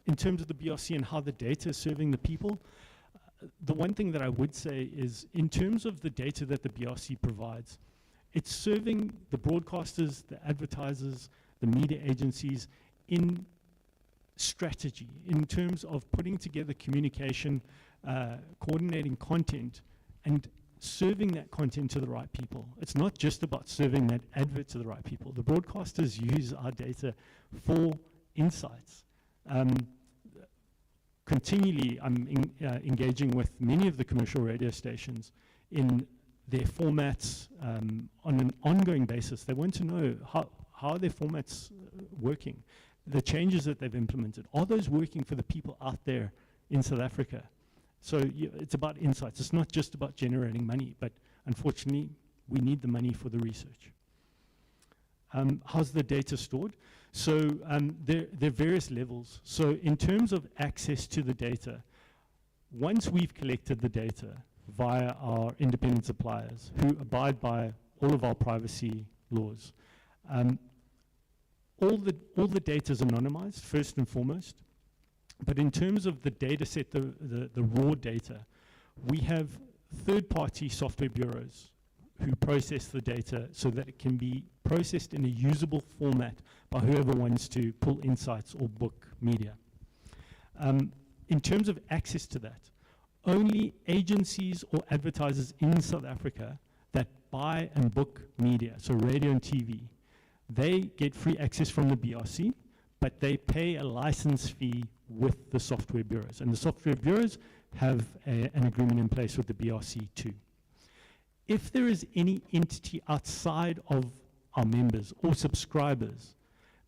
S10: In terms of the BRC and how the data is serving the people, the one thing that I would say is, in terms of the data that the BRC provides, it's serving the broadcasters, the advertisers, the media agencies in strategy, in terms of putting together communication, coordinating content, and serving that content to the right people. It's not just about serving that advert to the right people. The broadcasters use our data for insights. Continually, I'm engaging with many of the commercial radio stations in their formats on an ongoing basis. They want to know how are their formats working, the changes that they've implemented. Are those working for the people out there in South Africa? So it's about insights. It's not just about generating money, but unfortunately, we need the money for the research. How's the data stored? So there are various levels. So in terms of access to the data, once we've collected the data via our independent suppliers who abide by all of our privacy laws, all the data is anonymized, first and foremost. But in terms of the data set, the raw data, we have third-party software bureaus who process the data so that it can be processed in a usable format by whoever wants to pull insights or book media. In terms of access to that, only agencies or advertisers in South Africa that buy and book media, so radio and TV, they get free access from the BRC, but they pay a license fee with the software bureaus. And the software bureaus have an agreement in place with the BRC too. If there is any entity outside of our members or subscribers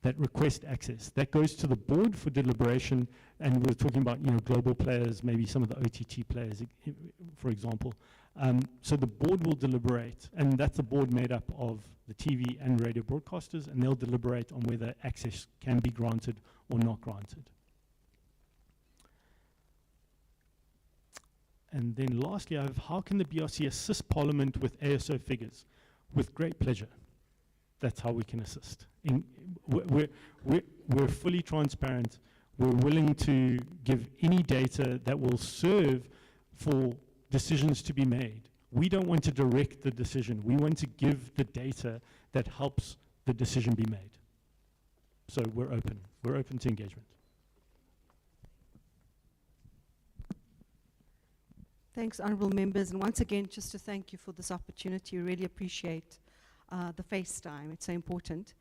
S10: that request access, that goes to the board for deliberation, and we're talking about, you know, global players, maybe some of the OTT players, for example. So the board will deliberate, and that's a board made up of the TV and radio broadcasters, and they'll deliberate on whether access can be granted or not granted. And then lastly, I have, how can the BRC assist Parliament with ASO figures? With great pleasure. That's how we can assist. We're fully transparent. We're willing to give any data that will serve for decisions to be made. We don't want to direct the decision. We want to give the data that helps the decision be made. So we're open. We're open to engagement.
S7: Thanks, honourable members. And once again, just to thank you for this opportunity. We really appreciate the FaceTime. It's so important.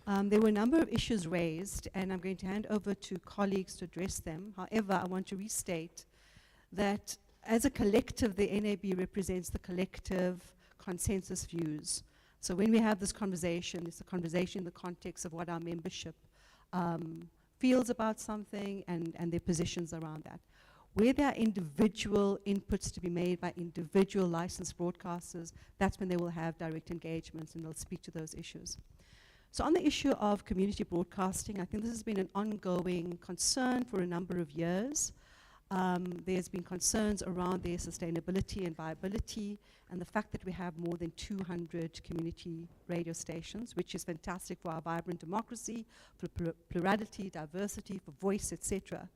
S7: There were a number of issues raised, and I'm going to hand over to colleagues to address them. However, I want to restate that as a collective, the NAB represents the collective consensus views. So when we have this conversation, it's a conversation in the context of what our membership feels about something and their positions around that. Where there are individual inputs to be made by individual licensed broadcasters, that's when they will have direct engagements and they'll speak to those issues. So on the issue of community broadcasting, I think this has been an ongoing concern for a number of years. There's been concerns around their sustainability and viability, and the fact that we have more than 200 community radio stations, which is fantastic for our vibrant democracy, for plurality, diversity, for voice, etc.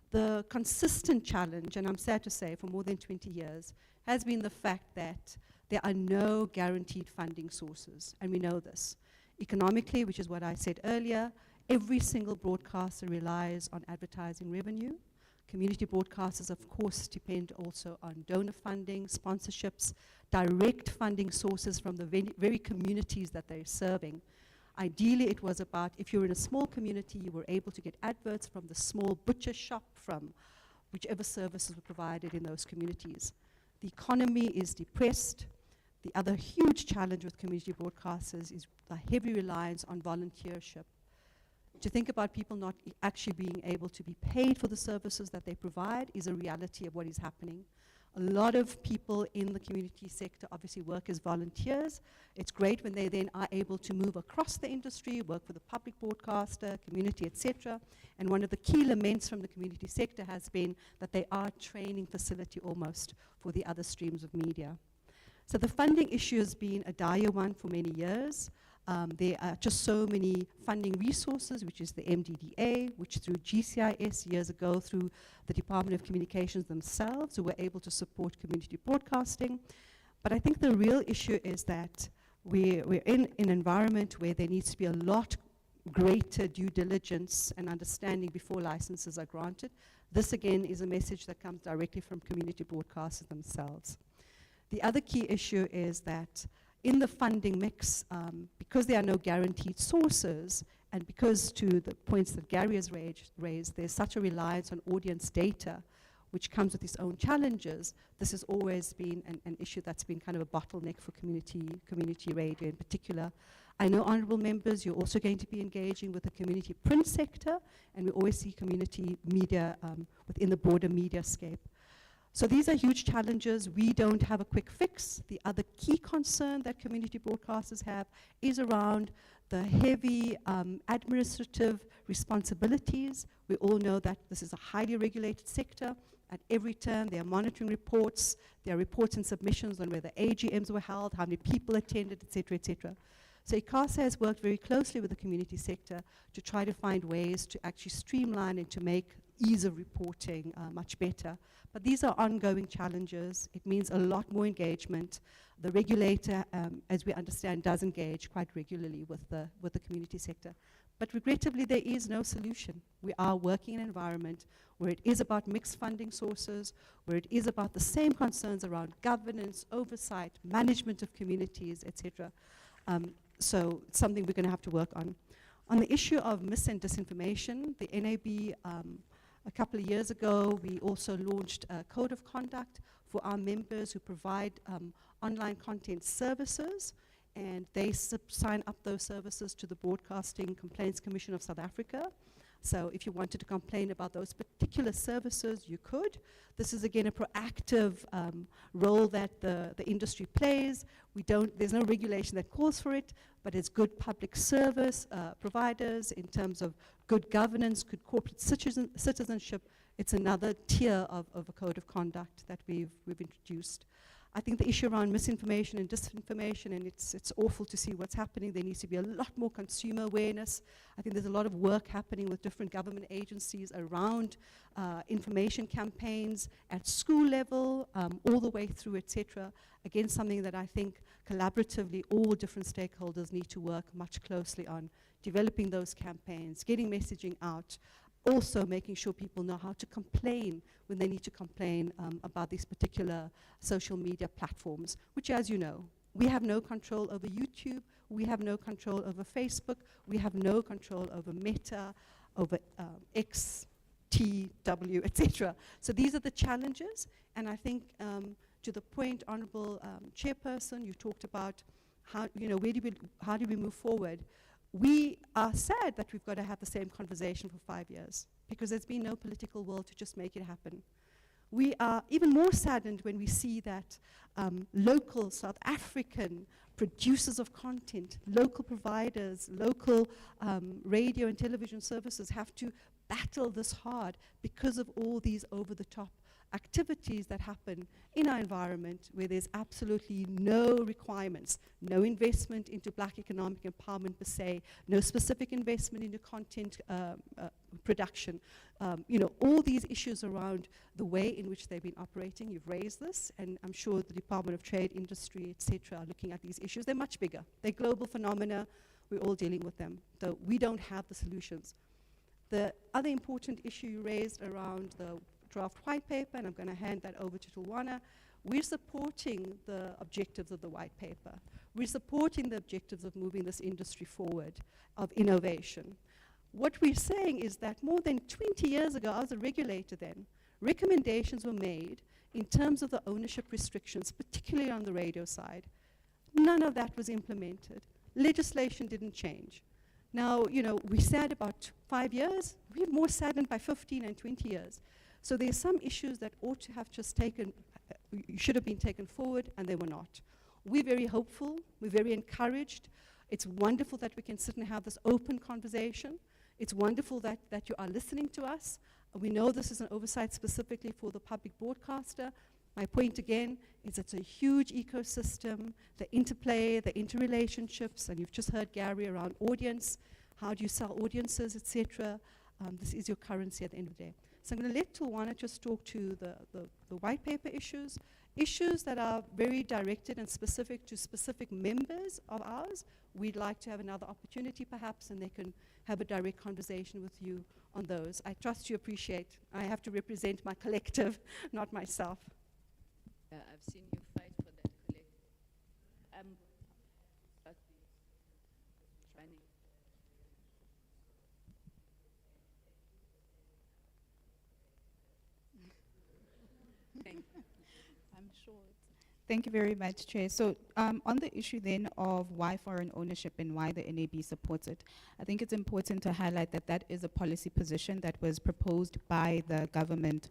S7: The consistent challenge, and I'm sad to say for more than 20 years, has been the fact that there are no guaranteed funding sources, and we know this. Economically, which is what I said earlier, every single broadcaster relies on advertising revenue. Community broadcasters, of course, depend also on donor funding, sponsorships, direct funding sources from the very communities that they're serving. Ideally, it was about, if you're in a small community, you were able to get adverts from the small butcher shop, from whichever services were provided in those communities. The economy is depressed. The other huge challenge with community broadcasters is the heavy reliance on volunteership. To think about people not actually being able to be paid for the services that they provide is a reality of what is happening. A lot of people in the community sector obviously work as volunteers. It's great when they then are able to move across the industry, work for the public broadcaster, community, etc. And one of the key laments from the community sector has been that they are a training facility almost for the other streams of media. So the funding issue has been a dire one for many years. There are just so many funding resources, which is the MDDA, which through GCIS years ago, through the Department of Communications themselves, who were able to support community broadcasting. But I think the real issue is that we're in an environment where there needs to be a lot greater due diligence and understanding before licenses are granted. This again is a message that comes directly from community broadcasters themselves. The other key issue is that in the funding mix, because there are no guaranteed sources, and because to the points that Gary has raised, there's such a reliance on audience data, which comes with its own challenges. This has always been an issue that's been kind of a bottleneck for community radio in particular. I know, honourable members, you're also going to be engaging with the community print sector, and we always see community media within the broader mediascape. So these are huge challenges. We don't have a quick fix. The other key concern that community broadcasters have is around the heavy administrative responsibilities. We all know that this is a highly regulated sector. At every turn, there are monitoring reports, there are reports and submissions on whether AGMs were held, how many people attended, etc., etc. So ICASA has worked very closely with the community sector to try to find ways to actually streamline and to make ease of reporting much better. But these are ongoing challenges. It means a lot more engagement. The regulator, as we understand, does engage quite regularly with the community sector. But regrettably, there is no solution. We are working in an environment where it is about mixed funding sources, where it is about the same concerns around governance, oversight, management of communities, etc. So it's something we're going to have to work on. On the issue of mis and disinformation, the NAB, a couple of years ago, we also launched a code of conduct for our members who provide online content services, and they sign up those services to the Broadcasting Complaints Commission of South Africa. So if you wanted to complain about those particular services, you could. This is again a proactive role that the industry plays. There's no regulation that calls for it, but it's good public service providers in terms of good governance, good corporate citizenship. It's another tier of a code of conduct that we've introduced. I think the issue around misinformation and disinformation, and it's awful to see what's happening. There needs to be a lot more consumer awareness. I think there's a lot of work happening with different government agencies around information campaigns at school level, all the way through, etc. Again, something that I think collaboratively all different stakeholders need to work much closely on, developing those campaigns, getting messaging out, also making sure people know how to complain when they need to complain about these particular social media platforms, which, as you know, we have no control over YouTube, we have no control over Facebook, we have no control over Meta, over X, TW, etc. So these are the challenges, and I think to the point, Honourable Chairperson, you talked about how, how do we move forward? We are sad that we've got to have the same conversation for 5 years because there's been no political will to just make it happen. We are even more saddened when we see that local South African producers of content, local providers, local radio and television services have to battle this hard because of all these over-the-top activities that happen in our environment where there's absolutely no requirements, no investment into black economic empowerment per se, no specific investment into content production. All these issues around the way in which they've been operating, you've raised this, and I'm sure the Department of Trade, Industry, etc. are looking at these issues. They're much bigger. They're global phenomena. We're all dealing with them, though we don't have the solutions. The other important issue you raised around the draft white paper, and I'm going to hand that over to Tulwana. We're supporting the objectives of the white paper. We're supporting the objectives of moving this industry forward, of innovation. What we're saying is that more than 20 years ago, I was a regulator then, recommendations were made in terms of the ownership restrictions, particularly on the radio side, none of that was implemented. Legislation didn't change. Now, you know, we're sad about 5 years. We're more saddened by 15 and 20 years. So there's some issues that ought to have just taken, should have been taken forward, and they were not. We're very hopeful. We're very encouraged. It's wonderful that we can sit and have this open conversation. It's wonderful that you are listening to us. We know this is an oversight specifically for the public broadcaster. My point again is it's a huge ecosystem, the interplay, the interrelationships, and you've just heard Gary around audience, how do you sell audiences, etc. This is your currency at the end of the day. So I'm going to let Tawana just talk to the white paper issues that are very directed and specific to specific members of ours. We'd like to have another opportunity perhaps, and they can have a direct conversation with you on those. I trust you appreciate. I have to represent my collective, not myself.
S1: I've seen you fight for that collective. Training.
S4: Thank you. I'm sure. Thank you very much, Chair. So on the issue then of why foreign ownership and why the NAB supports it, I think it's important to highlight that that is a policy position that was proposed by the government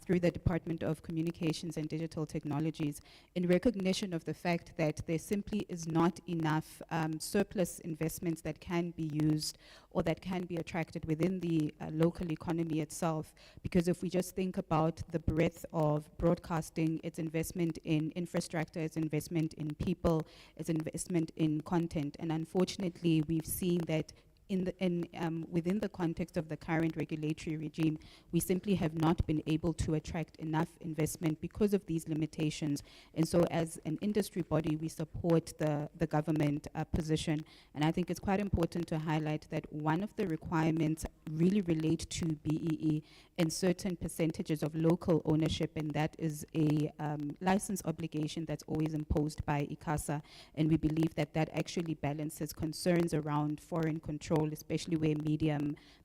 S4: through the Department of Communications and Digital Technologies in recognition of the fact that there simply is not enough surplus investments that can be used or that can be attracted within the local economy itself. Because if we just think about the breadth of broadcasting, its investment in infrastructure, its investment in people, its investment in content. And unfortunately, we've seen that within the context of the current regulatory regime, we simply have not been able to attract enough investment because of these limitations. And so as an industry body, we support the government position. And I think it's quite important to highlight that one of the requirements really relate to BEE and certain percentages of local ownership, and that is a license obligation that's always imposed by ICASA. And we believe that that actually balances concerns around foreign control, especially where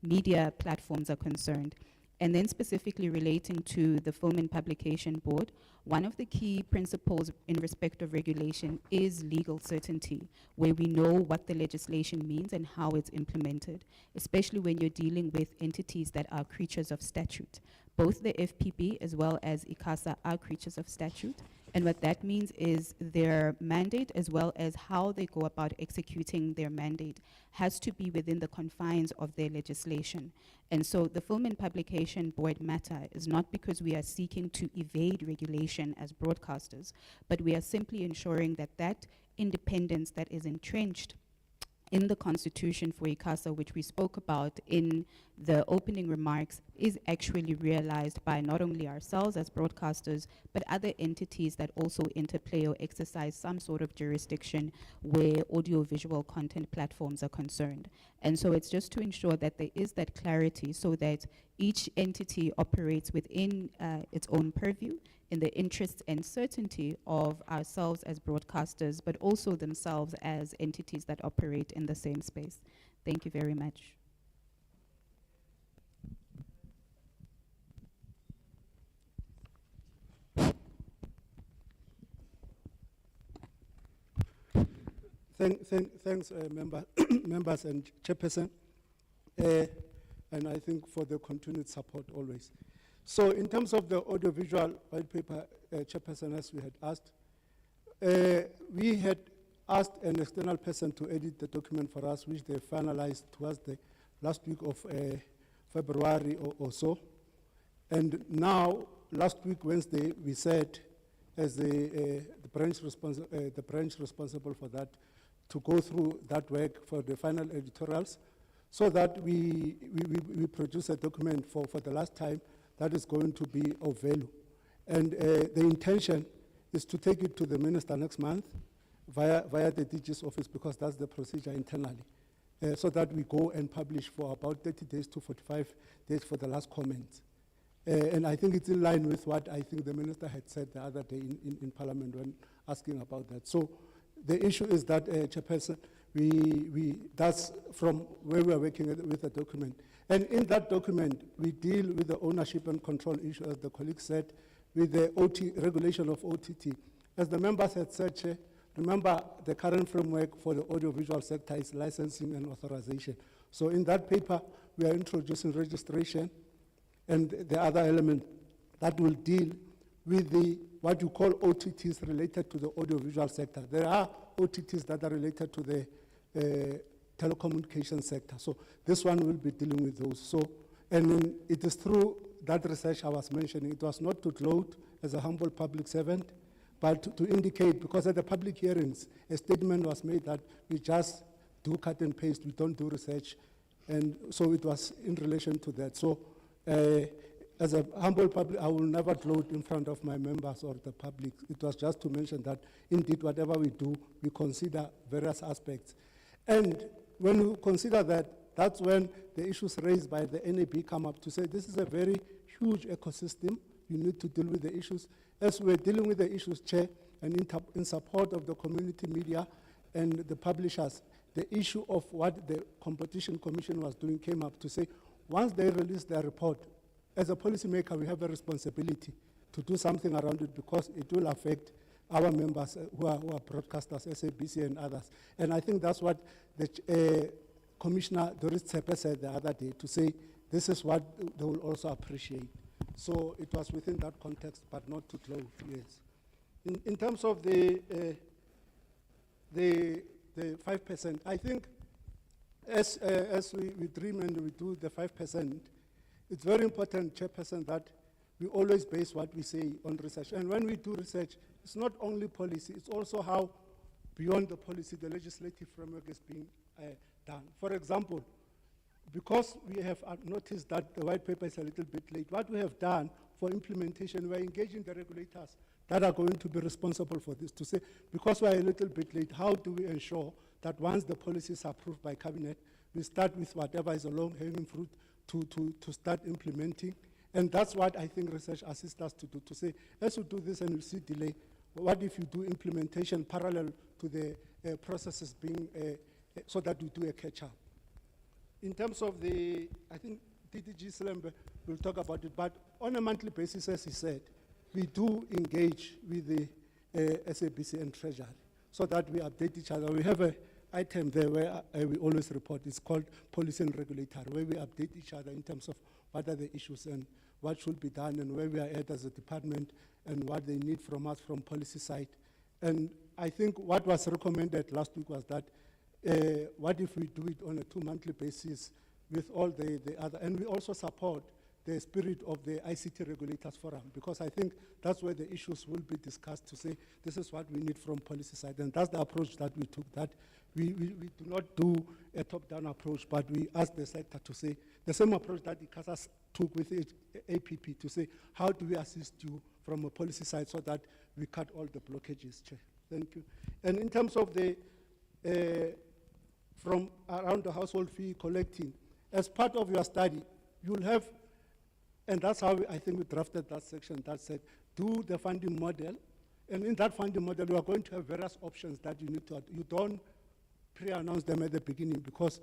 S4: media platforms are concerned. And then specifically relating to the Film and Publication Board, one of the key principles in respect of regulation is legal certainty, where we know what the legislation means and how it's implemented, especially when you're dealing with entities that are creatures of statute. Both the FPB as well as ICASA are creatures of statute. And what that means is their mandate, as well as how they go about executing their mandate, has to be within the confines of their legislation. And so the Film and Publication Board matter is not because we are seeking to evade regulation as broadcasters, but we are simply ensuring that that independence that is entrenched in the Constitution for ICASA, which we spoke about in the opening remarks, is actually realized by not only ourselves as broadcasters, but other entities that also interplay or exercise some sort of jurisdiction where audiovisual content platforms are concerned. And so it's just to ensure that there is that clarity so that each entity operates within its own purview in the interests and certainty of ourselves as broadcasters, but also themselves as entities that operate in the same space. Thank you very much.
S5: Thanks, members and chairperson, and I think for the continued support always. So in terms of the audiovisual white paper, chairperson, as we had asked, we had asked an external person to edit the document for us, which they finalized towards the last week of February or so. And now, last week, Wednesday, we said, as the branch responsible for that, to go through that work for the final editorials, so that we produce a document for the last time that is going to be of value. And the intention is to take it to the minister next month via the DG's office, because that's the procedure internally, so that we go and publish for about 30 days to 45 days for the last comments. And I think it's in line with what I think the minister had said the other day in Parliament when asking about that. So the issue is that, Chairperson, that's from where we are working with the document. And in that document, we deal with the ownership and control issue, as the colleague said, with the regulation of OTT. As the members had said, Chair, remember the current framework for the audiovisual sector is licensing and authorization. So in that paper, we are introducing registration and the other element that will deal with the what you call OTTs related to the audiovisual sector. There are OTTs that are related to the telecommunication sector. So this one will be dealing with those. So, and then it is through that research I was mentioning. It was not to gloat as a humble public servant, but to indicate, because at the public hearings, a statement was made that we just do cut and paste, we don't do research. And so it was in relation to that. So as a humble public, I will never gloat in front of my members or the public. It was just to mention that indeed whatever we do, we consider various aspects. And when you consider that, that's when the issues raised by the NAB come up to say this is a very huge ecosystem. You need to deal with the issues. As we're dealing with the issues, Chair, and in support of the community media and the publishers, the issue of what the Competition Commission was doing came up to say, once they release their report, as a policymaker, we have a responsibility to do something around it because it will affect our members who are broadcasters, SABC and others. And I think that's what the Commissioner Doris Tsepe said the other day, to say this is what they will also appreciate. So it was within that context, but not to close, yes. In terms of the 5%, I think as we dream and we do the 5%, it's very important, Chairperson, that we always base what we say on research. And when we do research, it's not only policy, it's also how beyond the policy, the legislative framework is being done. For example, because we have noticed that the white paper is a little bit late, what we have done for implementation, we're engaging the regulators that are going to be responsible for this to say, because we're a little bit late, how do we ensure that once the policies are approved by cabinet, we start with whatever is a low-hanging fruit to start implementing. And that's what I think research assists us to do, to say, as you do this and you see delay, what if you do implementation parallel to the processes being, so that you do a catch-up. In terms of the, I think DDG Slembe will talk about it, but on a monthly basis, as he said, we do engage with the SABC and Treasury so that we update each other. We have an item there where we always report. It's called Policy and Regulatory, where we update each other in terms of what are the issues and what should be done and where we are at as a department and what they need from us from policy side. And I think what was recommended last week was that what if we do it on a 2 monthly basis with all the other, and we also support the spirit of the ICT Regulators Forum, because I think that's where the issues will be discussed to say, this is what we need from policy side. And that's the approach that we took, that we do not do a top-down approach, but we ask the sector to say, the same approach that ICASA took with APP to say, how do we assist you from a policy side so that we cut all the blockages, Chair. Thank you. And in terms of the, from around the household fee collecting, as part of your study, you'll have, and that's how I think we drafted that section that said, do the funding model. And in that funding model, you are going to have various options that you need to, you don't pre-announce them at the beginning because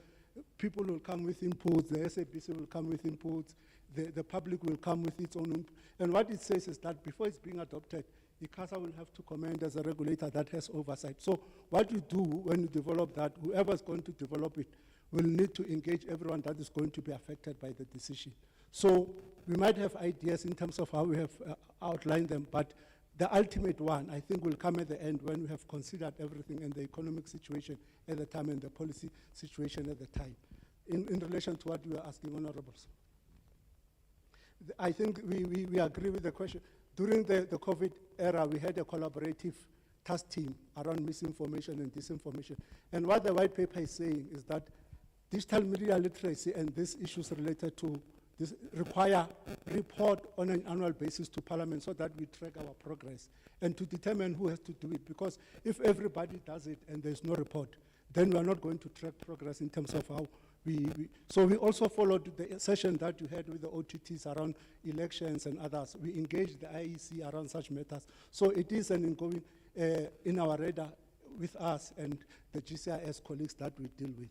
S5: people will come with inputs, the SABC will come with inputs, the public will come with its own input. And what it says is that before it's being adopted, ICASA will have to comment as a regulator that has oversight. So what you do when you develop that, whoever's going to develop it will need to engage everyone that is going to be affected by the decision. So we might have ideas in terms of how we have outlined them, but the ultimate one, I think, will come at the end when we have considered everything and the economic situation at the time and the policy situation at the time. In relation to what you were asking, Honourables, I think we agree with the question. During the COVID era, we had a collaborative task team around misinformation and disinformation. And what the white paper is saying is that digital media literacy and these issues related to this require report on an annual basis to Parliament so that we track our progress and to determine who has to do it. Because if everybody does it and there's no report, then we are not going to track progress in terms of how so we also followed the session that you had with the OTTs around elections and others. We engaged the IEC around such matters. So it is an ongoing in our radar with us and the GCIS colleagues that we deal with.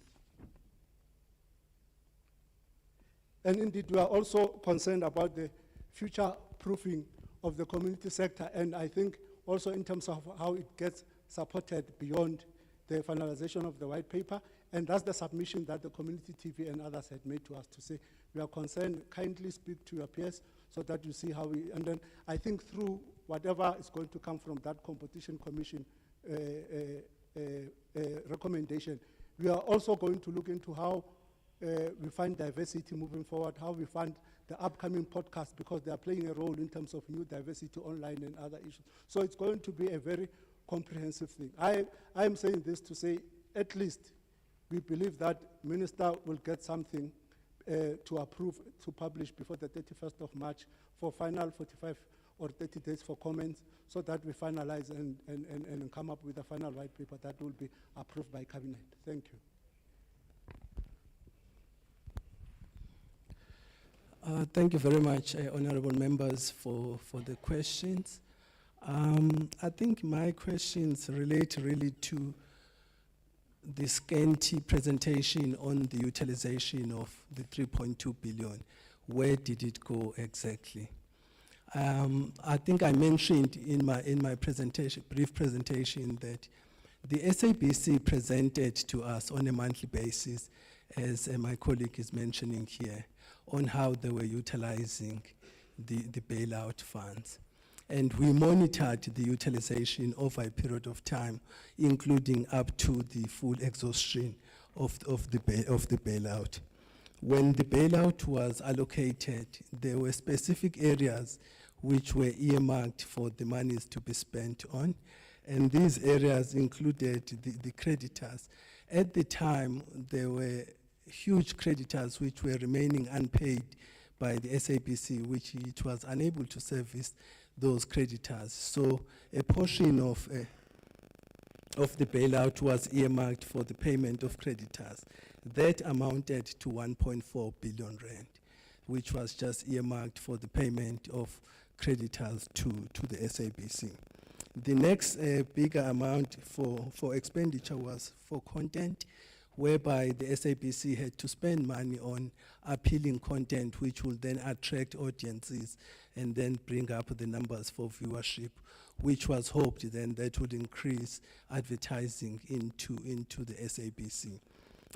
S5: And indeed, we are also concerned about the future proofing of the community sector, and I think also in terms of how it gets supported beyond the finalization of the white paper, and that's the submission that the community TV and others had made to us to say, we are concerned, kindly speak to your peers so that you see how we, and then I think through whatever is going to come from that competition commission recommendation, we are also going to look into how we find diversity moving forward, how we fund the upcoming podcast, because they are playing a role in terms of new diversity online and other issues. So it's going to be a very comprehensive thing. I am saying this to say, at least we believe that Minister will get something to approve, to publish before the 31st of March for final 45 or 30 days for comments, so that we finalize and come up with a final white paper that will be approved by Cabinet. Thank you.
S6: Thank you very much, honorable members, for the questions. I think my questions relate really to the scanty presentation on the utilization of the 3.2 billion. Where did it go exactly? I think I mentioned in my presentation, brief presentation, that the SABC presented to us on a monthly basis, as my colleague is mentioning here, on how they were utilizing the bailout funds. And we monitored the utilization over a period of time, including up to the full exhaustion of the bailout. When the bailout was allocated, there were specific areas which were earmarked for the monies to be spent on, and these areas included the creditors. At the time, there were huge creditors which were remaining unpaid by the SABC, which it was unable to service those creditors. So a portion of the bailout was earmarked for the payment of creditors. That amounted to 1.4 billion rand, which was just earmarked for the payment of creditors to the SABC. The next bigger amount for expenditure was for content, whereby the SABC had to spend money on appealing content, which will then attract audiences and then bring up the numbers for viewership, which was hoped then that would increase advertising into the SABC.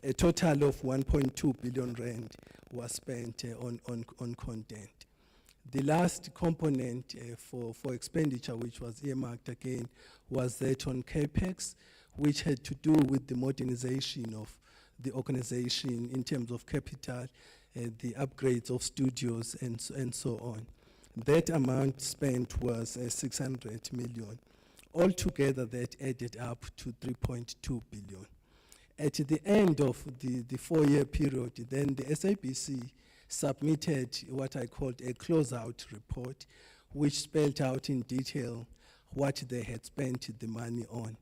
S6: A total of 1.2 billion rand was spent on content. The last component for expenditure, which was earmarked again, was that on CAPEX, which had to do with the modernization of the organization in terms of capital, the upgrades of studios, and so on. That amount spent was 600 million. Altogether, that added up to 3.2 billion. At the end of the 4-year period, then the SABC submitted what I called a closeout report, which spelled out in detail what they had spent the money on.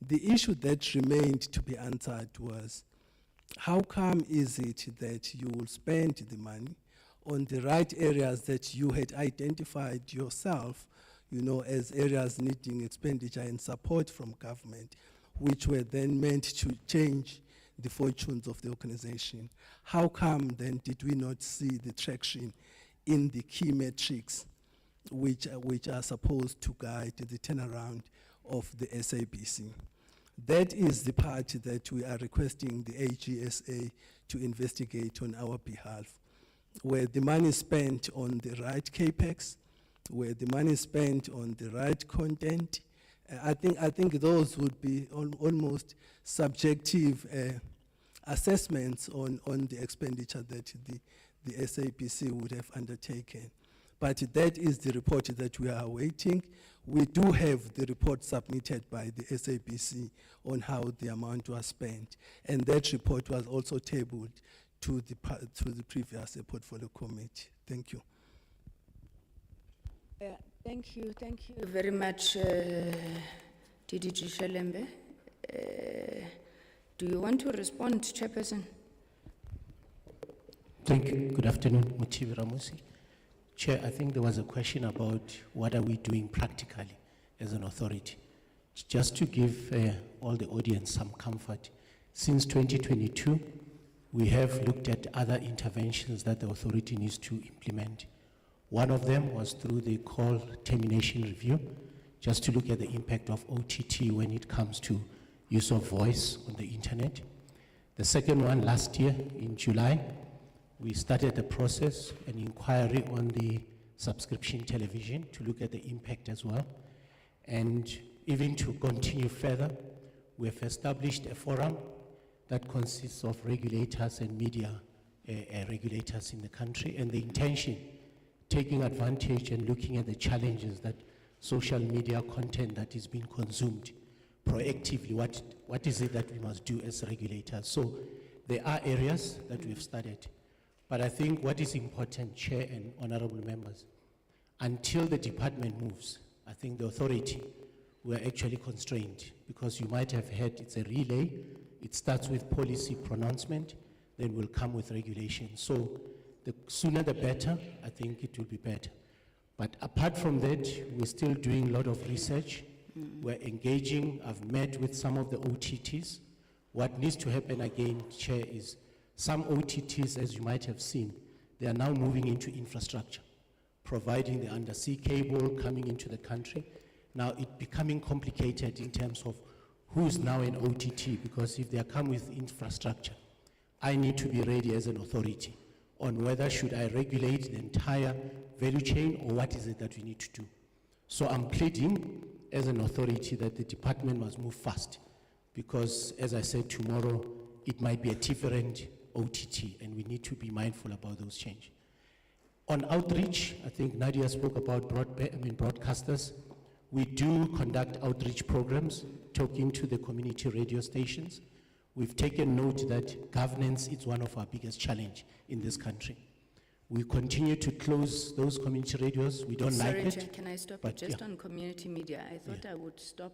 S6: The issue that remained to be answered was, how come is it that you will spend the money on the right areas that you had identified yourself, as areas needing expenditure and support from government, which were then meant to change the fortunes of the organization? How come then did we not see the traction in the key metrics which are supposed to guide the turnaround of the SABC? That is the part that we are requesting the AGSA to investigate on our behalf, where the money spent on the right CAPEX, where the money spent on the right content. I think those would be almost subjective assessments on the expenditure that the SABC would have undertaken. But that is the report that we are awaiting. We do have the report submitted by the SABC on how the amount was spent, and that report was also tabled to the previous portfolio committee. Thank you.
S1: Thank you very much, DDG Shelembe. Do you want to respond, Chairperson?
S8: Thank you. Good afternoon, Motivi Ramusi. Chair, I think there was a question about what are we doing practically as an authority. Just to give all the audience some comfort, since 2022, we have looked at other interventions that the authority needs to implement
S19: One of them was through the call termination review, just to look at the impact of OTT when it comes to use of voice on the internet. The second one, last year in July, we started the process, an inquiry on the subscription television to look at the impact as well. And even to continue further, we have established a forum that consists of regulators and media regulators in the country, and the intention, taking advantage and looking at the challenges that social media content that is being consumed proactively, what is it that we must do as regulators? So there are areas that we've studied, but I think what is important, Chair and honorable members, until the department moves, I think the authority, we're actually constrained, because you might have heard it's a relay. It starts with policy pronouncement, then will come with regulation. So the sooner the better, I think it will be better. But apart from that, we're still doing a lot of research. We're engaging. I've met with some of the OTTs. What needs to happen again, Chair, is some OTTs, as you might have seen, they are now moving into infrastructure, providing the undersea cable coming into the country. Now it's becoming complicated in terms of who's now an OTT, because if they come with infrastructure, I need to be ready as an authority on whether should I regulate the entire value chain or what is it that we need to do. So I'm pleading as an authority that the department must move fast, because as I said, tomorrow it might be a different OTT, and we need to be mindful about those changes. On outreach, I think Nadia spoke about broadcasters. We do conduct outreach programs, talking to the community radio stations. We've taken note that governance is one of our biggest challenges in this country. We continue to close those community radios. We don't like it.
S1: Sorry, Chair, can I stop you?
S19: but
S1: Just
S19: yeah.
S1: on community media, I thought I would stop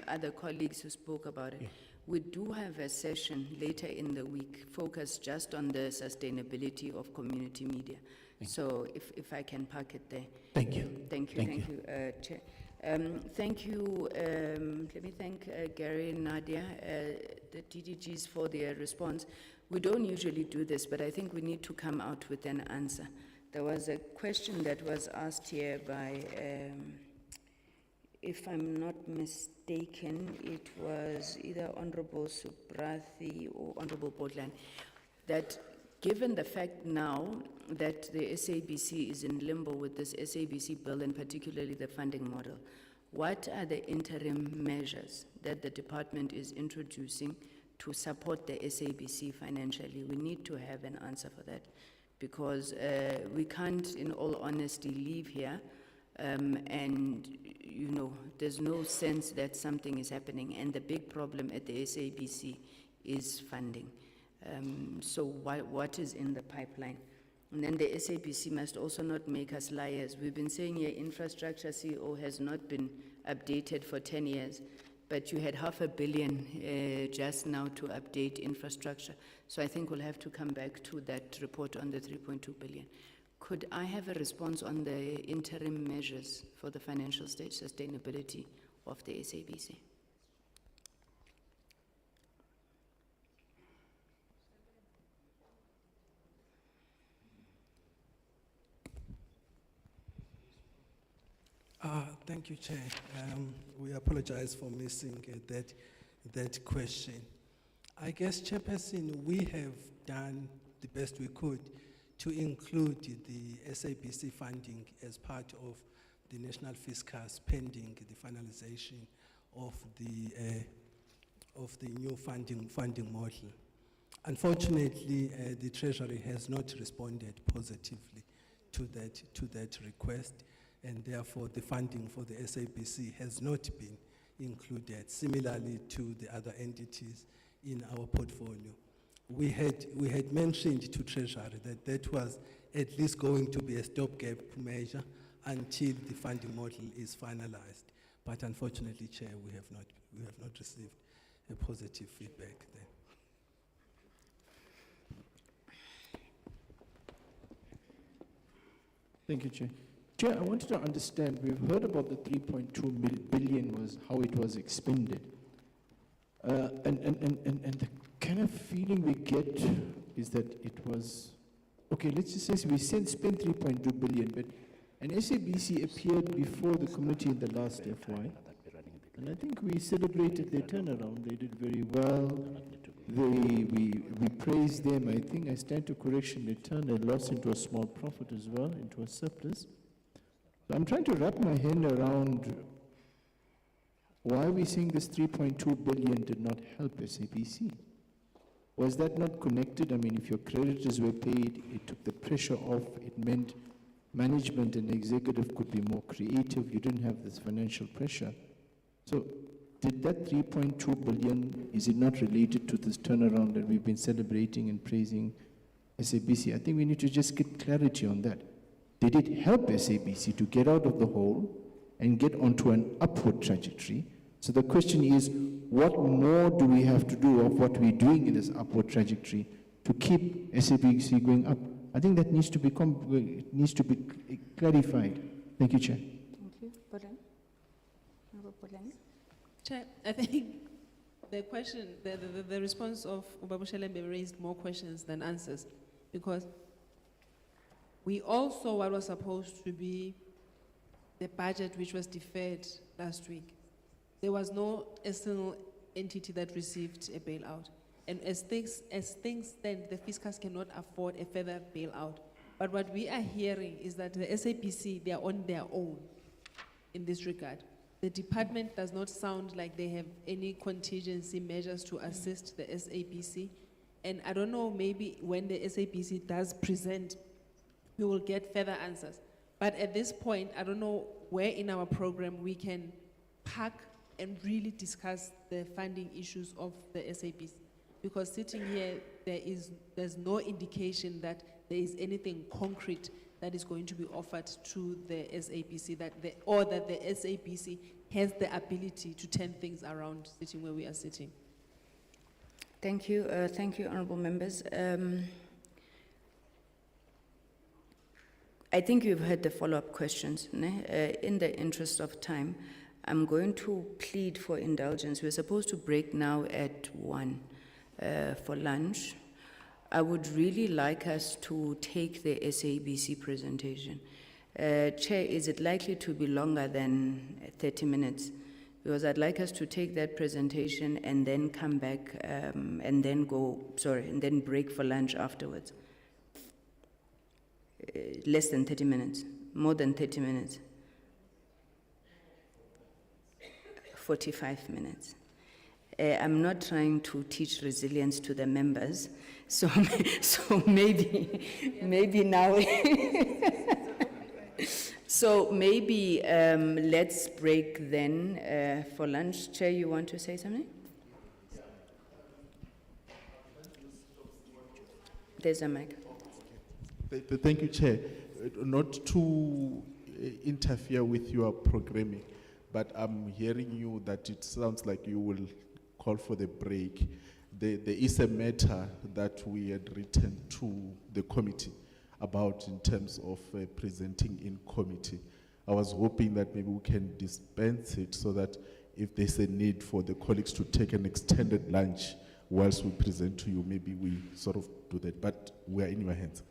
S1: other colleagues who spoke about it. We do have a session later in the week focused just on the sustainability of community media. So if I can park it there.
S19: Thank you.
S1: Thank you, Chair. Thank you. Let me thank Gary and Nadia, the DDGs, for their response. We don't usually do this, but I think we need to come out with an answer. There was a question that was asked here by, if I'm not mistaken, it was either Honorable Subrathi or Honorable Botland, that given the fact now that the SABC is in limbo with this SABC bill, and particularly the funding model, what are the interim measures that the department is introducing to support the SABC financially? We need to have an answer for that, because we can't, in all honesty, leave here and, you know, there's no sense that something is happening. And the big problem at the SABC is funding. So what is in the pipeline? And then the SABC must also not make us liars. We've been saying here infrastructure CO has not been updated for 10 years, but you had $500 million just now to update infrastructure. So I think we'll have to come back to that report on the 3.2 billion. Could I have a response on the interim measures for the financial state sustainability of the SABC?
S6: Thank you, Chair. We apologize for missing that question. I guess, Chairperson, we have done the best we could to include the SABC funding as part of the national fiscus pending the finalization of the new funding model. Unfortunately, the Treasury has not responded positively to that request, and therefore the funding for the SABC has not been included, similarly to the other entities in our portfolio. We had mentioned to Treasury that that was at least going to be a stopgap measure until the funding model is finalized. But unfortunately, Chair, we have not received a positive feedback there.
S13: Thank you, Chair. Chair, I wanted to understand, we've heard about the 3.2 billion was how it was expended. And the kind of feeling we get is that it was, okay, let's just say we spent 3.2 billion, but And SABC appeared before the committee in the last FY. And I think we celebrated their turnaround. They did very well. We praised them. I think I stand to correction. They turned a loss into a small profit as well, into a surplus. So I'm trying to wrap my hand around why are we saying this 3.2 billion did not help SABC? Was that not connected? I mean, if your creditors were paid, it took the pressure off. It meant management and executive could be more creative. You didn't have this financial pressure. So did that 3.2 billion, is it not related to this turnaround that we've been celebrating and praising SABC? I think we need to just get clarity on that. Did it help SABC to get out of the hole and get onto an upward trajectory? So the question is, what more do we have to do of what we're doing in this upward trajectory to keep SABC going up? I think that needs to be clarified. Thank you, Chair.
S1: Thank you.
S14: Chair, I think the question, the response of Ubabushelembe raised more questions than answers, because we also what was supposed to be the budget which was deferred last week. There was no external entity that received a bailout. And as things stand, the fiscus cannot afford a further bailout. But what we are hearing is that the SABC, they are on their own in this regard. The department does not sound like they have any contingency measures to assist the SABC. And I don't know, maybe when the SABC does present, we will get further answers. But at this point, I don't know where in our program we can pack and really discuss the funding issues of the SABC. Because sitting here, there's no indication that there is anything concrete that is going to be offered to the SABC, or that the SABC has the ability to turn things around sitting where we are sitting.
S1: Thank you, honourable members. I think you've heard the follow-up questions. In the interest of time, I'm going to plead for indulgence. We're supposed to break now at 1 for lunch. I would really like us to take the SABC presentation. Chair, is it likely to be longer than 30 minutes? Because I'd like us to take that presentation and then come back and then break for lunch afterwards. Less than 30 minutes, more than 30 minutes. 45 minutes. I'm not trying to teach resilience to the members, so maybe now. So maybe let's break then for lunch. Chair, you want to say something? There's a mic.
S2: Thank you, Chair. Not to interfere with your programming, but I'm hearing you that it sounds like you will call for the break. There is a matter that we had written to the committee about in terms of presenting in committee. I was hoping that maybe we can dispense it so that if there's a need for the colleagues to take an extended lunch whilst we present to you, maybe we sort of do that, but we're in your hands.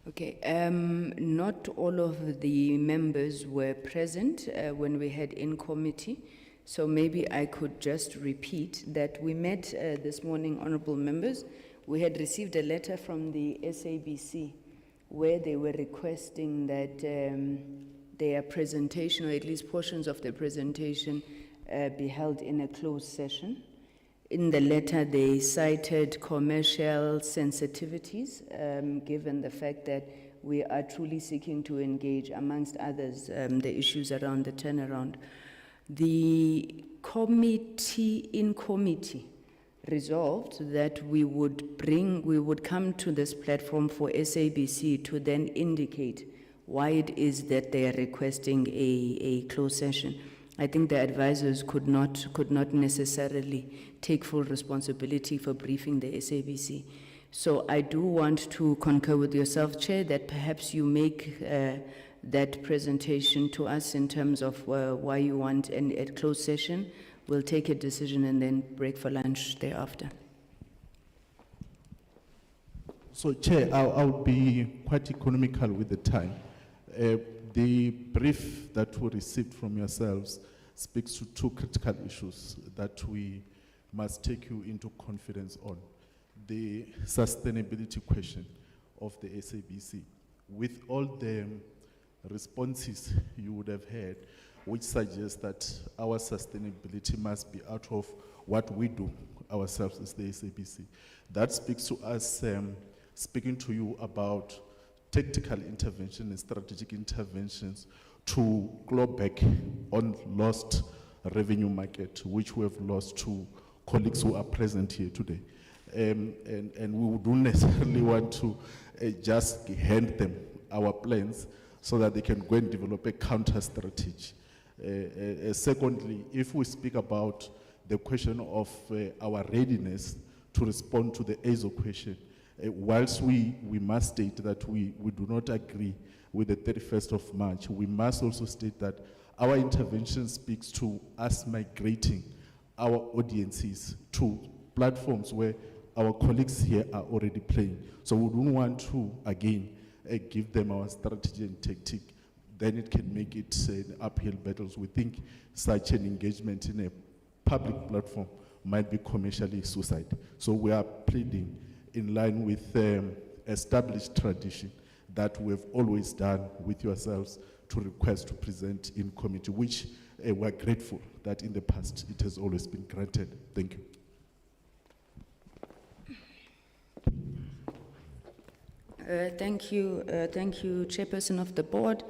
S1: Okay, not all of the members were present when we had in committee, so maybe I could just repeat that we met this morning, honorable members. We had received a letter from the SABC where they were requesting that their presentation, or at least portions of the presentation, be held in a closed session. In the letter, they cited commercial sensitivities, given the fact that we are truly seeking to engage, amongst others, the issues around the turnaround. The committee, in committee, resolved that we would come to this platform for SABC to then indicate why it is that they are requesting a closed session. I think the advisors could not necessarily take full responsibility for briefing the SABC. So I do want to concur with yourself, Chair, that perhaps you make that presentation to us in terms of why you want a closed session. We'll take a decision and then break for lunch thereafter. So, Chair, I'll be quite economical with the time.
S2: The brief that we received from yourselves speaks to two critical issues that we must take you into confidence on. The sustainability question of the SABC. With all the responses you would have heard, which suggest that our sustainability must be out of what we do ourselves as the SABC. That speaks to us, speaking to you about tactical intervention and strategic interventions to claw back on lost revenue market, which we have lost to colleagues who are present here today. And we don't necessarily want to just hand them our plans so that they can go and develop a counter strategy. Secondly, if we speak about the question of our readiness to respond to the ESO question, whilst we must state that we do not agree with the 31st of March, we must also state that our intervention speaks to us migrating our audiences to platforms where our colleagues here are already playing. So we don't want to, again, give them our strategy and tactic, then it can make it an uphill battles. We think such an engagement in a public platform might be commercially suicide. So we are pleading in line with established tradition that we've always done with yourselves to request to present in committee, which we're grateful that in the past it has always been granted. Thank you.
S1: Thank you, Chairperson of the Board.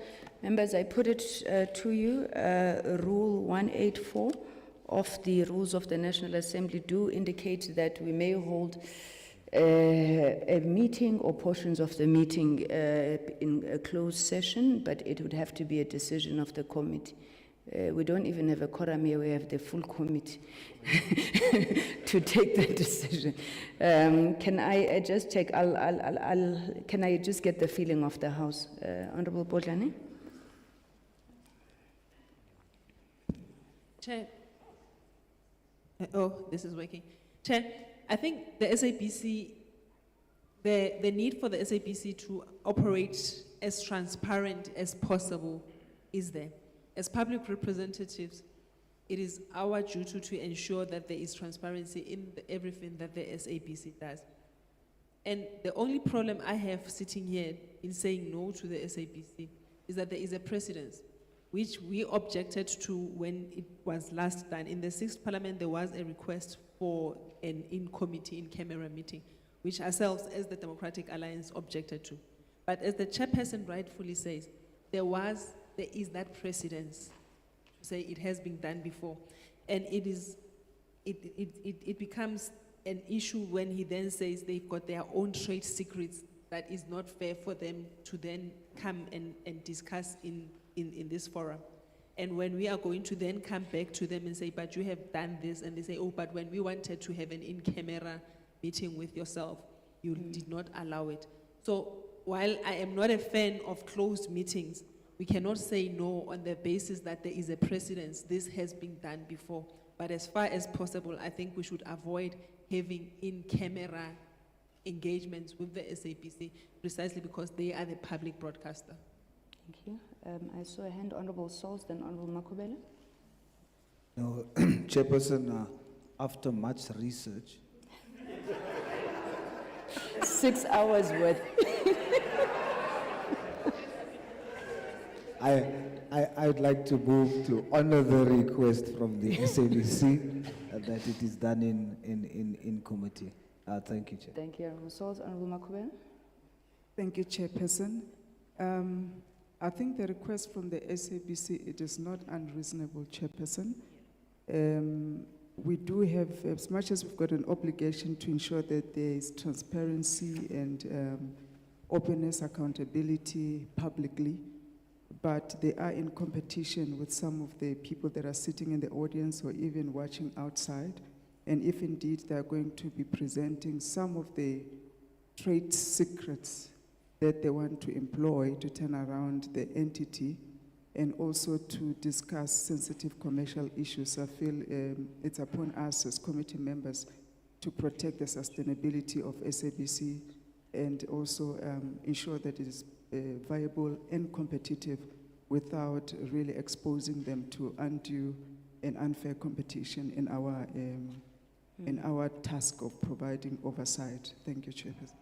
S1: Members, I put it to you, Rule 184 of the Rules of the National Assembly do indicate that we may hold a meeting or portions of the meeting in a closed session, but it would have to be a decision of the committee. We don't even have a quorum here, we have the full committee to take the decision. Can I just check, can I just get the feeling of the House? Honorable Bodlani?
S14: Chair, this is working. Chair, I think the SABC, the need for the SABC to operate as transparent as possible is there. As public representatives, it is our duty to ensure that there is transparency in everything that the SABC does. And the only problem I have sitting here in saying no to the SABC is that there is a precedence, which we objected to when it was last done. In the 6th Parliament, there was a request for an in-committee, in-camera meeting, which ourselves, as the Democratic Alliance, objected to. But as the chairperson rightfully says, there is that precedence to say it has been done before. And it becomes an issue when he then says they've got their own trade secrets that is not fair for them to then come and discuss in this forum. And when we are going to then come back to them and say, but you have done this, and they say, oh, but when we wanted to have an in-camera meeting with yourself, you did not allow it. So while I am not a fan of closed meetings, we cannot say no on the basis that there is a precedence. This has been done before. But as far as possible, I think we should avoid having in-camera engagements with the SABC, precisely because they are the public broadcaster.
S1: Thank you. I saw a hand, Honorable Souls, then Honorable Makubele.
S17: No, Chairperson, after much research,
S1: 6 hours worth.
S17: I would like to move to honor the request from the SABC that it is done in committee. Thank you, Chair.
S1: Thank you, Honorable Souls. Honorable Makubele.
S18: Thank you, Chairperson. I think the request from the SABC, it is not unreasonable, Chairperson. We do have, as much as we've got an obligation to ensure that there is transparency and openness, accountability publicly, but they are in competition with some of the people that are sitting in the audience or even watching outside. And if indeed they are going to be presenting some of the trade secrets that they want to employ to turn around the entity and also to discuss sensitive commercial issues, I feel it's upon us as committee members to protect the sustainability of SABC and also ensure that it is viable and competitive without really exposing them to undue and unfair competition in our task of providing oversight. Thank you, Chairperson.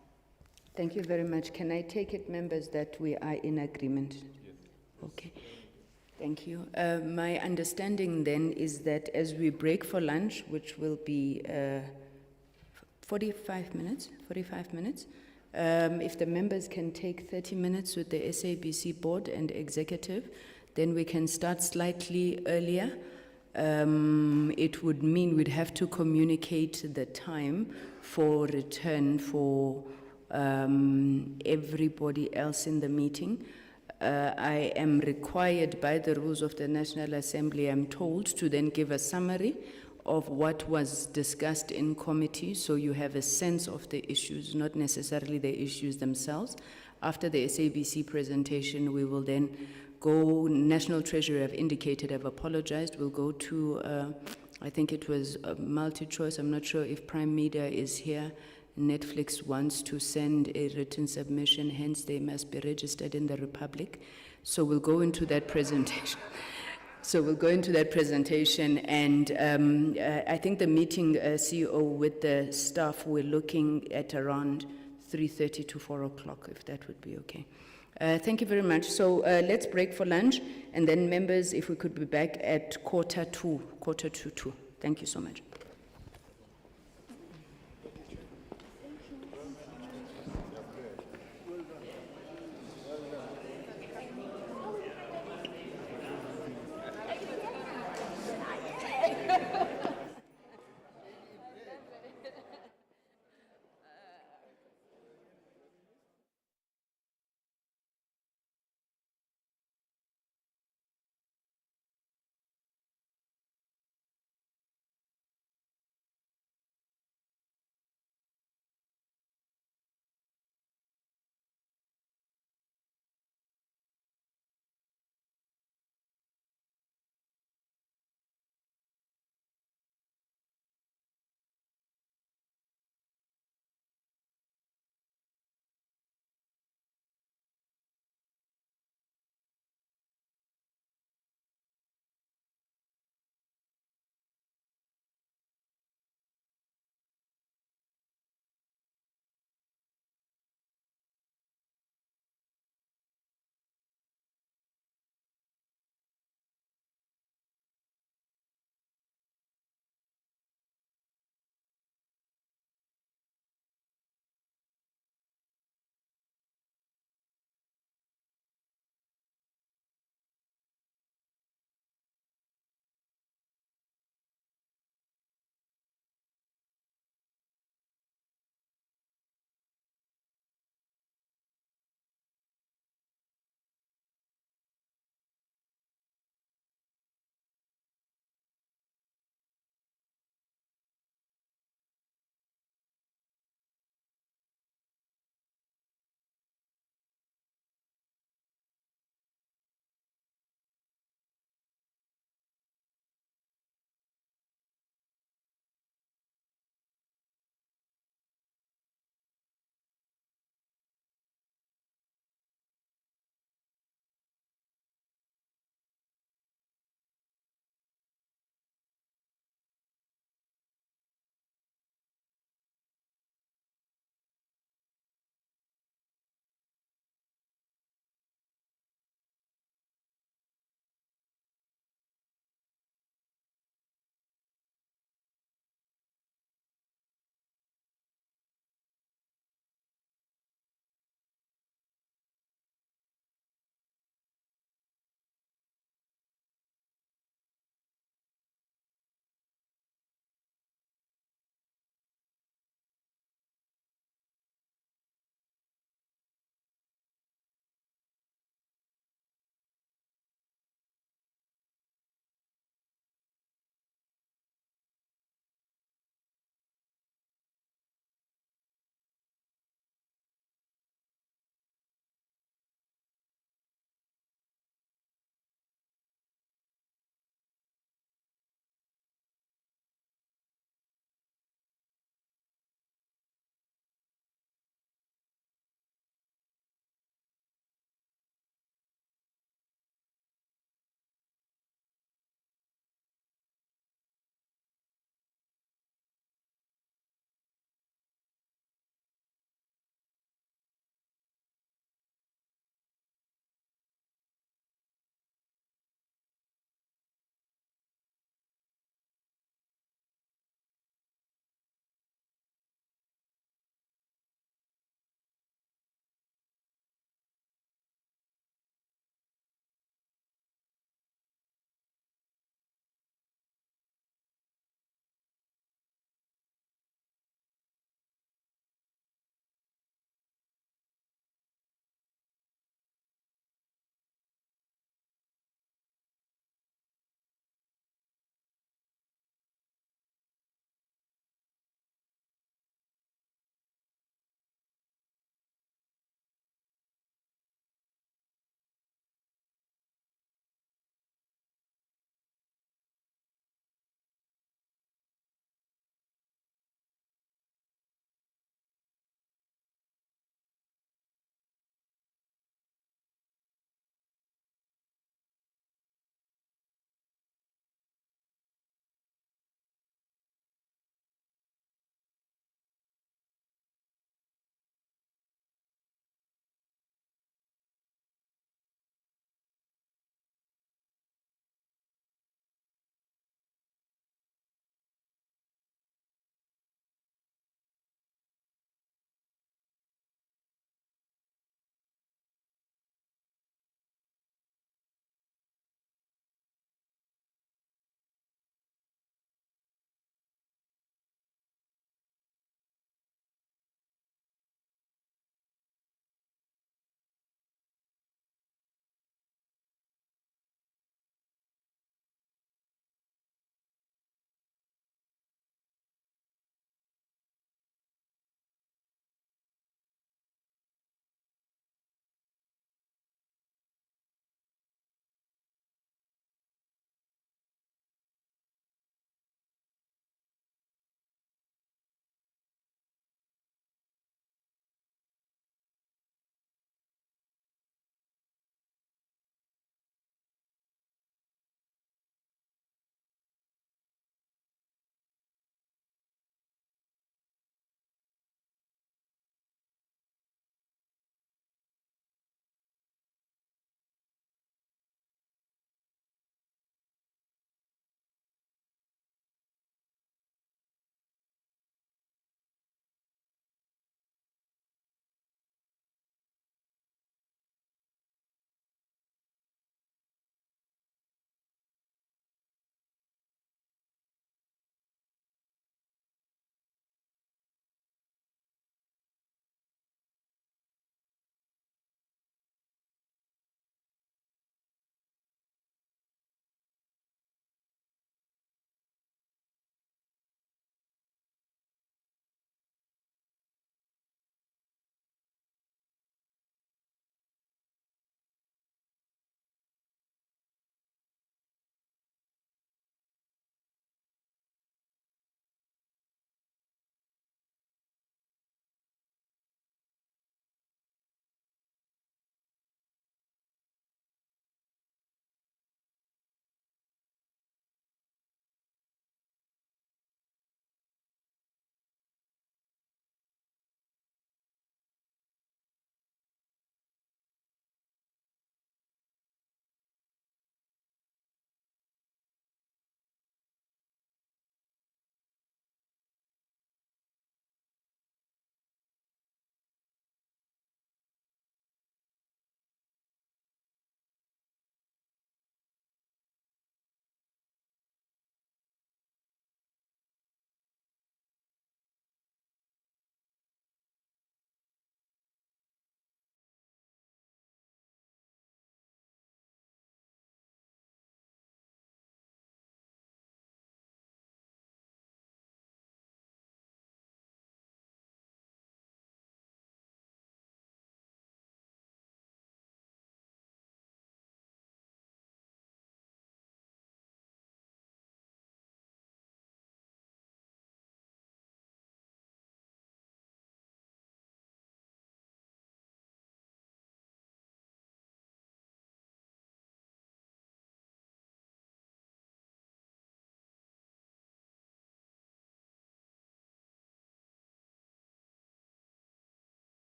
S1: Thank you very much. Can I take it, members, that we are in agreement? Yes. Okay. Thank you. My understanding then is that as we break for lunch, which will be 45 minutes, if the members can take 30 minutes with the SABC board and executive, then we can start slightly earlier. It would mean we'd have to communicate the time for return for everybody else in the meeting. I am required by the rules of the National Assembly, I'm told, to then give a summary of what was discussed in committee, so you have a sense of the issues, not necessarily the issues themselves. After the SABC presentation, we will then go, National Treasury have indicated, have apologized, we'll go to, I think it was multi-choice, I'm not sure if Prime Media is here. Netflix wants to send a written submission, hence they must be registered in the Republic. So we'll go into that presentation. And I think the meeting CEO with the staff, we're looking at around 3:30 to 4 o'clock, if that would be okay. Thank you very much. So let's break for lunch, and then members, if we could be back at quarter to 2. Thank you so much.